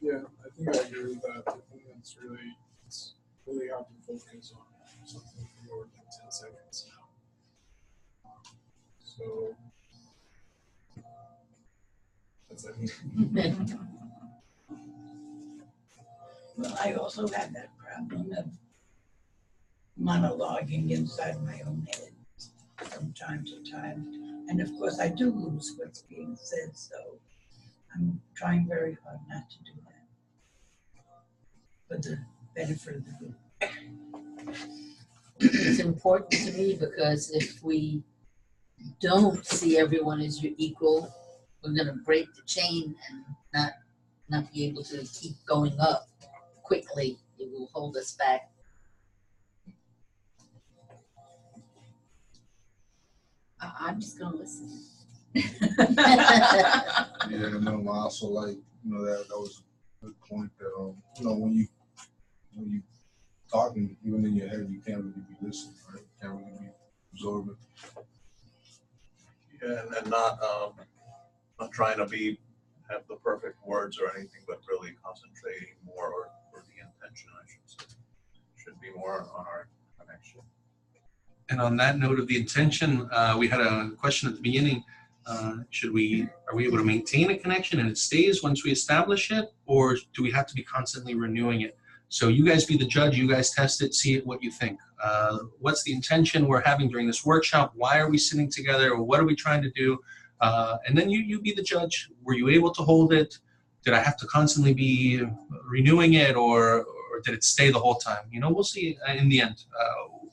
Speaker 8: Yeah, I think I agree with that. I think it's really hard to focus on something for more than 10 seconds now. So that's it.
Speaker 1: Well, I also have that problem of monologuing inside my own head from time to time. And of course, I do lose what's being said, so I'm trying very hard not to do that for the benefit of the group.
Speaker 7: It's important to me because if we don't see everyone as your equal, we're gonna break the chain and not be able to keep going up quickly. It will hold us back.
Speaker 6: I'm just gonna listen.
Speaker 9: Yeah, I also like, that was a good point that, when you when you talking, even in your head, you can't really be listening, right? You can't really be absorbing.
Speaker 10: Yeah, and not trying to have the perfect words or anything, but really concentrating more, or the intention, I should say, should be more on our connection.
Speaker 2: And on that note of the intention, we had a question at the beginning. Are we able to maintain a connection and it stays once we establish it, or do we have to be constantly renewing it? So you guys be the judge, you guys test it, see what you think. What's the intention we're having during this workshop? Why are we sitting together? Or what are we trying to do? And then you be the judge. Were you able to hold it? Did I have to constantly be renewing it, or did it stay the whole time? We'll see in the end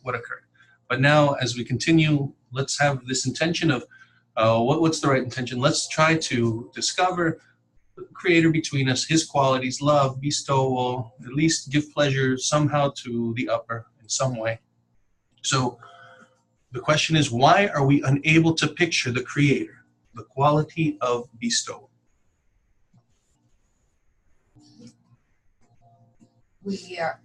Speaker 2: what occurred. But now, as we continue, let's have this intention of what's the right intention? Let's try to discover the Creator between us, His qualities, love, bestowal, at least give pleasure somehow to the upper in some way. So the question is, why are we unable to picture the Creator, the quality of bestowal?
Speaker 3: We can't.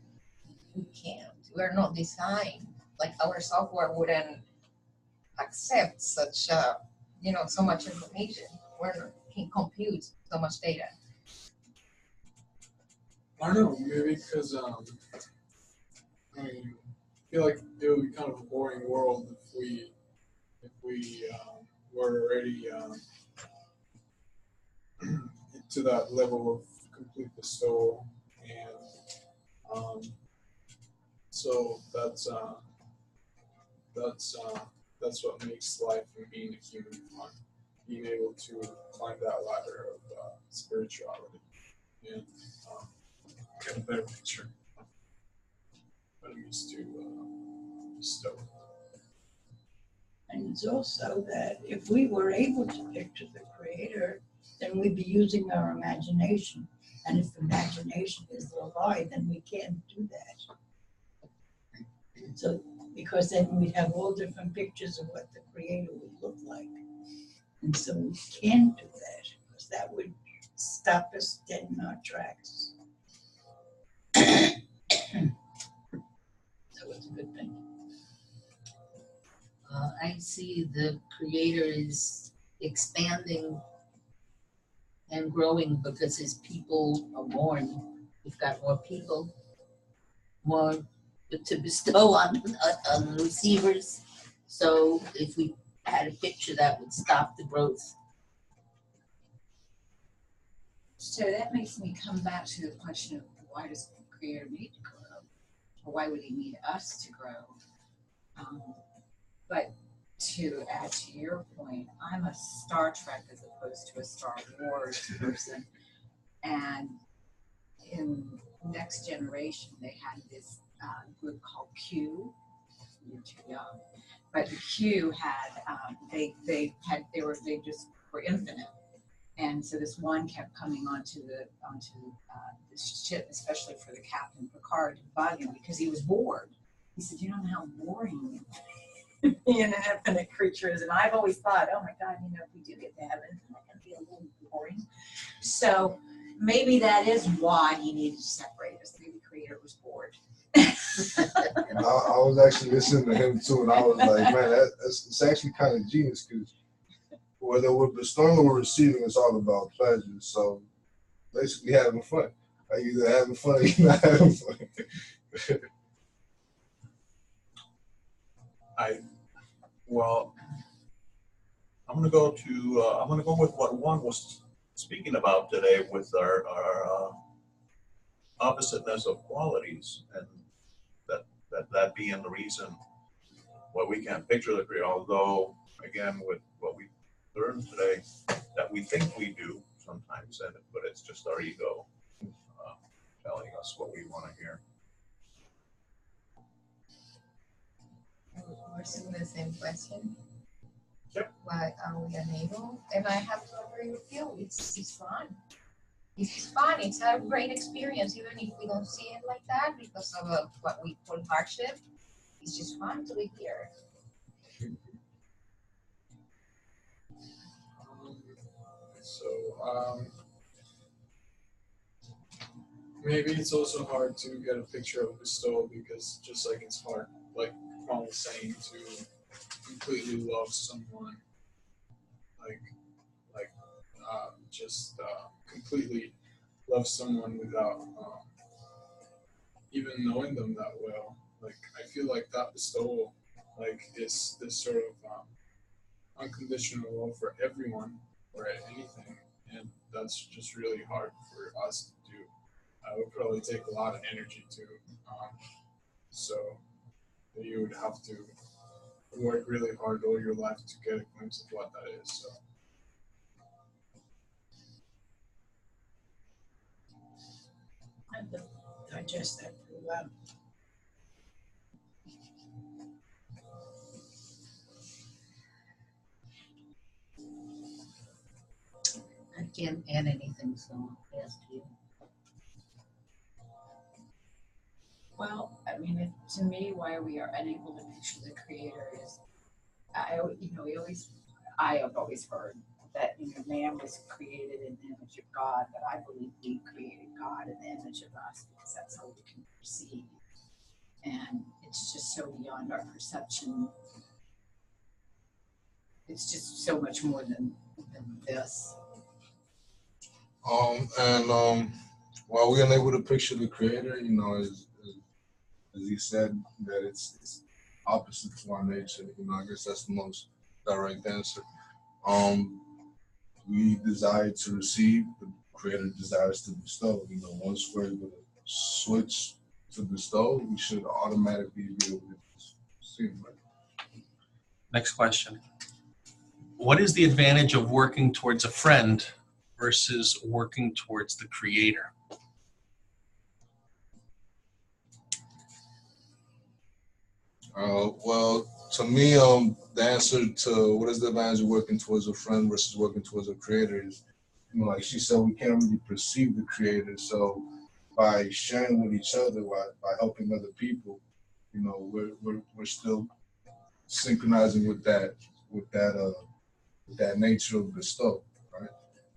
Speaker 3: We're not designed. Like our software wouldn't accept such so much information. Can compute so much data.
Speaker 8: I don't know, maybe because I feel like it would be kind of a boring world if we were already to that level of complete bestowal, and so that's what makes life and being a human fun. Being able to climb that ladder of spirituality and get a better picture of what it means to bestow.
Speaker 1: And it's also that if we were able to picture the Creator, then we'd be using our imagination. And if imagination is a lie, then we can't do that. So, because then we'd have all different pictures of what the Creator would look like. And so we can't do that, because that would stop us dead in our tracks. So it's a good thing.
Speaker 7: I see the Creator is expanding and growing because His people are born. We've got more people, more to bestow on the receivers. So if we had a picture, that would stop the growth.
Speaker 6: So that makes me come back to the question of why does the Creator need to grow? Or why would He need us to grow? But to add to your point, I'm a Star Trek as opposed to a Star Wars person. And in Next Generation, they had this group called Q. You're too young, but the Q had they just were infinite, and so this one kept coming onto this ship, especially for the Captain Picard, to bug him because he was bored. He said, "You don't know how boring being an infinite creature is," and I've always thought, "Oh my God, if we do get to heaven, isn't that going to be a little boring?" So maybe that is why He needed to separate us. Maybe Creator was bored.
Speaker 9: And I was actually listening to him too, and I was like, man, it's actually kind of genius, because whether we're bestowing or we're receiving, it's all about pleasure. So basically having fun. Are you either having fun or you're not having fun?
Speaker 10: I'm gonna go with what Juan was speaking about today with our oppositeness of qualities, and that being the reason why we can't picture the Creator, although again with what we learned today that we think we do sometimes, but it's just our ego telling us what we want to hear.
Speaker 3: We're asking the same question.
Speaker 10: Yep.
Speaker 3: Why are we unable? And I have to agree with you. It's fun. It's fun. It's a great experience, even if we don't see it like that because of what we call hardship. It's just fun to be here.
Speaker 8: maybe it's also hard to get a picture of bestowal because just like it's hard, like Paul was saying, to completely love someone, like just completely love someone without even knowing them that well. Like I feel like that bestowal, like is this sort of unconditional love for everyone or anything, and that's just really hard for us to do. It would probably take a lot of energy to, so you would have to work really hard all your life to get a glimpse of what that is. So.
Speaker 1: I have to digest that for a while.
Speaker 7: I can't add anything, so I'll ask you.
Speaker 6: Well, I mean, to me, why we are unable to picture the creator is, I have always heard that, man was created in the image of God, but I believe we created God in the image of us because that's how we can perceive. And it's just so beyond our perception. It's just so much more than this.
Speaker 9: While we're unable to picture the creator, as he said, that it's opposite to our nature. I guess that's the most direct answer. We desire to receive, the creator desires to bestow. Once we're able to switch to bestow, we should automatically be able to receive. Right?
Speaker 2: Next question. What is the advantage of working towards a friend versus working towards the creator?
Speaker 9: Well, to me, the answer to what is the advantage of working towards a friend versus working towards a creator is, like she said, we can't really perceive the creator. So by sharing with each other, by helping other people, we're still synchronizing with that nature of bestow, right?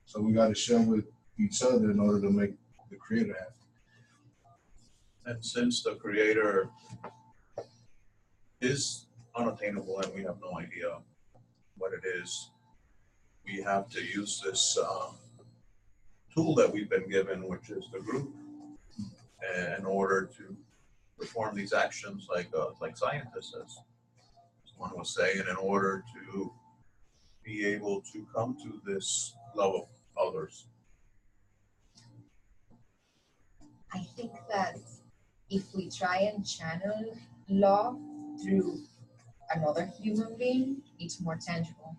Speaker 9: So we got to share with each other in order to make the creator happy.
Speaker 10: And since the creator is unattainable and we have no idea what it is, we have to use this tool that we've been given, which is the group, in order to perform these actions like scientists, as one was saying, in order to be able to come to this love of others.
Speaker 3: I think that if we try and channel love through another human being, it's more tangible.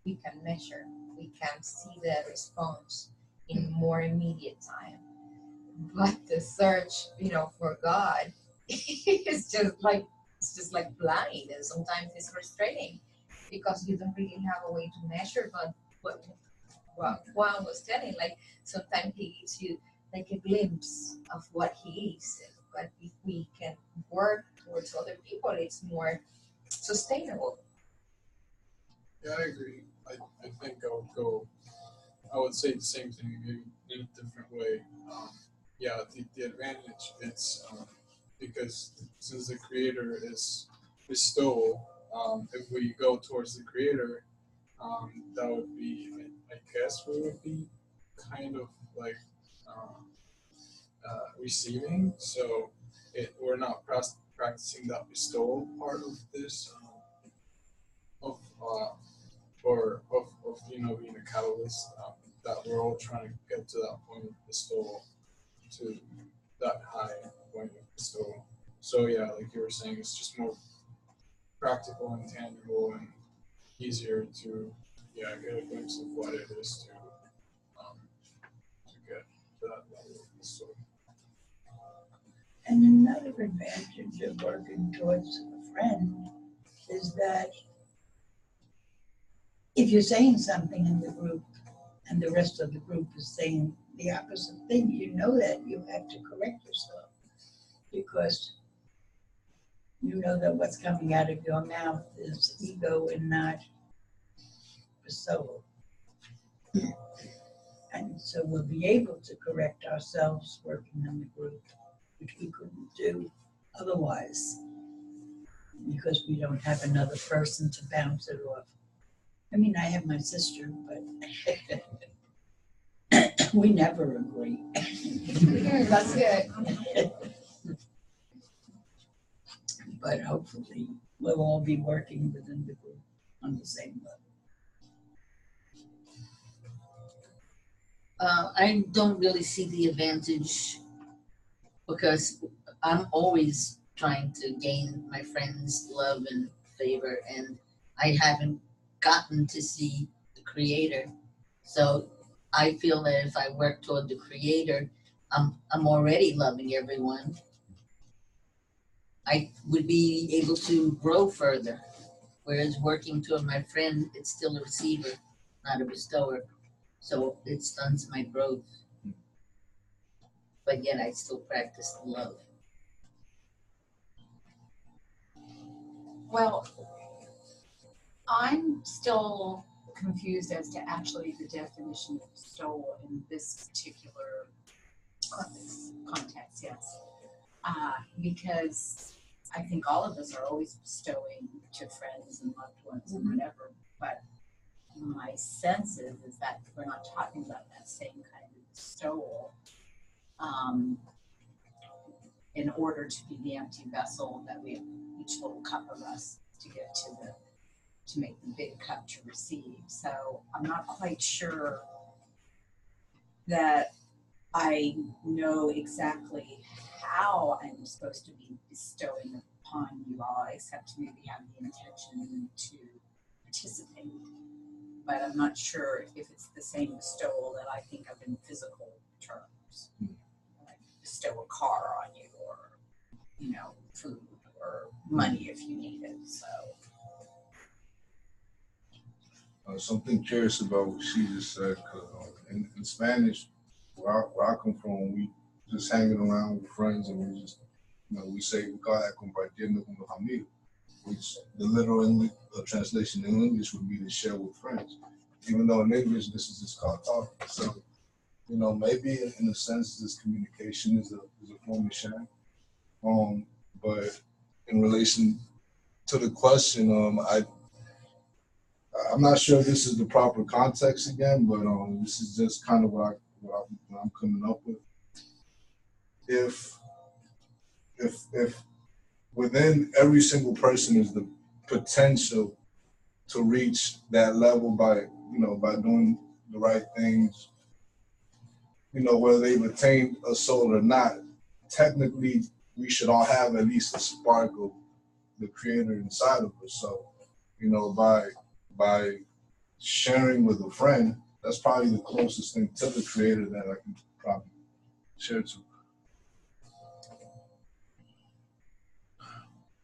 Speaker 3: We can measure, we can see the response in more immediate time. But the search, for God, it's just like blind, and sometimes it's frustrating because you don't really have a way to measure. But what Juan was telling, like sometimes he gives you like a glimpse of what he is. But if we can work towards other people, it's more sustainable.
Speaker 8: Yeah, I agree. I think I would say the same thing, maybe in a different way. The advantage, it's because since the creator is bestowal, if we go towards the creator, that would be, I guess we would be kind of like receiving. So we're not practicing that bestowal part of this, of being a catalyst, that we're all trying to get to that point of bestowal, to that high point of bestowal. So yeah, like you were saying, it's just more practical and tangible and easier to get a glimpse of what it is to get to that level of bestowal.
Speaker 1: And another advantage of working towards a friend is that if you're saying something in the group and the rest of the group is saying the opposite thing, you know that you have to correct yourself because you know that what's coming out of your mouth is ego and not soul. And so we'll be able to correct ourselves working in the group, which we couldn't do otherwise, because we don't have another person to bounce it off. I mean, I have my sister, but we never agree.
Speaker 3: That's good.
Speaker 1: But hopefully, we'll all be working within the group on the same level.
Speaker 7: I don't really see the advantage because I'm always trying to gain my friends' love and favor, and I haven't gotten to see the creator. So I feel that if I work toward the creator, I'm already loving everyone. I would be able to grow further. Whereas working toward my friend, it's still a receiver, not a bestower. So it stunts my growth. But yet I still practice love.
Speaker 6: Well, I'm still confused as to actually the definition of bestowal in this particular context, yes. Because I think all of us are always bestowing to friends and loved ones and whatever, but my sense is that we're not talking about that same kind of bestowal in order to be the empty vessel that we have, each little cup of us, to get to make the big cup to receive. So I'm not quite sure that I know exactly how I'm supposed to be bestowing upon you all, except to maybe have the intention to participate. But I'm not sure if it's the same bestowal that I think of in physical terms. Like bestow a car on you, or, you know, food or money if you need it. So
Speaker 9: Something curious about what she just said, because in Spanish, where I come from, we just hanging around with friends, and we just, you know, we call that compartiendo con los amigos, which the literal English translation in English would be to share with friends. Even though in English this is just called talking. So, you know, maybe in a sense this communication is a form of sharing. But in relation to the question, I'm not sure if this is the proper context again, but this is just kind of what I'm coming up with. If within every single person is the potential to reach that level by doing the right things, you know, whether they've attained a soul or not, technically we should all have at least a spark of the creator inside of us. So, you know, by sharing with a friend, that's probably the closest thing to the creator that I can probably share to.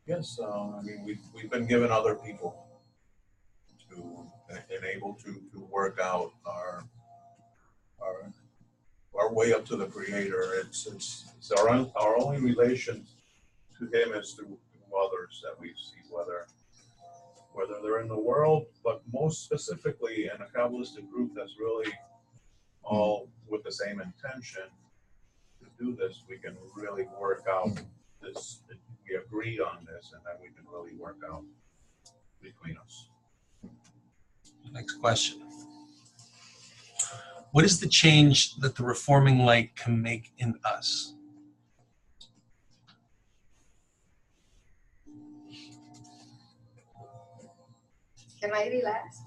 Speaker 10: Yes, I mean, we've been given other people to enable to work out our way up to the creator. It's our only relation to him is through others that we see, whether they're in the world, but most specifically in a Kabbalistic group that's really all with the same intention to do this. We can really work out this. We agreed on this, and then we can really work out between us.
Speaker 2: Next question. What is the change that the reforming light can make in us?
Speaker 3: Can I be last?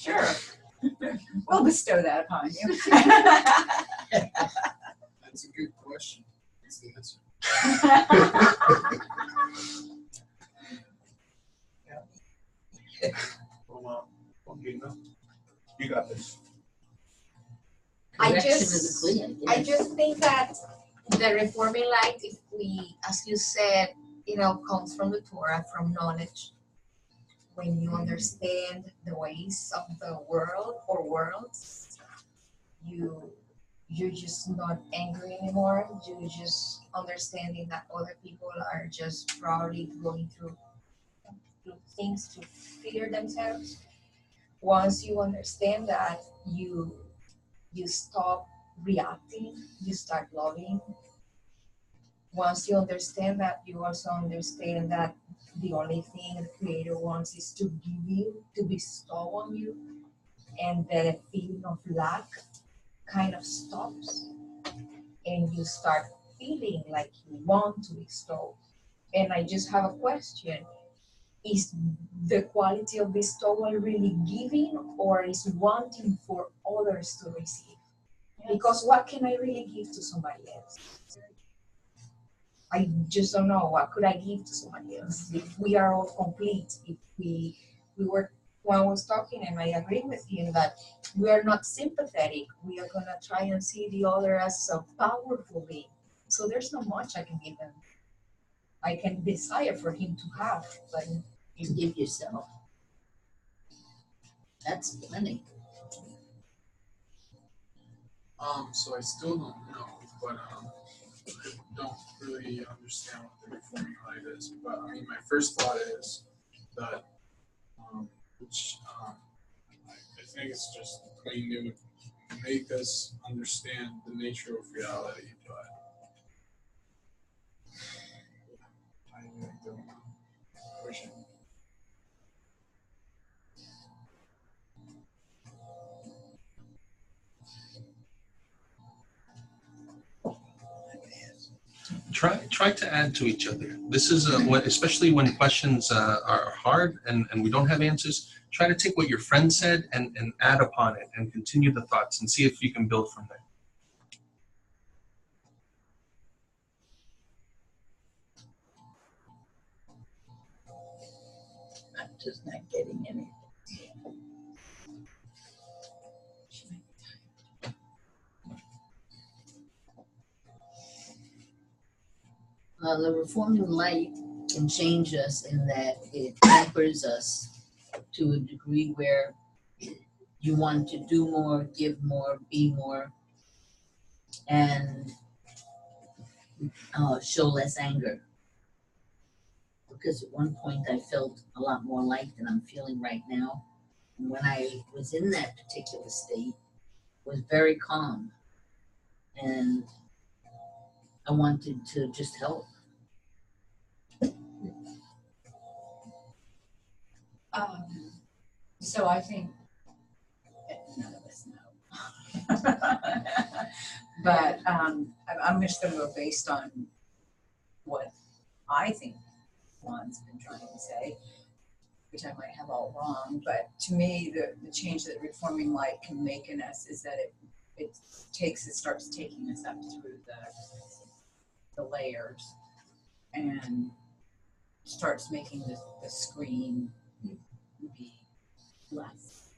Speaker 6: sure, we'll bestow that upon you.
Speaker 9: That's a good question. What's the answer?
Speaker 10: You got this.
Speaker 3: I
Speaker 7: Correction
Speaker 3: just-
Speaker 7: is a clear.
Speaker 3: I just think that the reforming light, if we, as you said, you know, comes from the Torah, from knowledge. When you understand the ways of the world or worlds, you're just not angry anymore. You're just understanding that other people are just probably going through things to figure themselves. Once you understand that, you stop reacting, you start loving. Once you understand that, you also understand that the only thing the Creator wants is to give you, to bestow on you, and the feeling of lack kind of stops, and you start feeling like you want to bestow. And I just have a question. Is the quality of bestowal really giving, or is wanting for others to receive? Because what can I really give to somebody else? I just don't know. What could I give to somebody else? If we are all complete, if we were, when I was talking, and I agree with you that we are not sympathetic, we are gonna try and see the other as a powerful being. So there's not much I can give them. I can desire for him to have, but
Speaker 7: You give yourself. That's plenty.
Speaker 8: So I still don't know, but I don't really understand what the reforming light is. But I mean, my first thought is that, which I think it's just plain it would make us understand the nature of reality, but I really don't know. I wish I knew.
Speaker 2: Try to add to each other. This is what, especially when questions are hard and we don't have answers. Try to take what your friend said and add upon it and continue the thoughts and see if you can build from there.
Speaker 1: I'm just not getting anything.
Speaker 7: The reforming light can change us in that it tempers us to a degree where you want to do more, give more, be more, and show less anger. Because at one point I felt a lot more light than I'm feeling right now. And when I was in that particular state, it was very calm. And I wanted to just help.
Speaker 6: So I think none of us know. But I'm just gonna go based on what I think Juan's been trying to say, which I might have all wrong, but to me, the change that reforming light can make in us is that it starts taking us up through the layers and starts making the screen be less.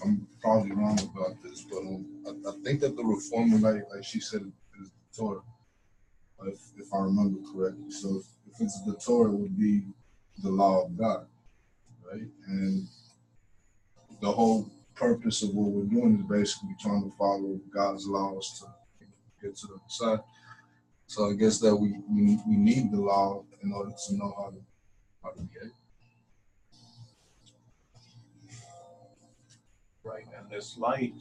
Speaker 9: I'm probably wrong about this, but I think that the reforming light, like she said, is the Torah, if I remember correctly. So if it's the Torah, it would be the law of God, right? And the whole purpose of what we're doing is basically trying to follow God's laws to get to the side. So I guess that we need the law in order to know how to get.
Speaker 10: Right, and this light,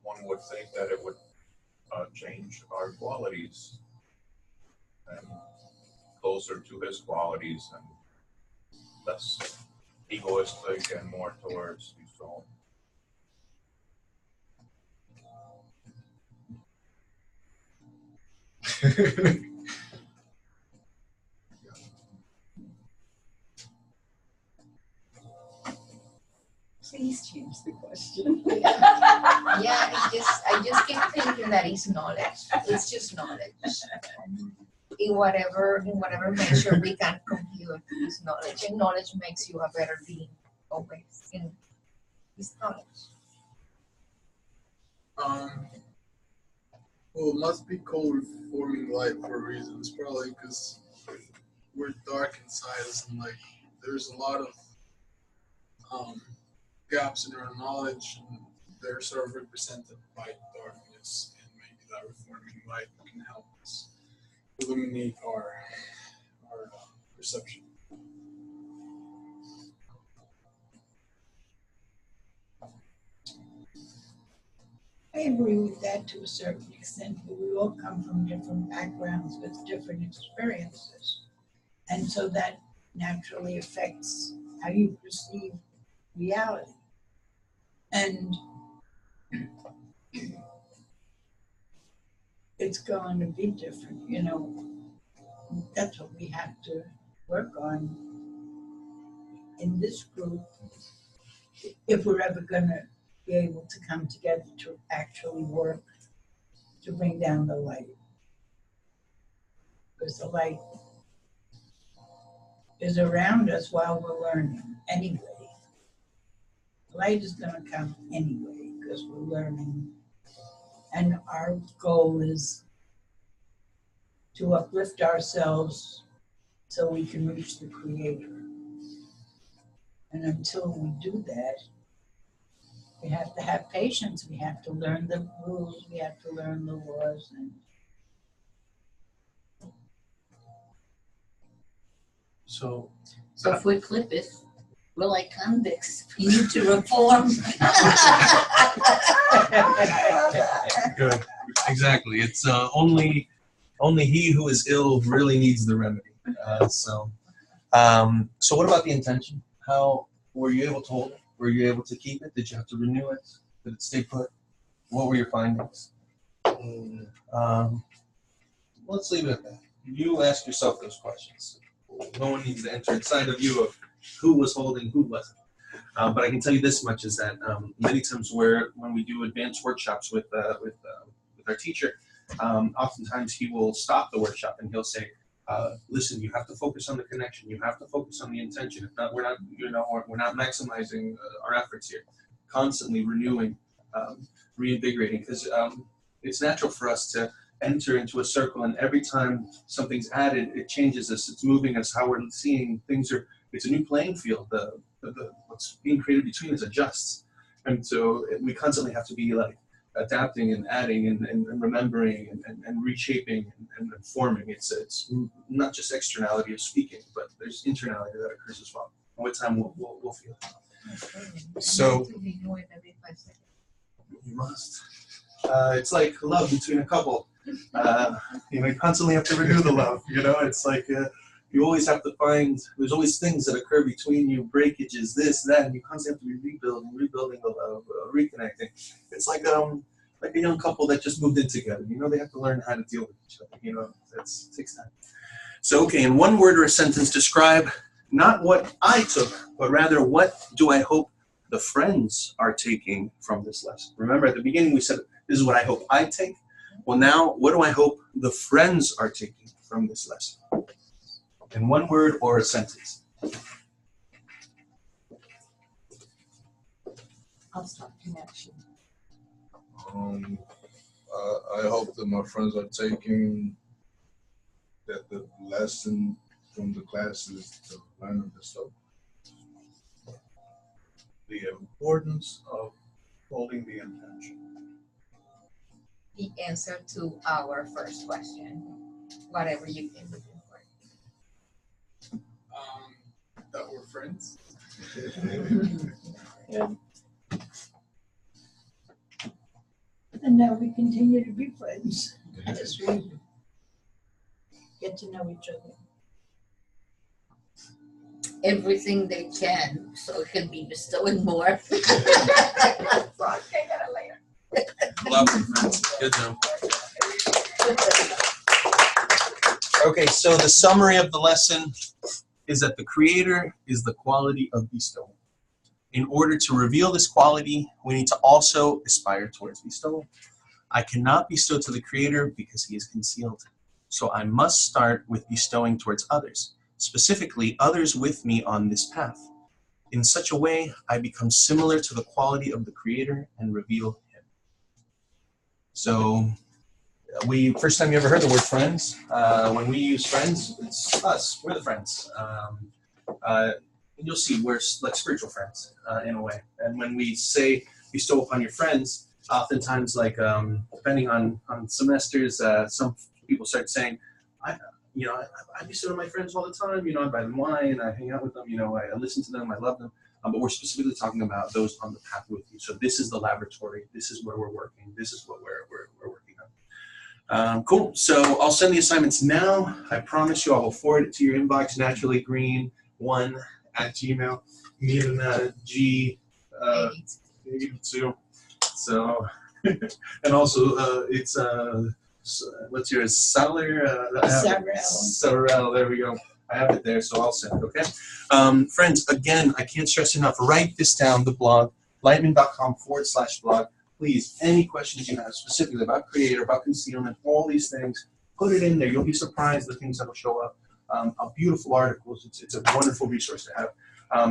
Speaker 10: one would think that it would change our qualities and closer to his qualities and less egoistic and more towards his own.
Speaker 6: Please change the question.
Speaker 3: yeah, I just keep thinking that it's knowledge. It's just knowledge. In whatever measure we can compute this knowledge, and knowledge makes you a better being always. And it's knowledge.
Speaker 8: Well, it must be called reforming light for a reason. It's probably because we're dark inside us, and like there's a lot of gaps in our knowledge, and they're sort of represented by darkness, and maybe that reforming light can help us illuminate our perception.
Speaker 1: agree with that to a certain extent, but we all come from different backgrounds with different experiences. And so that naturally affects how you perceive reality. And it's going to be different, you know. That's what we have to work on in this group if we're ever going to be able to come together to actually work to bring down the light. Because the light is around us while we're learning anyway. The light is going to come anyway because we're learning. And our goal is to uplift ourselves so we can reach the Creator. And until we do that, we have to have patience. We have to learn the rules. We have to learn the laws. And
Speaker 2: So
Speaker 7: if we clip it, we're like convicts. We need to reform.
Speaker 2: good. Exactly. It's only he who is ill really needs the remedy. So what about the intention? How were you able to hold it? Were you able to keep it? Did you have to renew it? Did it stay put? What were your findings? Let's leave it at that. You ask yourself those questions. No one needs to enter inside of you of who was holding, who wasn't. But I can tell you this much is that many times when we do advanced workshops with our teacher, oftentimes he will stop the workshop and he'll say, listen, you have to focus on the connection. You have to focus on the intention. If not, we're not maximizing our efforts here. Constantly renewing, reinvigorating, because it's natural for us to enter into a circle, and every time something's added, it changes us. It's moving us. How we're seeing things it's a new playing field. What's being created between us adjusts, and so we constantly have to be like adapting and adding and remembering and reshaping and forming. It's not just externality of speaking, but there's internality that occurs as well. And with time, we'll feel it. So you must. It's like love between a couple. You constantly have to renew the love. It's like you always have to find. There's always things that occur between you, breakages, this, that, and you constantly have to be rebuilding the love, reconnecting. It's like a young couple that just moved in together. They have to learn how to deal with each other. It takes time. So, okay, in one word or a sentence, describe not what I took, but rather what do I hope the friends are taking from this lesson. Remember, at the beginning we said, this is what I hope I take. Well, now, what do I hope the friends are taking from this lesson? In one word or a sentence.
Speaker 6: I'll start connection.
Speaker 9: I hope that my friends are taking that the lesson from the class is to learn the stuff.
Speaker 10: The importance of holding the intention.
Speaker 3: The answer to our first question, whatever you think is important.
Speaker 8: That we're friends.
Speaker 1: And now we continue to be friends as we get to know each other.
Speaker 7: Everything they can, so it can be bestowing more.
Speaker 2: Love you, friends. Good job. Okay, so the summary of the lesson is that the Creator is the quality of bestowal. In order to reveal this quality, we need to also aspire towards bestowal. I cannot bestow to the Creator because He is concealed. So I must start with bestowing towards others, specifically others with me on this path. In such a way, I become similar to the quality of the Creator and reveal Him. So, first time you ever heard the word friends, when we use friends, it's us, we're the friends. And you'll see we're like spiritual friends in a way. And when we say bestow upon your friends, oftentimes depending on semesters, some people start saying, I bestow on my friends all the time, I buy them wine, I hang out with them, I listen to them, I love them. but we're specifically talking about those on the path with you. So this is the laboratory. This is where we're working. This is what we're working on. Cool. So I'll send the assignments now. I promise you I will forward it to your inbox, naturallygreen1@gmail. Mirna G. 82. So, and also it's what's yours? Sarel. There we go. I have it there, so I'll send it. Okay. Friends, again, I can't stress enough. Write this down. The blog, lightman.com/blog. Please, any questions you have specifically about creator, about concealment, all these things, put it in there. You'll be surprised the things that will show up. Beautiful articles. It's a wonderful resource to have.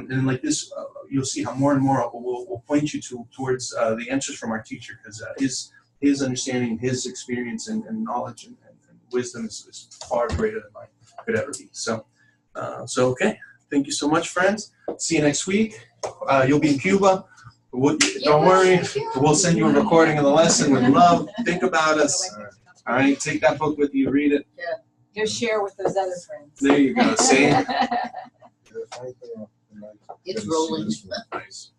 Speaker 2: And like this, you'll see how more and more will point you towards the answers from our teacher, because his understanding, his experience, and knowledge and wisdom is far greater than mine could ever be. So okay. Thank you so much, friends. See you next week. You'll be in Cuba. Don't worry. We'll send you a recording of the lesson with love. Think about us. All right. Take that book with you. Read it.
Speaker 6: Yeah. Go share with those other friends.
Speaker 2: There you go. See?
Speaker 7: It's rolling.
Speaker 2: Nice.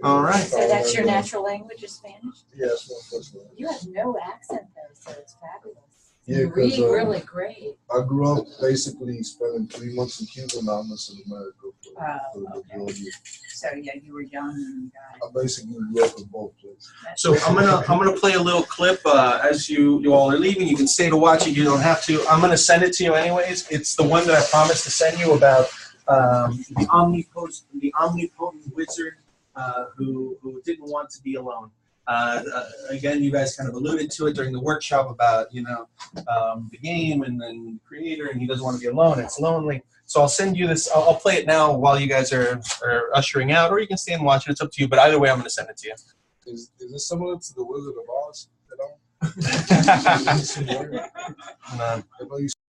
Speaker 2: All right.
Speaker 6: So that's your natural language is Spanish?
Speaker 9: Yes, my first language.
Speaker 6: You have no accent though, so it's fabulous.
Speaker 9: Yeah,
Speaker 6: You read
Speaker 9: 'cause,
Speaker 6: really great.
Speaker 9: I grew up basically spending 3 months in Cuba, 9 months in America for the
Speaker 6: Okay.
Speaker 9: majority.
Speaker 6: So yeah, you were young and got it.
Speaker 9: I basically grew up in both places.
Speaker 2: So I'm gonna play a little clip as you all are leaving. You can stay to watch it. You don't have to. I'm gonna send it to you anyways. It's the one that I promised to send you about the omnipotent wizard who didn't want to be alone. Again, you guys kind of alluded to it during the workshop about the game and then the creator, and he doesn't want to be alone. It's lonely. So I'll send you this. I'll play it now while you guys are ushering out, or you can stay and watch it. It's up to you. But either way, I'm going to send it to you.
Speaker 9: Is this similar to the Wizard of Oz at all?
Speaker 2: No.
Speaker 9: I know you